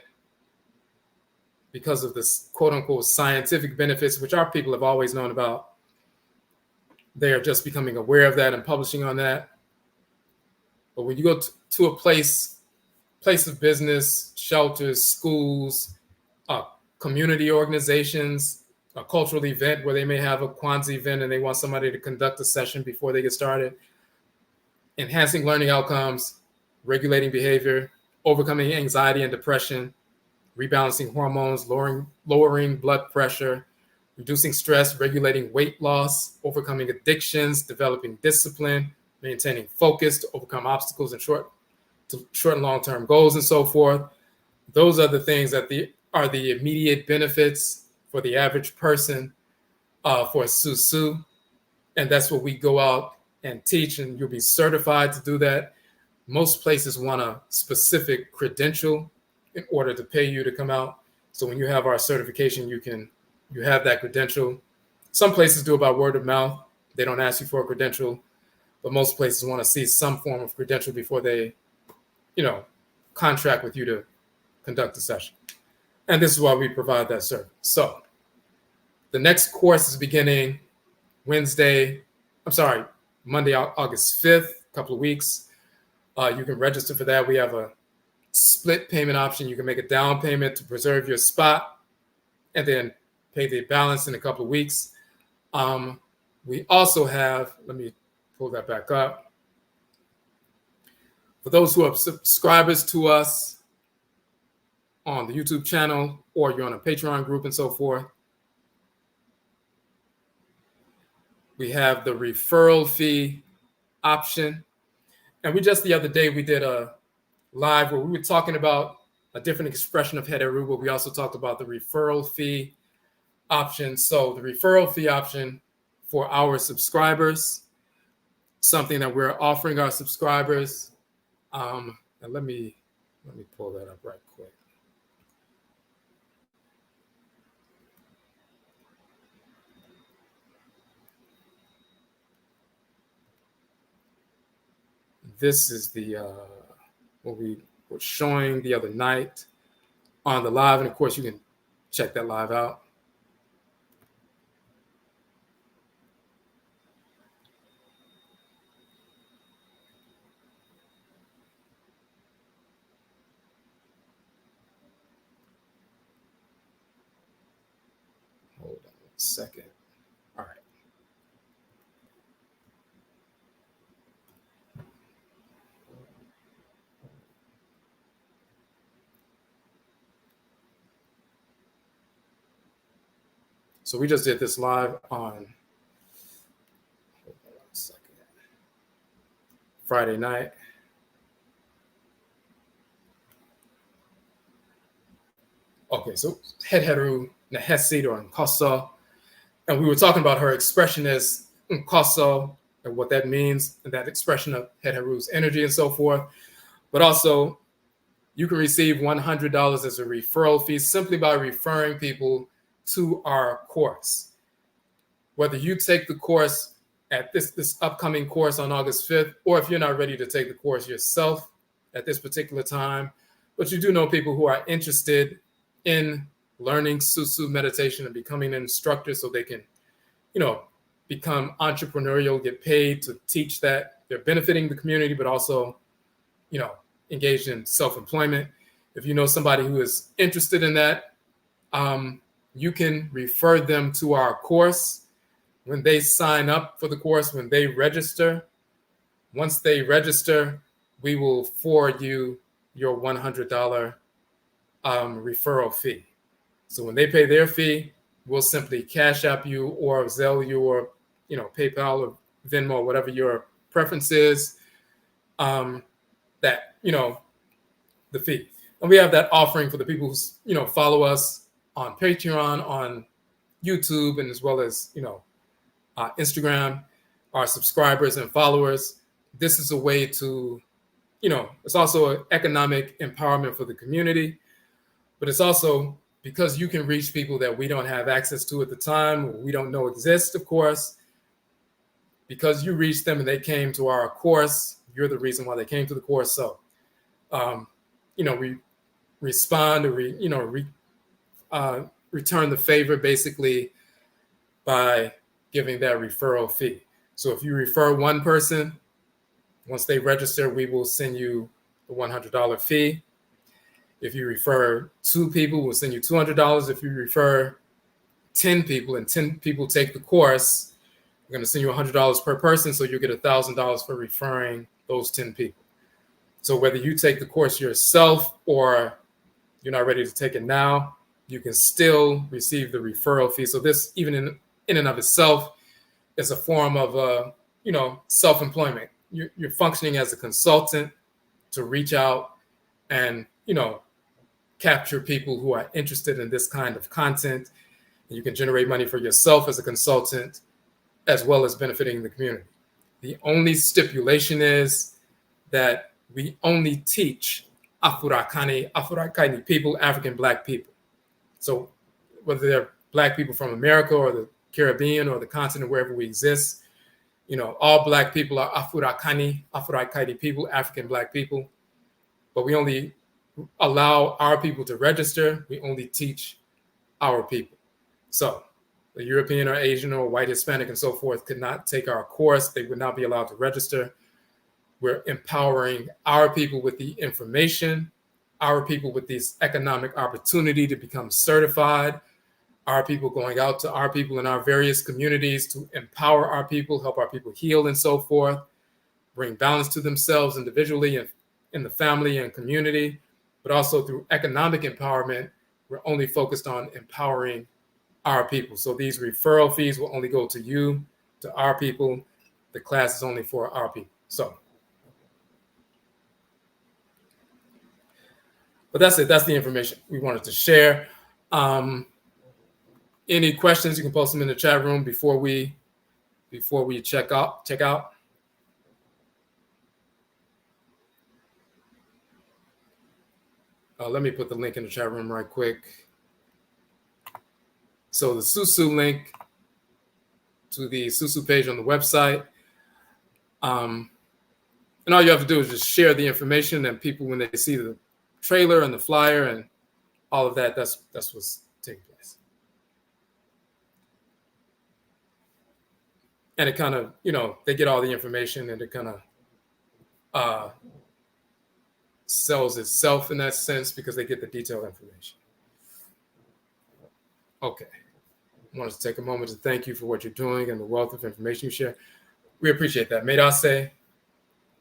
because of this quote unquote scientific benefits, which our people have always known about. They are just becoming aware of that and publishing on that. But when you go to a place of business, shelters, schools, community organizations, a cultural event where they may have a Kwanzaa event and they want somebody to conduct a session before they get started, enhancing learning outcomes, regulating behavior, overcoming anxiety and depression, rebalancing hormones, lowering blood pressure, reducing stress, regulating weight loss, overcoming addictions, developing discipline, maintaining focus to overcome obstacles and short and long-term goals and so forth. Those are the things that are the immediate benefits for the average person for SUSUW. And that's what we go out and teach, and you'll be certified to do that. Most places want a specific credential in order to pay you to come out. So when you have our certification, you have that credential. Some places do it by word of mouth. They don't ask you for a credential, but most places want to see some form of credential before they, contract with you to conduct a session. And this is why we provide that service. So the next course is beginning Monday, August 5th, a couple of weeks. You can register for that. We have a split payment option. You can make a down payment to preserve your spot and then pay the balance in a couple of weeks. We also have, let me pull that back up. For those who are subscribers to us on the YouTube channel, or you're on a Patreon group and so forth, we have the referral fee option. And the other day, we did a live where we were talking about a different expression of Heteru, but we also talked about the referral fee option. So the referral fee option for our subscribers, something that we're offering our subscribers. And let me pull that up right quick. This is the what we were showing the other night on the live. And of course, you can check that live out. Hold on a second. All right. So we just did this live on Friday night. Okay, so Heteru Nehesido and Nkoso. And we were talking about her expression as Nkoso and what that means, and that expression of Heteru's energy and so forth. But also, you can receive $100 as a referral fee simply by referring people to our course. Whether you take the course at this upcoming course on August 5th, or if you're not ready to take the course yourself at this particular time, but you do know people who are interested in learning SUSUW meditation and becoming an instructor so they can, become entrepreneurial, get paid to teach that. They're benefiting the community, but also, engaged in self-employment. If you know somebody who is interested in that, you can refer them to our course. When they sign up for the course, when they register, once they register, we will forward you your $100 referral fee. So when they pay their fee, we'll simply Cash App you or Zelle you or PayPal or Venmo, whatever your preference is, that the fee. And we have that offering for the people who follow us on Patreon, on YouTube, and as well as Instagram, our subscribers and followers. This is a way to, it's also an economic empowerment for the community, but it's also because you can reach people that we don't have access to at the time, or we don't know exist, of course. Because you reached them and they came to our course, you're the reason why they came to the course. So, we respond or return the favor basically by giving that referral fee. So if you refer one person, once they register, we will send you the $100 fee. If you refer 2 people, we'll send you $200. If you refer 10 people and 10 people take the course, we're going to send you $100 per person. So you get $1,000 for referring those 10 people. So whether you take the course yourself or you're not ready to take it now, you can still receive the referral fee. So this, even in and of itself, is a form of, self-employment. You're functioning as a consultant to reach out and, capture people who are interested in this kind of content. And you can generate money for yourself as a consultant, as well as benefiting the community. The only stipulation is that we only teach Afurakaini people, African Black people. So whether they're Black people from America or the Caribbean or the continent, wherever we exist, all Black people are Afurakaini people, African Black people. But we only allow our people to register. We only teach our people. So the European or Asian or white, Hispanic, and so forth could not take our course. They would not be allowed to register. We're empowering our people with the information, our people with this economic opportunity to become certified, our people going out to our people in our various communities to empower our people, help our people heal and so forth, bring balance to themselves individually and in the family and community, but also through economic empowerment. We're only focused on empowering our people. So these referral fees will only go to you, to our people. The class is only for our people. So, but that's it. That's the information we wanted to share. Any questions, you can post them in the chat room before we check out. Let me put the link in the chat room right quick. So the SUSUW link to the SUSUW page on the website. And all you have to do is just share the information, and people, when they see the trailer and the flyer and all of that, that's what's taking place. And it kind of, they get all the information, and it kind of sells itself in that sense because they get the detailed information. Okay. I wanted to take a moment to thank you for what you're doing and the wealth of information you share. We appreciate that. Medase,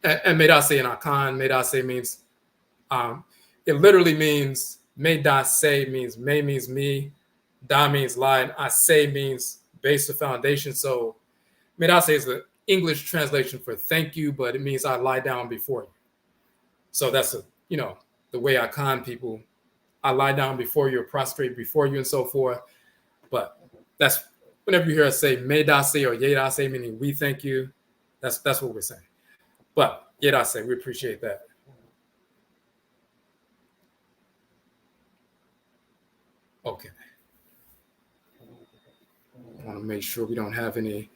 and Medase in Akan, Medase means, it literally means, Medase means, Me means me, Da means lie, and Ase means base or foundation. So Medase is the English translation for thank you, but it means I lie down before you. So that's the way Akan people, I lie down before you or prostrate before you and so forth. But that's whenever you hear us say Medase or Yedase, meaning we thank you, that's what we're saying. But Yedase, we appreciate that. Okay. I want to make sure we don't have any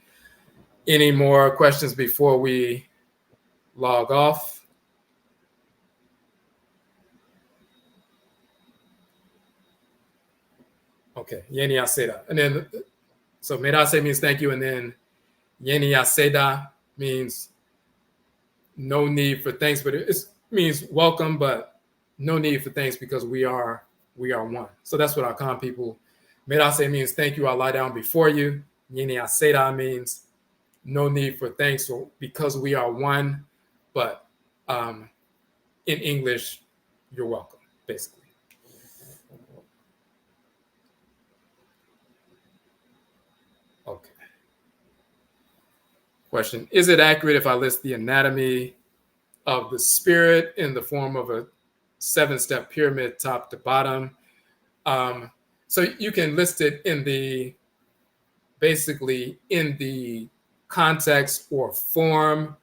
more questions before we log off. Okay, Yeni Aseda. And then, so Merase means thank you, and then Yeni Aseda means no need for thanks, but it means welcome, but no need for thanks because we are one. So that's what Akan people, Merase means thank you, I lie down before you. Yeni Aseda means no need for thanks because we are one, but in English, you're welcome, basically. Okay. Question, is it accurate if I list the anatomy of the spirit in the form of a 7-step pyramid top to bottom? So you can list it basically in the context or form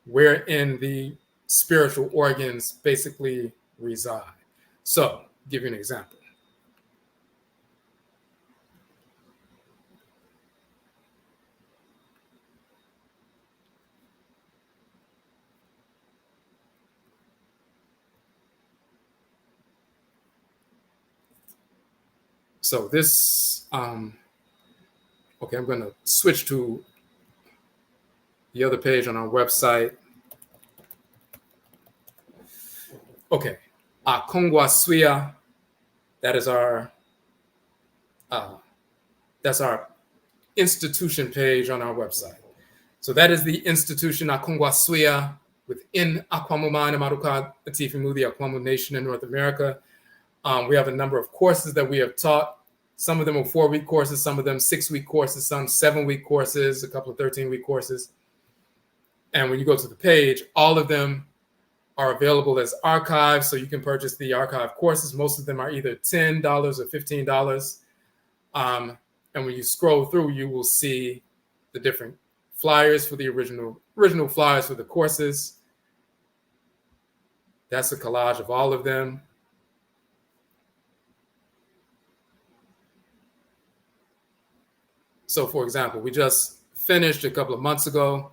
wherein the spiritual organs basically reside. So, give you an example. So this, okay, I'm going to switch to the other page on our website. Okay, AKONGUASUA, that's our institution page on our website. So that is the institution AKONGUASUA within Akwamu Mana Maruka Atifimu, the Akwamu Nation in North America. We have a number of courses that we have taught. Some of them are 4-week courses, some of them 6-week courses, some 7-week courses, a couple of 13-week courses. And when you go to the page, all of them are available as archives, so you can purchase the archive courses. Most of them are either $10 or $15. And when you scroll through, you will see the different flyers for the original flyers for the courses. That's a collage of all of them. So, for example, we just finished a couple of months ago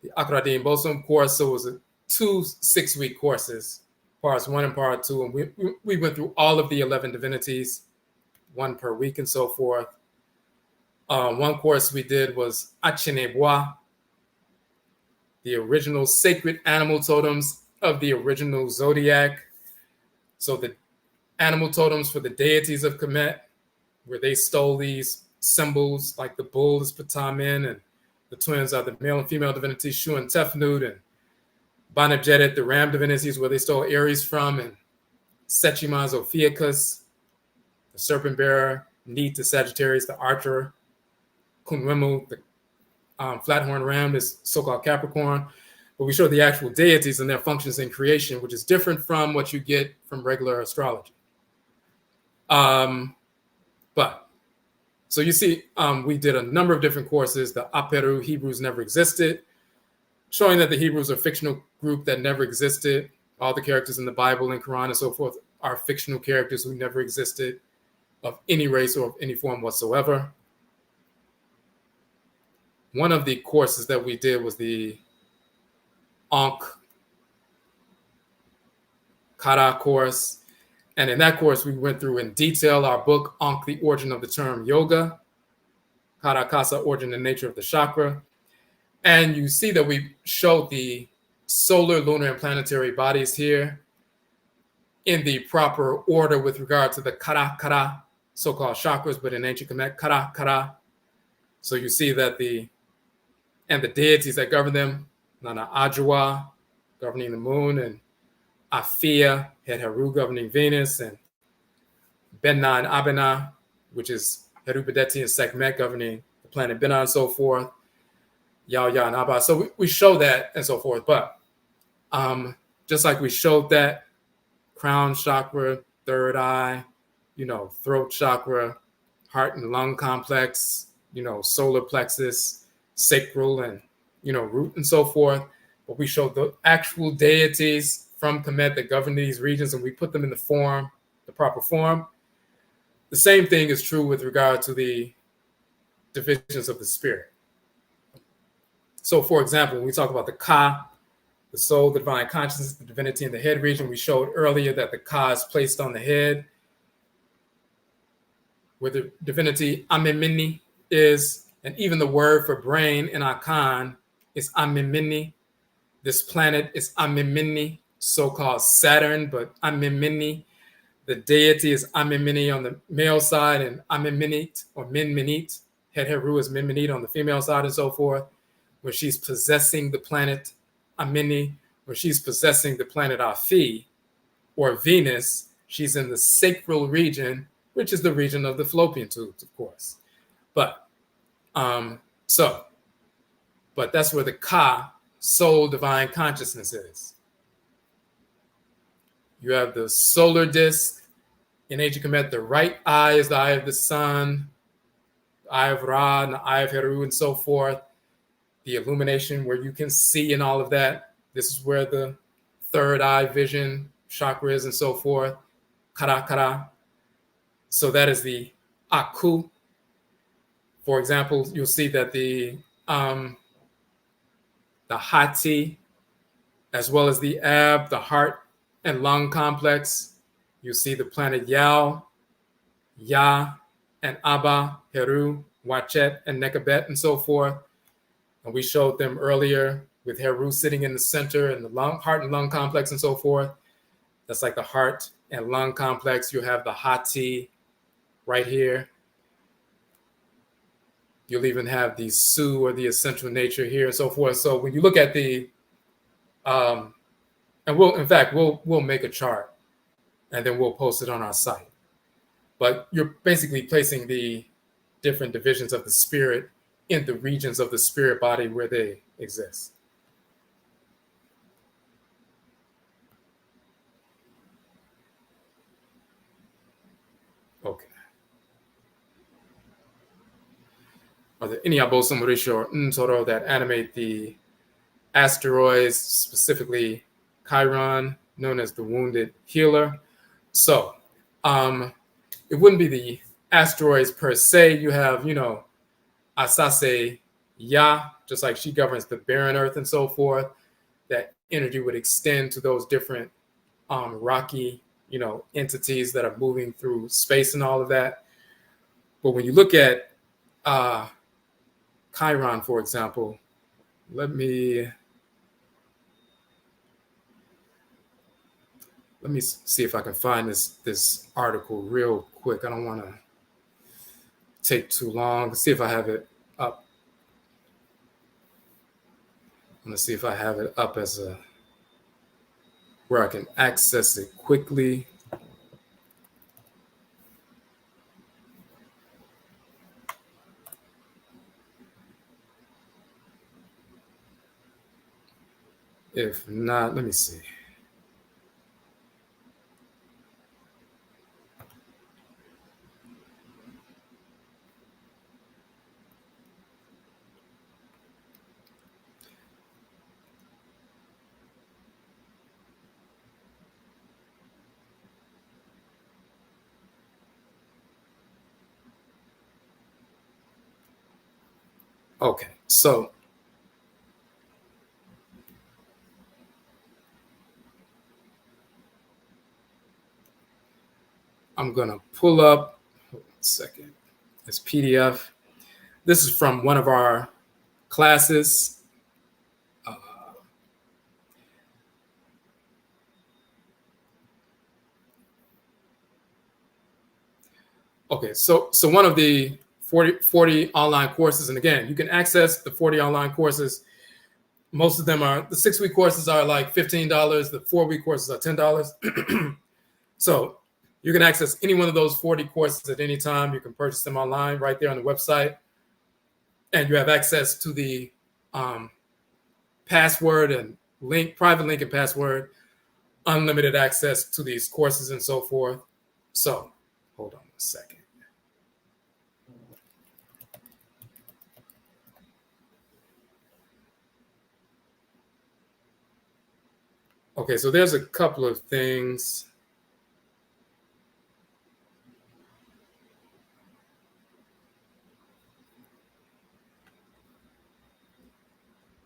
the Akradim Bosom course. So it was 2 6-week courses, parts 1 and part 2. And we went through all of the 11 divinities, 1 per week and so forth. One course we did was Achinebois, the original sacred animal totems of the original zodiac. So the animal totems for the deities of Kemet, where they stole these symbols, like the bull is Patamin, and the twins are the male and female divinities, Shu and Tefnut, and Banajedet, the ram divinities, where they stole Aries from, and Sechimas Ophiuchus, the serpent bearer, Neat, the Sagittarius, the archer, Kunwemu, the flathorn ram, is so-called Capricorn. But we show the actual deities and their functions in creation, which is different from what you get from regular astrology. So you see, we did a number of different courses. The Aperu, Hebrews never existed, showing that the Hebrews are a fictional group that never existed. All the characters in the Bible and Quran and so forth are fictional characters who never existed of any race or of any form whatsoever. One of the courses that we did was the Ankh Kara course. And in that course, we went through in detail our book, Ankh, the Origin of the Term Yoga, Kara Kasa, Origin and Nature of the Chakra. And you see that we showed the solar, lunar, and planetary bodies here in the proper order with regard to the Kara Kara, so-called chakras, but in ancient Kemet, Kara Kara. So you see that the deities that govern them, Nana Ajwa, governing the moon, and Afia, had Heru governing Venus, and Benna and Abena, which is Heru Bedeti and Sekhmet governing the planet Benna and so forth, Yao Ya and Abba. So we show that and so forth. But just like we showed that, crown chakra, third eye, throat chakra, heart and lung complex, solar plexus, sacral, and, root and so forth. But we showed the actual deities from Kemet that govern these regions, and we put them in the proper form. The same thing is true with regard to the divisions of the spirit. So, for example, when we talk about the Ka, the soul, the divine consciousness, the divinity in the head region, we showed earlier that the Ka is placed on the head, where the divinity Amemini is, and even the word for brain in Akan is Amemini. This planet is Amemini, so-called Saturn, but Amemini. The deity is Amemini on the male side and Ameminit or Minminit. Het Heru is Minminit on the female side and so forth. When she's possessing the planet Amini, when she's possessing the planet Afi or Venus, she's in the sacral region, which is the region of the fallopian tubes, of course. But but that's where the Ka, soul, divine consciousness is. You have the solar disk. In ancient Kemet, the right eye is the eye of the sun, the eye of Ra, and the eye of Heru, and so forth. The illumination where you can see and all of that. This is where the third eye vision chakra is and so forth. Kara. So that is the Aakhu. For example, you'll see that the Hati, as well as the Ab, the heart and lung complex. You see the planet Yao, Ya, and Abba, Heru, Wachet, and Nekabet, and so forth. And we showed them earlier with Heru sitting in the center and the heart and lung complex and so forth. That's like the heart and lung complex. You have the Hati right here. You'll even have the Su or the essential nature here and so forth. So when you look at the, and we'll make a chart and then we'll post it on our site. But you're basically placing the different divisions of the spirit in the regions of the spirit body where they exist. Okay. Are there any Abosom Risho or Ntoro that animate the asteroids, specifically Chiron, known as the wounded healer? So it wouldn't be the asteroids per se. You have, Asase Ya, just like she governs the barren earth and so forth. That energy would extend to those different rocky, entities that are moving through space and all of that. But when you look at Chiron, for example, let me see if I can find this article real quick. I don't want to take too long. Let's see if I have it up. I'm gonna see if I have it up as where I can access it quickly. If not, let me see. Okay, so I'm gonna pull up, hold on a second, this PDF. This is from one of our classes. Okay, so one of the 40 online courses, and again, you can access the 40 online courses. Most of them are, the 6-week courses are like $15, the 4-week courses are $10. So you can access any one of those 40 courses at any time. You can purchase them online right there on the website. And you have access to the password and link, private link and password, unlimited access to these courses and so forth. So hold on a second. Okay, so there's a couple of things.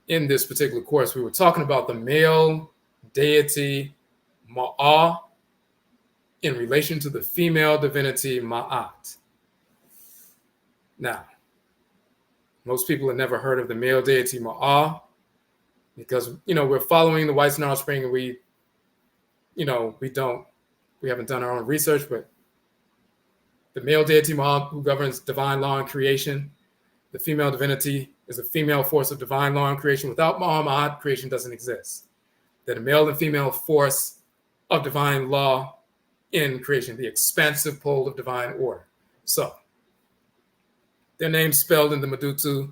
In this particular course, we were talking about the male deity Ma'a in relation to the female divinity Ma'at. Now, most people have never heard of the male deity Ma'a because, we're following the whites and offspring, and we haven't done our own research, but the male deity Ma'a, who governs divine law and creation. The female divinity is a female force of divine law and creation. Without Ma'at, creation doesn't exist. That a male and female force of divine law in creation, the expansive pole of divine order. So, their names spelled in the Madutu.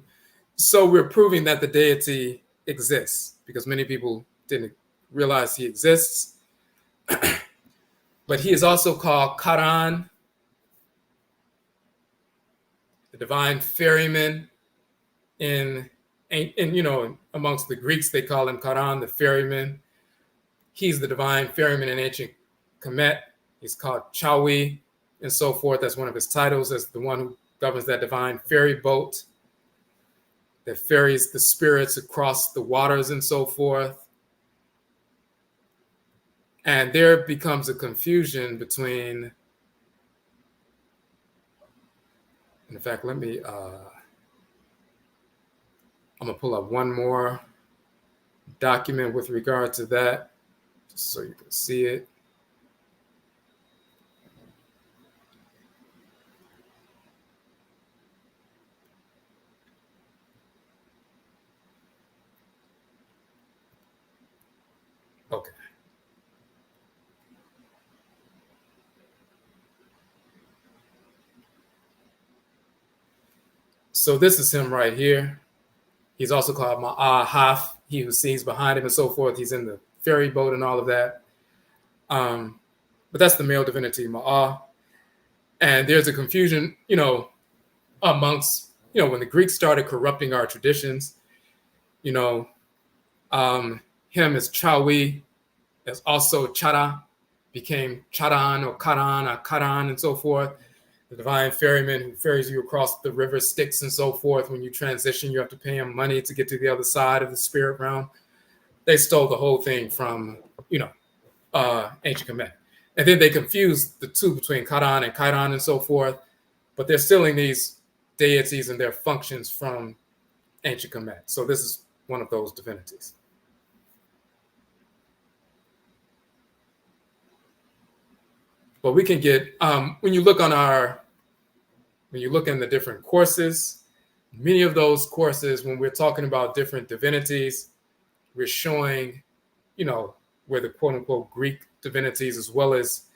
So we're proving that the deity exists because many people didn't realize he exists. But he is also called Karan, the divine ferryman. Amongst the Greeks, they call him Karan, the ferryman. He's the divine ferryman in ancient Kemet. He's called Chawi and so forth. That's one of his titles, as the one who governs that divine ferry boat that ferries the spirits across the waters and so forth. And there becomes a confusion between, in fact, I'm gonna pull up one more document with regard to that, just so you can see it. Okay. So this is him right here. He's also called Ma'ahaf, he who sees behind him and so forth. He's in the ferry boat and all of that. But that's the male divinity, Ma'ah. And there's a confusion, amongst, when the Greeks started corrupting our traditions, him is Chawi, as also Chara, became Charan or Karan and so forth. The divine ferryman who ferries you across the river Styx and so forth. When you transition, you have to pay him money to get to the other side of the spirit realm. They stole the whole thing from, ancient Kemet. And then they confused the two between Karan and Kairan and so forth. But they're stealing these deities and their functions from ancient Kemet. So this is one of those divinities. But we can get, when you look in the different courses, many of those courses, when we're talking about different divinities, we're showing, where the quote unquote Greek divinities, as well as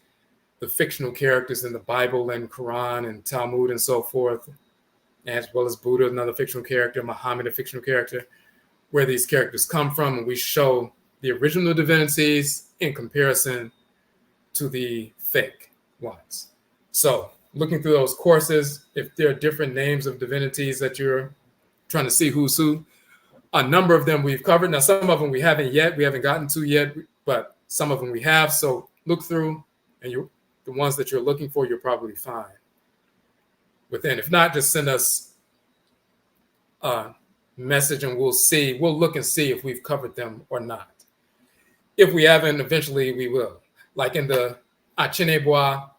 the fictional characters in the Bible and Quran and Talmud and so forth, as well as Buddha, another fictional character, Muhammad, a fictional character, where these characters come from. And we show the original divinities in comparison to the fake ones. So looking through those courses, if there are different names of divinities that you're trying to see who's who, a number of them we've covered. Now, some of them we haven't gotten to yet, but some of them we have. So look through, and the ones that you're looking for, you'll probably find within. If not, just send us a message and we'll look and see if we've covered them or not. If we haven't, eventually we will. Like in the Achinebwa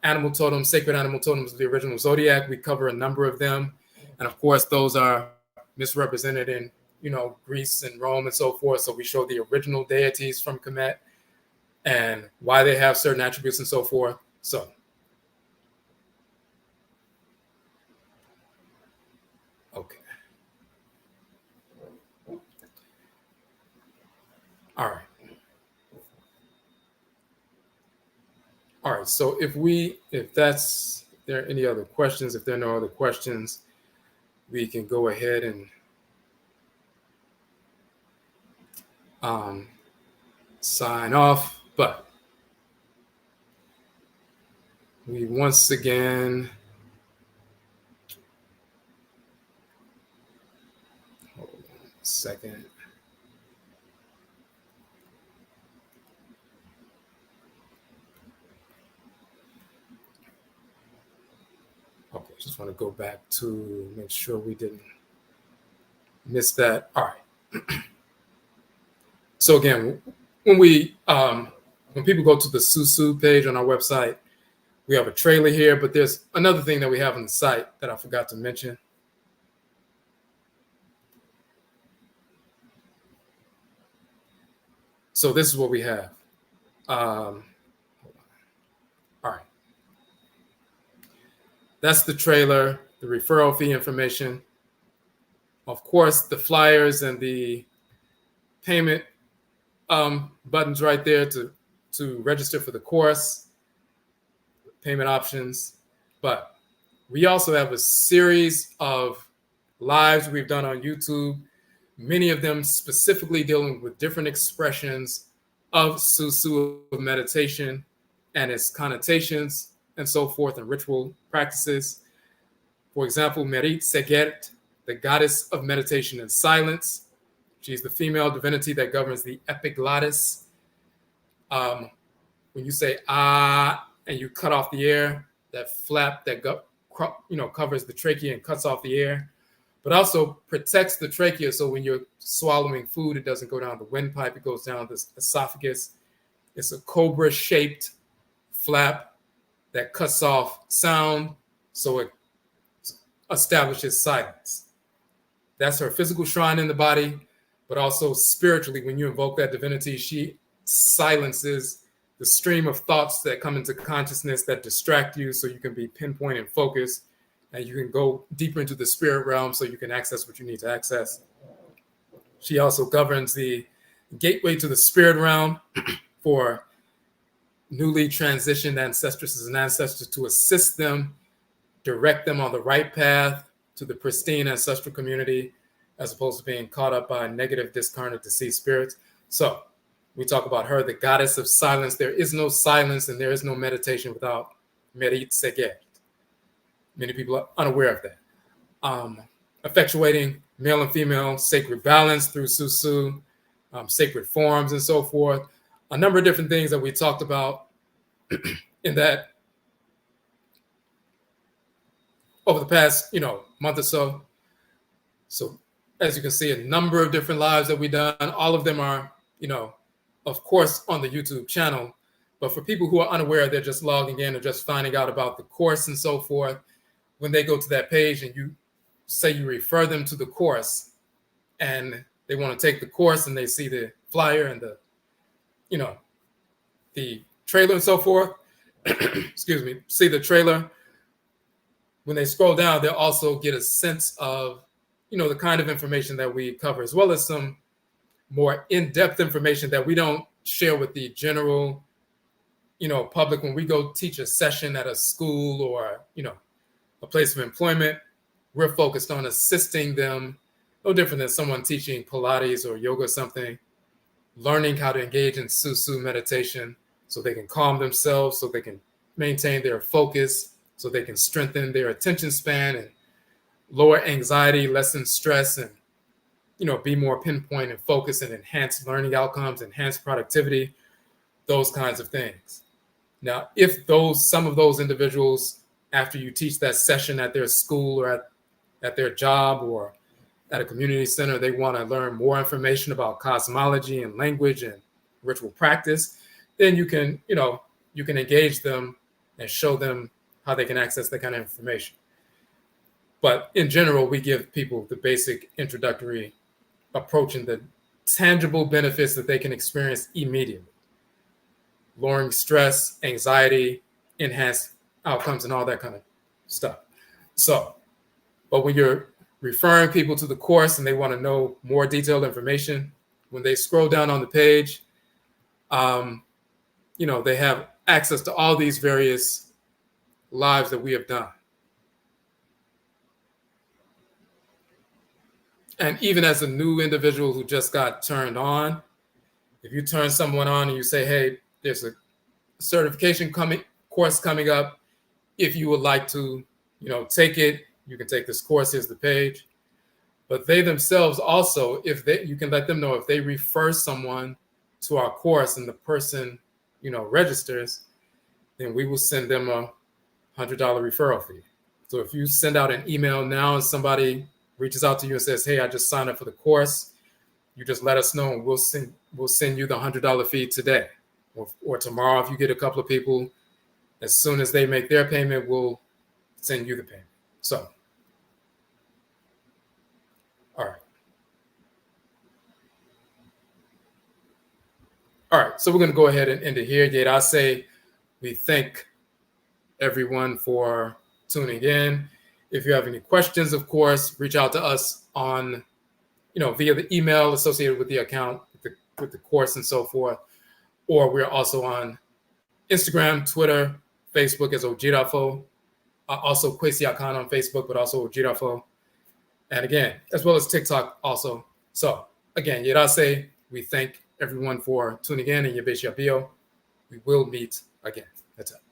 animal totems, sacred animal totems of the original zodiac, we cover a number of them. And of course, those are misrepresented in, Greece and Rome and so forth. So we show the original deities from Kemet and why they have certain attributes and so forth. So, okay. All right. All right, so if there are any other questions, if there are no other questions, we can go ahead and sign off. But we once again, hold on a second. Okay, just want to go back to make sure we didn't miss that. All right. So again, when people go to the SUSUW page on our website, We have a trailer here, but there's another thing that we have on the site that I forgot to mention. So this is what we have. All right. That's the trailer, the referral fee information. Of course, the flyers and the payment buttons right there to register for the course, payment options. But we also have a series of lives we've done on YouTube, many of them specifically dealing with different expressions of SUSUW meditation and its connotations and so forth, and ritual practices. For example, Merit Segert, the goddess of meditation and silence. She's the female divinity that governs the epiglottis. When you say ah and you cut off the air, that flap that covers the trachea and cuts off the air, but also protects the trachea. So when you're swallowing food, it doesn't go down the windpipe, it goes down the esophagus. It's a cobra-shaped flap that cuts off sound, so it establishes silence. That's her physical shrine in the body, but also spiritually, when you invoke that divinity, she silences the stream of thoughts that come into consciousness that distract you, so you can be pinpoint and focused, and you can go deeper into the spirit realm so you can access what you need to access. She also governs the gateway to the spirit realm for newly transitioned ancestresses and ancestors, to assist them, direct them on the right path to the pristine ancestral community, as opposed to being caught up by negative, discarnate, deceased spirits. So we talk about her, the goddess of silence. There is no silence and there is no meditation without Merit Segert. Many people are unaware of that. Effectuating male and female sacred balance through SUSUW, sacred forms and so forth. A number of different things that we talked about in that over the past, month or so. So as you can see, a number of different lives that we've done. All of them are, of course, on the YouTube channel. But for people who are unaware, they're just logging in or just finding out about the course and so forth. When they go to that page and you say you refer them to the course and they want to take the course and they see the flyer and the trailer and so forth, excuse me, see the trailer. When they scroll down, they'll also get a sense of, the kind of information that we cover, as well as some more in-depth information that we don't share with the general, public. When we go teach a session at a school or, a place of employment, we're focused on assisting them, no different than someone teaching Pilates or yoga or something, learning how to engage in SUSUW meditation so they can calm themselves, so they can maintain their focus, so they can strengthen their attention span and lower anxiety, lessen stress, and be more pinpoint and focused and enhance learning outcomes, enhance productivity, those kinds of things. Now, if some of those individuals, after you teach that session at their school or at their job or at a community center, they want to learn more information about cosmology and language and ritual practice, then you can engage them and show them how they can access that kind of information. But in general, we give people the basic introductory approach and the tangible benefits that they can experience immediately. Lowering stress, anxiety, enhanced outcomes, and all that kind of stuff. But when you're referring people to the course and they want to know more detailed information, when they scroll down on the page, they have access to all these various lives that we have done. And even as a new individual who just got turned on, if you turn someone on and you say, hey, there's a certification course coming up, if you would like to, take it, you can take this course, here's the page. But they themselves also, you can let them know if they refer someone to our course and the person, registers, then we will send them a $100 referral fee. So if you send out an email now and somebody reaches out to you and says, hey, I just signed up for the course, you just let us know and we'll send you the $100 fee today. Or tomorrow, if you get a couple of people, As soon as they make their payment, we'll send you the payment. So, all right. All right, so we're going to go ahead and end it here. Yet I say we thank everyone for tuning in. If you have any questions, of course, reach out to us on, via the email associated with the account, with the course and so forth. Or we're also on Instagram, Twitter, Facebook as Odwirafo. Also Kwesi Akan on Facebook, but also Odwirafo. And again, as well as TikTok also. So again, yet I say we thank everyone for tuning in, and Yabesha Bio. We will meet again. That's it.